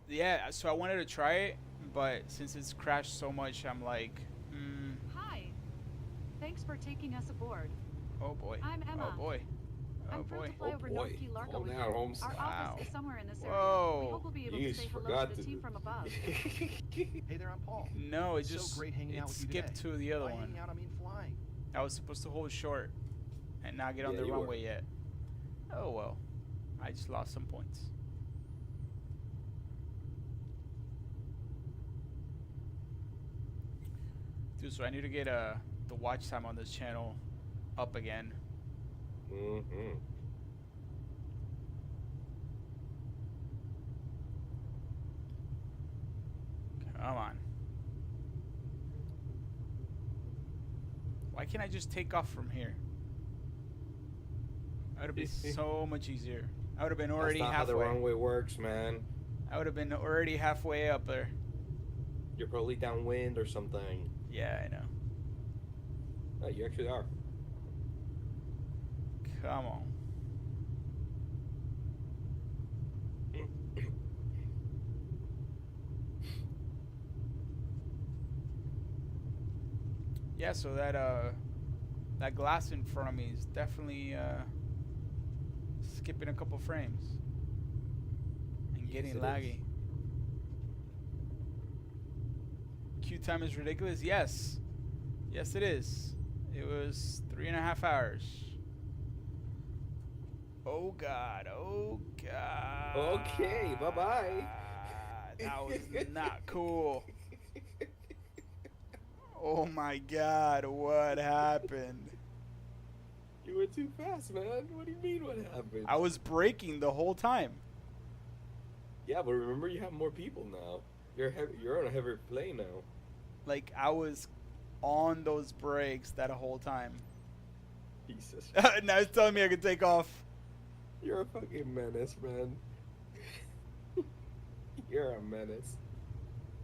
Yeah, so I wanted to try it, but since it's crashed so much, I'm like, Hi. Thanks for taking us aboard. Oh boy. I'm Emma. Oh boy. I'm thrilled to fly over North Key Largo with you. Holmes. Our office is somewhere in this area. Whoa. We hope we'll be able to say hello to the team from above. Hey there, I'm Paul. No, it just so great hanging out with skipped you today. to the other By one. hanging out, I mean flying. I was supposed to hold short and not get on the runway yet. Oh well. I just lost some points. Dude, so I need to get the watch time on this channel up again. Come on. Why can't I just take off from here? That would be so much easier. I would have been already halfway. That's not how the runway works, man. I would have been already halfway up there. You're probably downwind or something. Yeah, I know. Oh, you actually are. Come on. Yeah, so that glass in front of me is definitely skipping a couple frames and getting laggy. Queue time is ridiculous. Yes, yes it is. It was 3.5 hours. Oh God! Oh God! Okay, bye bye. That was not cool. Oh my God! What happened? You went too fast, man. What do you mean? What happened? I was braking the whole time. Yeah, but remember, you have more people now. You're on a heavier plane now. Like I was on those brakes that whole time. Jesus. Now it's telling me I can take off. You're a fucking menace, man. You're a menace.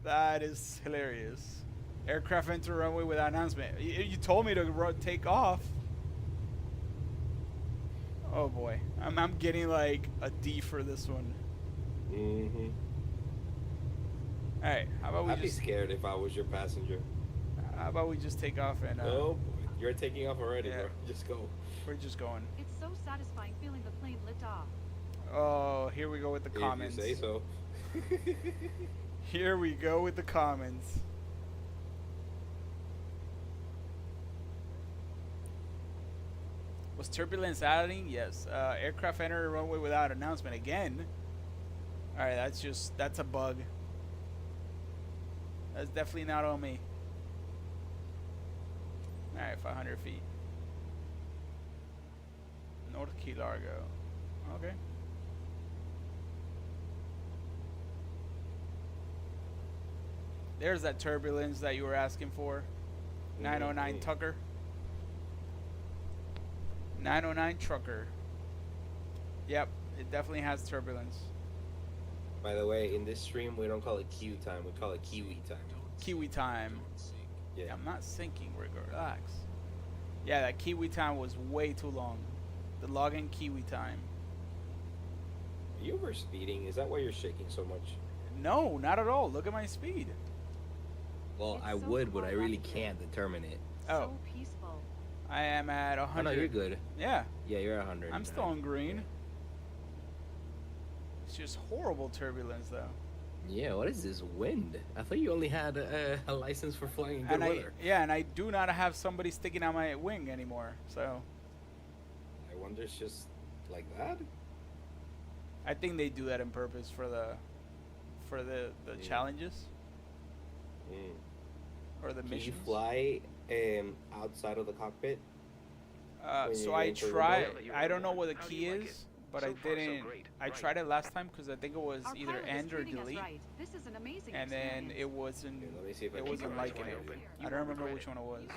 That is hilarious. Aircraft enter runway without announcement. You told me to take off. Oh boy, I'm getting like a D for this one. Mm-hmm. All right, how about we I'd be scared if I was your passenger. How about we just take off and? Oh boy, you're taking off already, bro. Just go. We're just going. It's so satisfying feeling the plane lift off. Oh, here we go with the comments. If you say so. Here we go with the comments. Was turbulence adding? Yes. Aircraft entered runway without announcement again. All right, that's a bug. That's definitely not on me. All right, 500 feet. North Key Largo. Okay. There's that turbulence that you were asking for. 909 Tucker. 909 Trucker. Yep, it definitely has turbulence. By the way, in this stream, we don't call it Q time. We call it Kiwi time. Kiwi time. Yeah. I'm not sinking. Relax. Yeah, that Kiwi time was way too long. The login Kiwi time. Are you over speeding? Is that why you're shaking so much? No, not at all. Look at my speed. Well, It's I so would, but I cool really up here. can't determine it. Oh. So peaceful. I am at 100. Oh, no, you're good. Yeah. Yeah, you're 100. I'm still on green. It's just horrible turbulence, though. Yeah, what is this wind? I thought you only had a license for flying in good weather. And I do not have somebody sticking out my wing anymore. So. I wonder it's just like that. I think they do that on purpose for the challenges. Or the missions. Can you fly outside of the cockpit? So I tried. I don't know what the key is, but I didn't. I tried it last time because I think it was either end or delete. This is an amazing And then it wasn't. Let me see if I It can wasn't get liking this it. one open. I don't remember which one it was.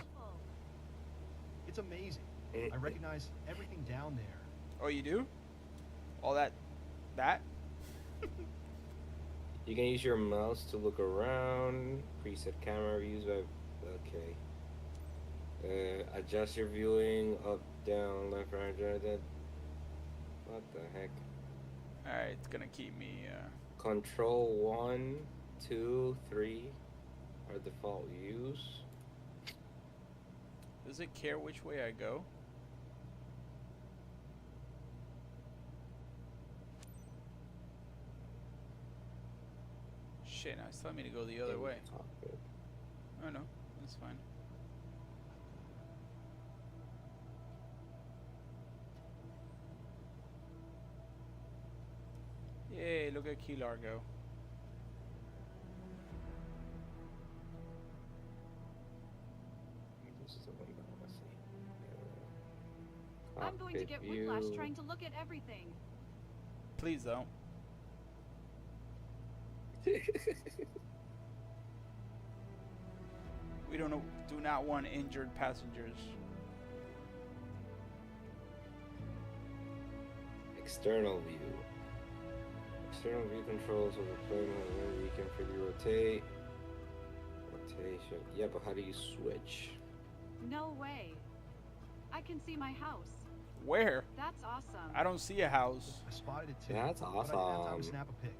It's amazing. I recognize everything down there. Oh, you do? All that? You can use your mouse to look around. Preset camera views. Okay. Adjust your viewing up, down, left, right, right. What the heck? Alright, it's gonna keep me. Control 1, 2, 3 are default use. Does it care which way I go? Shit, now it's telling me to go the other way. Oh no, that's fine. Yay, look at Key Largo. This is the one that I see. I'm going to get whiplash trying to look at everything. Please don't. We do not want injured passengers. External view. External view controls of the plane. You can freely rotate. Rotation. Yeah, but how do you switch? No way. I can see my house. Where? That's awesome. I don't see a house. I spotted it too. That's but I didn't have time awesome. to snap a pic.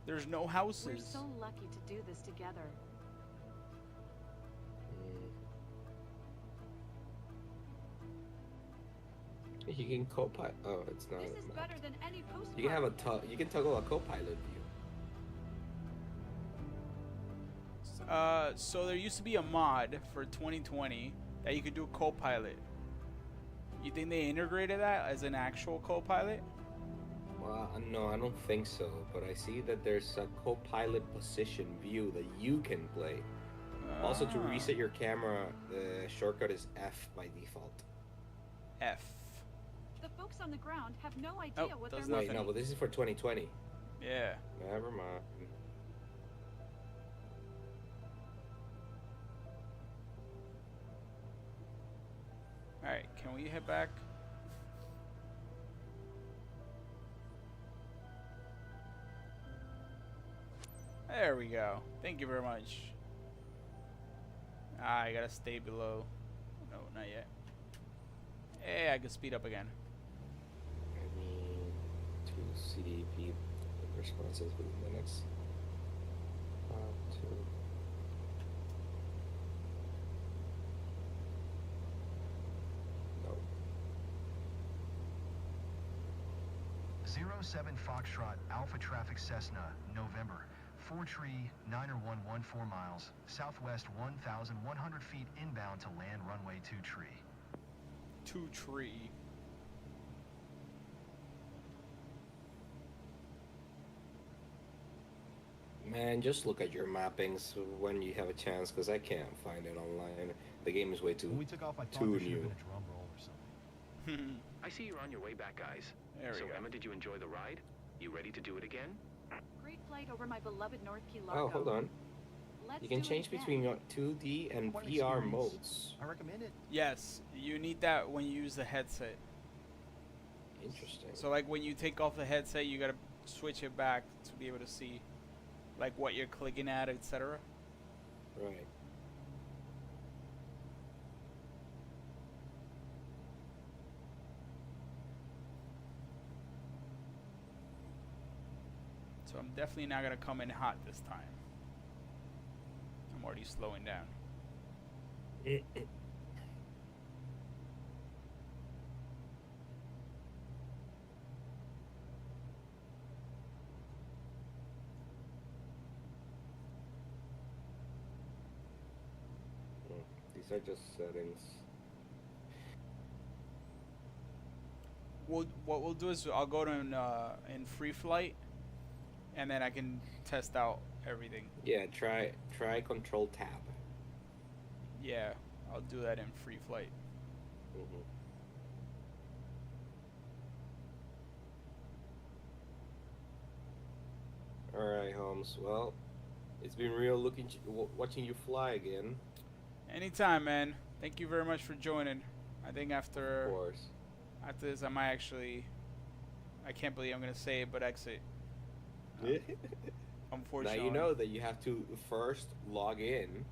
There's no houses. We're so lucky to do this together. You can co-pilot. Oh, it's not. This is better than any postcard. You can have you can toggle a co-pilot view. So there used to be a mod for 2020 that you could do co-pilot. You think they integrated that as an actual co-pilot? Well, no, I don't think so. But I see that there's a co-pilot position view that you can play. Also, to reset your camera, the shortcut is F by default. F. The folks on the ground have no idea what they're does Wait, nothing. no, but this is for 2020. Yeah. Never mind. Alright, can we head back? There we go. Thank you very much. I gotta stay below. No, not yet. Hey, I can speed up again. I mean, to see the responses within the next 2. 07 Foxtrot Alpha Traffic Cessna, November. 4 tree, 90114 miles, southwest 1,100 feet inbound to land runway 2 tree. 2 tree. Man, just look at your mappings when you have a chance, because I can't find it online. The game is way too When we took off, I thought too there should have new. been a drum roll or something. I see you're on your way back, guys. There we So, go. Emma, did you enjoy the ride? You ready to do it again? Great flight over my beloved North Key Largo. Oh, hold on. Let's You can do it change again. between your 2D and What an VR experience. modes. I recommend it. Yes, you need that when you use the headset. Interesting. So like when you take off the headset, you gotta switch it back to be able to see like what you're clicking at, etc. Right. So I'm definitely not gonna come in hot this time. I'm already slowing down. These are just settings. What we'll do is I'll go to in free flight, and then I can test out everything. Yeah, try Control Tab. Yeah, I'll do that in free flight. All right, Holmes. Well, it's been real watching you fly again. Anytime, man. Thank you very much for joining. I think after Of course. after this, I might actually. I can't believe I'm gonna say it, but exit. Unfortunately. Now you know that you have to first log in,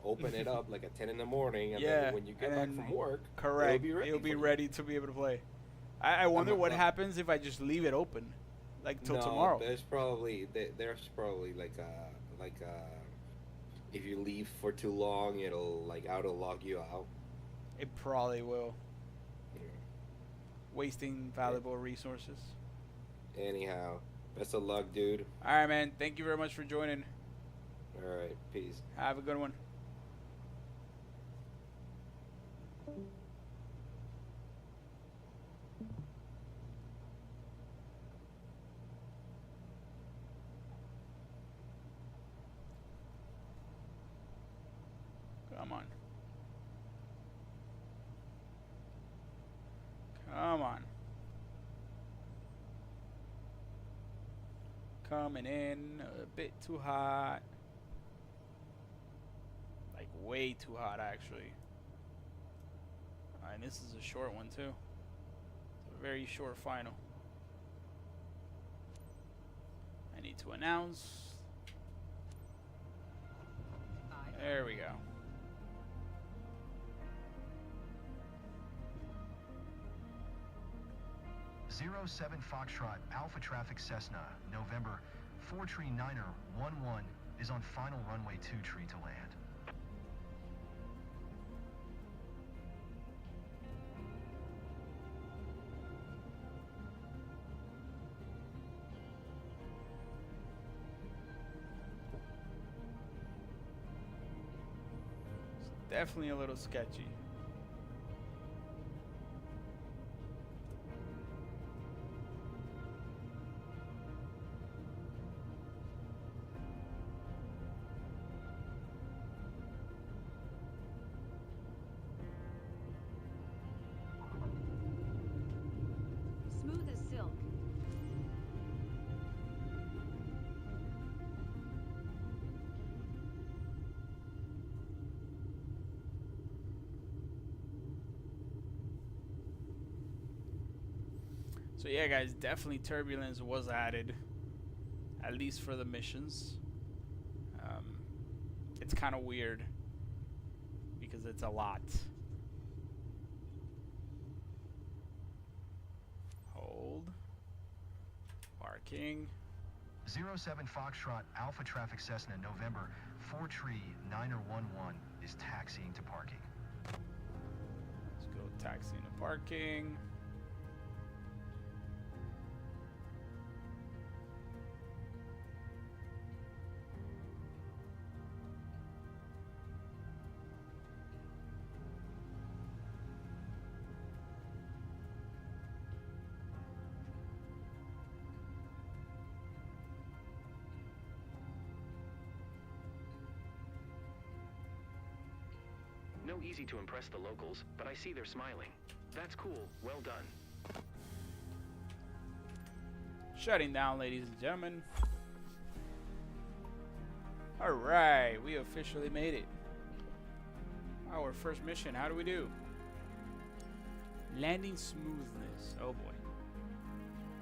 open it up like at 10 in the morning, and then when you get back from work, correct, it'll be ready to be able to play. I wonder what happens if I just leave it open, like till tomorrow. There's probably like if you leave for too long, it'll like auto-log you out. It probably will. Yeah. Wasting valuable resources. Anyhow, best of luck, dude. All right, man. Thank you very much for joining. All right, peace. Have a good one. Come on. Come on. Coming in a bit too hot. Like way too hot, actually. And this is a short one, too. It's a very short final. I need to announce. There we go. 07 Foxtrot Alpha Traffic Cessna, November 4-Tree Niner 11 is on final runway 2-Tree to land. It's definitely a little sketchy. So yeah, guys, definitely turbulence was added, at least for the missions. It's kind of weird because it's a lot. Hold. Parking. 07 Foxtrot Alpha Traffic Cessna, November 4-Tree Niner 11 is taxiing to parking. Let's go taxiing to parking. No easy to impress the locals, but I see they're smiling. That's cool. Well done. Shutting down, ladies and gentlemen. Alright, we officially made it. Our first mission. How do we do? Landing smoothness. Oh boy.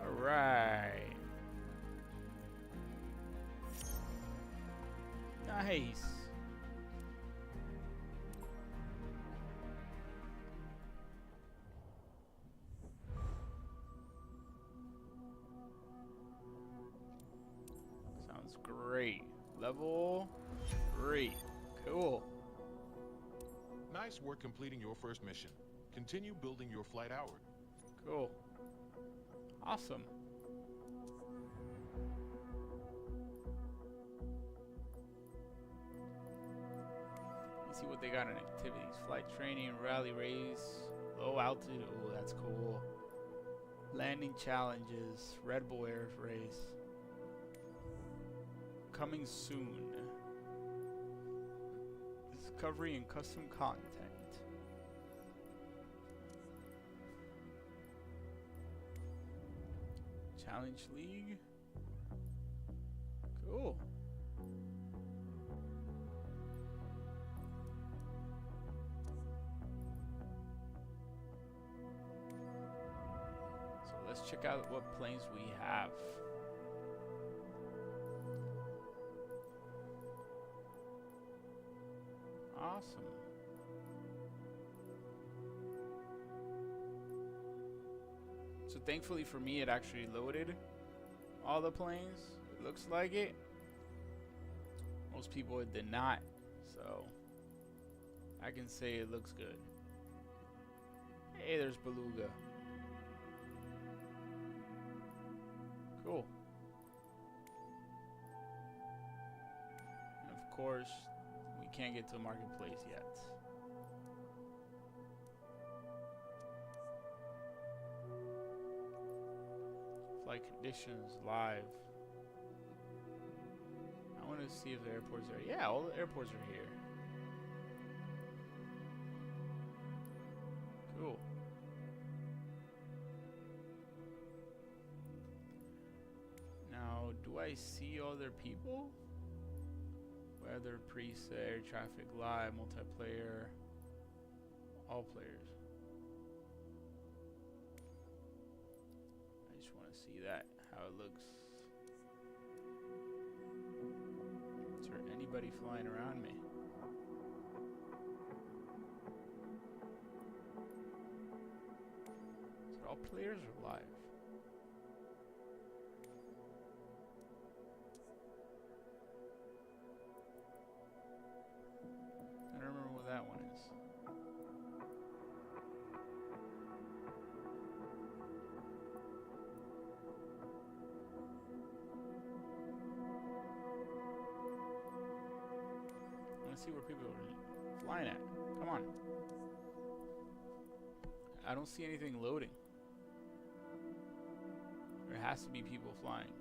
Alright. Nice. Level 3. Cool. Nice work completing your first mission. Continue building your flight outward. Cool. Awesome. Let's see what they got in activities. Flight training, rally race, low altitude. Oh, that's cool. Landing challenges, Red Bull Air race. Coming soon. Discovery and custom content. Challenge League. Cool. So let's check out what planes we have. Awesome. So thankfully for me, it actually loaded all the planes. It looks like it. Most people it did not. So I can say it looks good. Hey, there's Beluga. Cool. And of course, we can't get to Marketplace yet. Flight conditions, live. I want to see if the airports are. Yeah, all the airports are here. Cool. Now, do I see other people? Weather, preset, air traffic, live, multiplayer, all players. I just want to see that, how it looks. Is there anybody flying around me? Is it all players or live? I don't remember what that one is. I want to see where people are flying at. Come on. I don't see anything loading. There has to be people flying.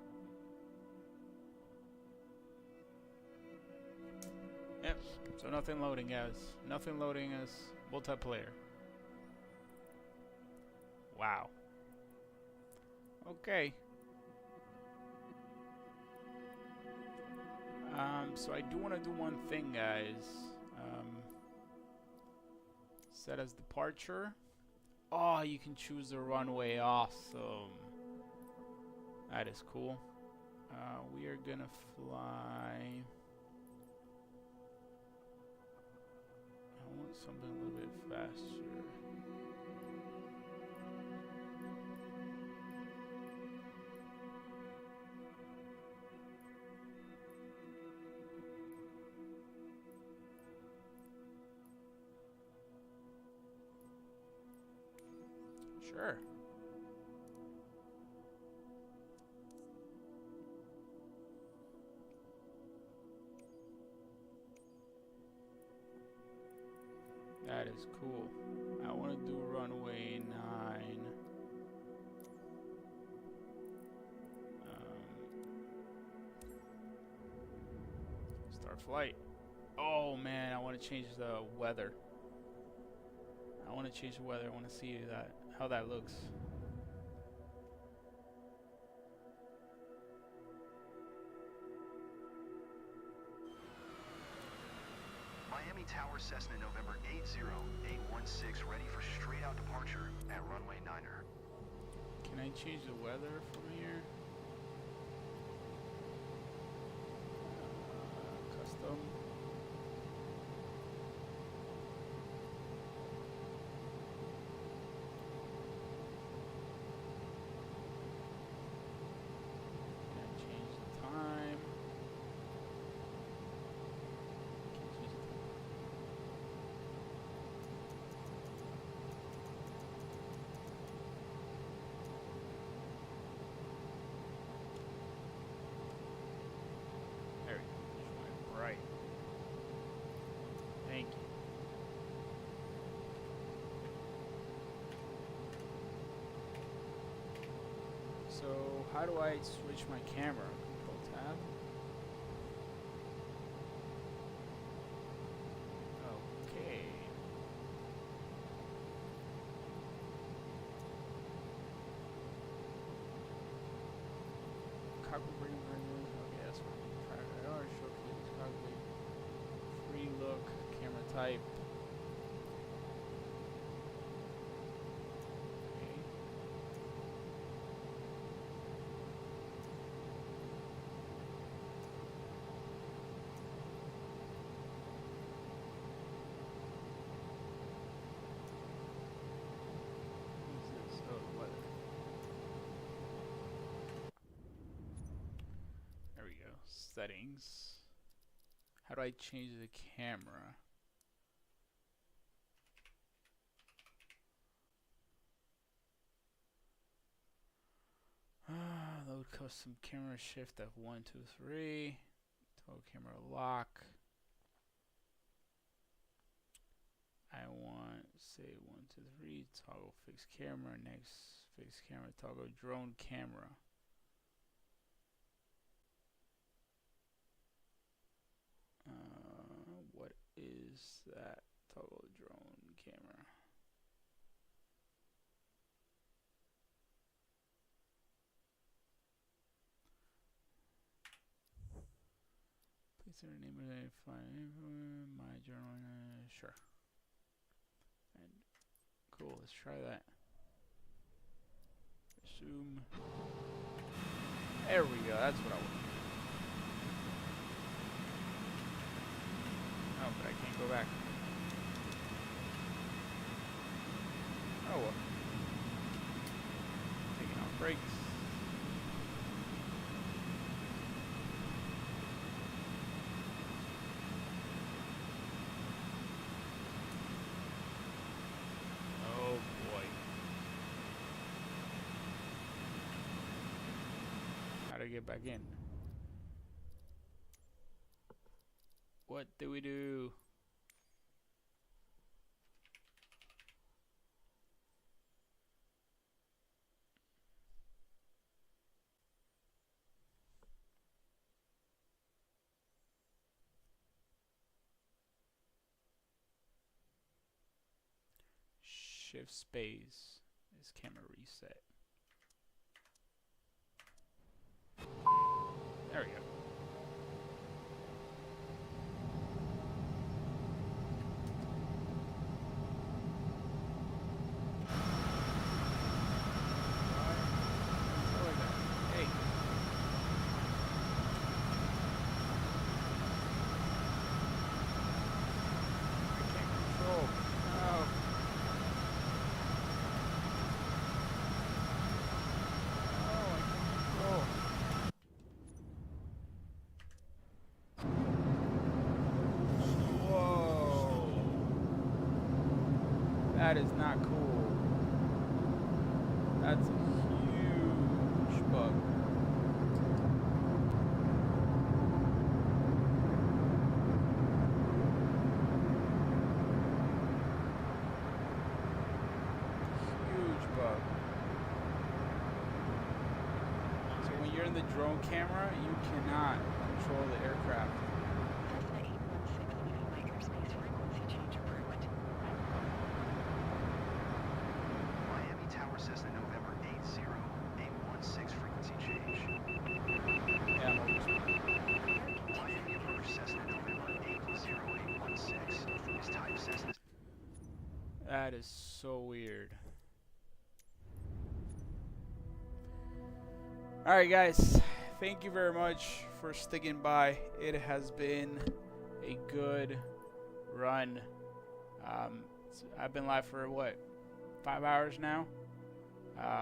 Yep, so nothing loading, guys. Nothing loading as multiplayer. Wow. Okay. So I do want to do one thing, guys. Set as departure. Oh, you can choose the runway. Awesome. That is cool. We are gonna fly. I want something a little bit faster. Sure. That is cool. I want to do runway 9. Start flight. Oh man, I want to change the weather. I want to change the weather. I want to see that how that looks. Miami Tower Cessna November 80816 ready for straight out departure at runway 9er. Can I change the weather from here? Custom. Can I change the time? how do I switch my camera? Control tab. Okay. Cockpit bring okay, that's fine. Showcase cockpit. Free look, camera type. Settings. How do I change the camera? Load custom camera shift F1, 2, 3. Toggle camera lock. I want say 1, 2, 3. Toggle fixed camera. Next fixed camera. Toggle drone camera. What is that? Toggle drone camera. Please enter name of the flying my journal. Sure. And cool. Let's try that. Resume. There we go. That's what I want. Oh, but I can't go back. Oh well. Taking off brakes. Oh boy. How to get back in? What do we do? Shift space is camera reset. There we go. That is not cool. That's a huge bug. Huge bug. So when you're in the drone camera, you cannot control the aircraft. Cessna November 80, 816 frequency change. Yeah, I'm over Miami approach Cessna November 80816 is type Cessna. That is so weird. Alright guys, thank you very much for sticking by. It has been a good run. I've been live for what, 5 hours now?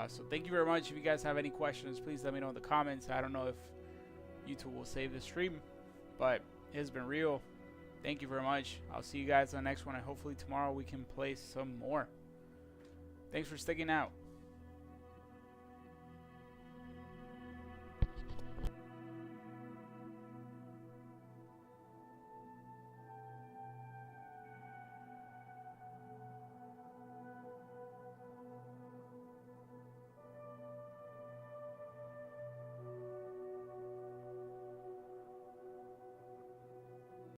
So thank you very much. If you guys have any questions, please let me know in the comments. I don't know if YouTube will save the stream, but it has been real. Thank you very much. I'll see you guys on the next one, and hopefully tomorrow we can play some more. Thanks for sticking out.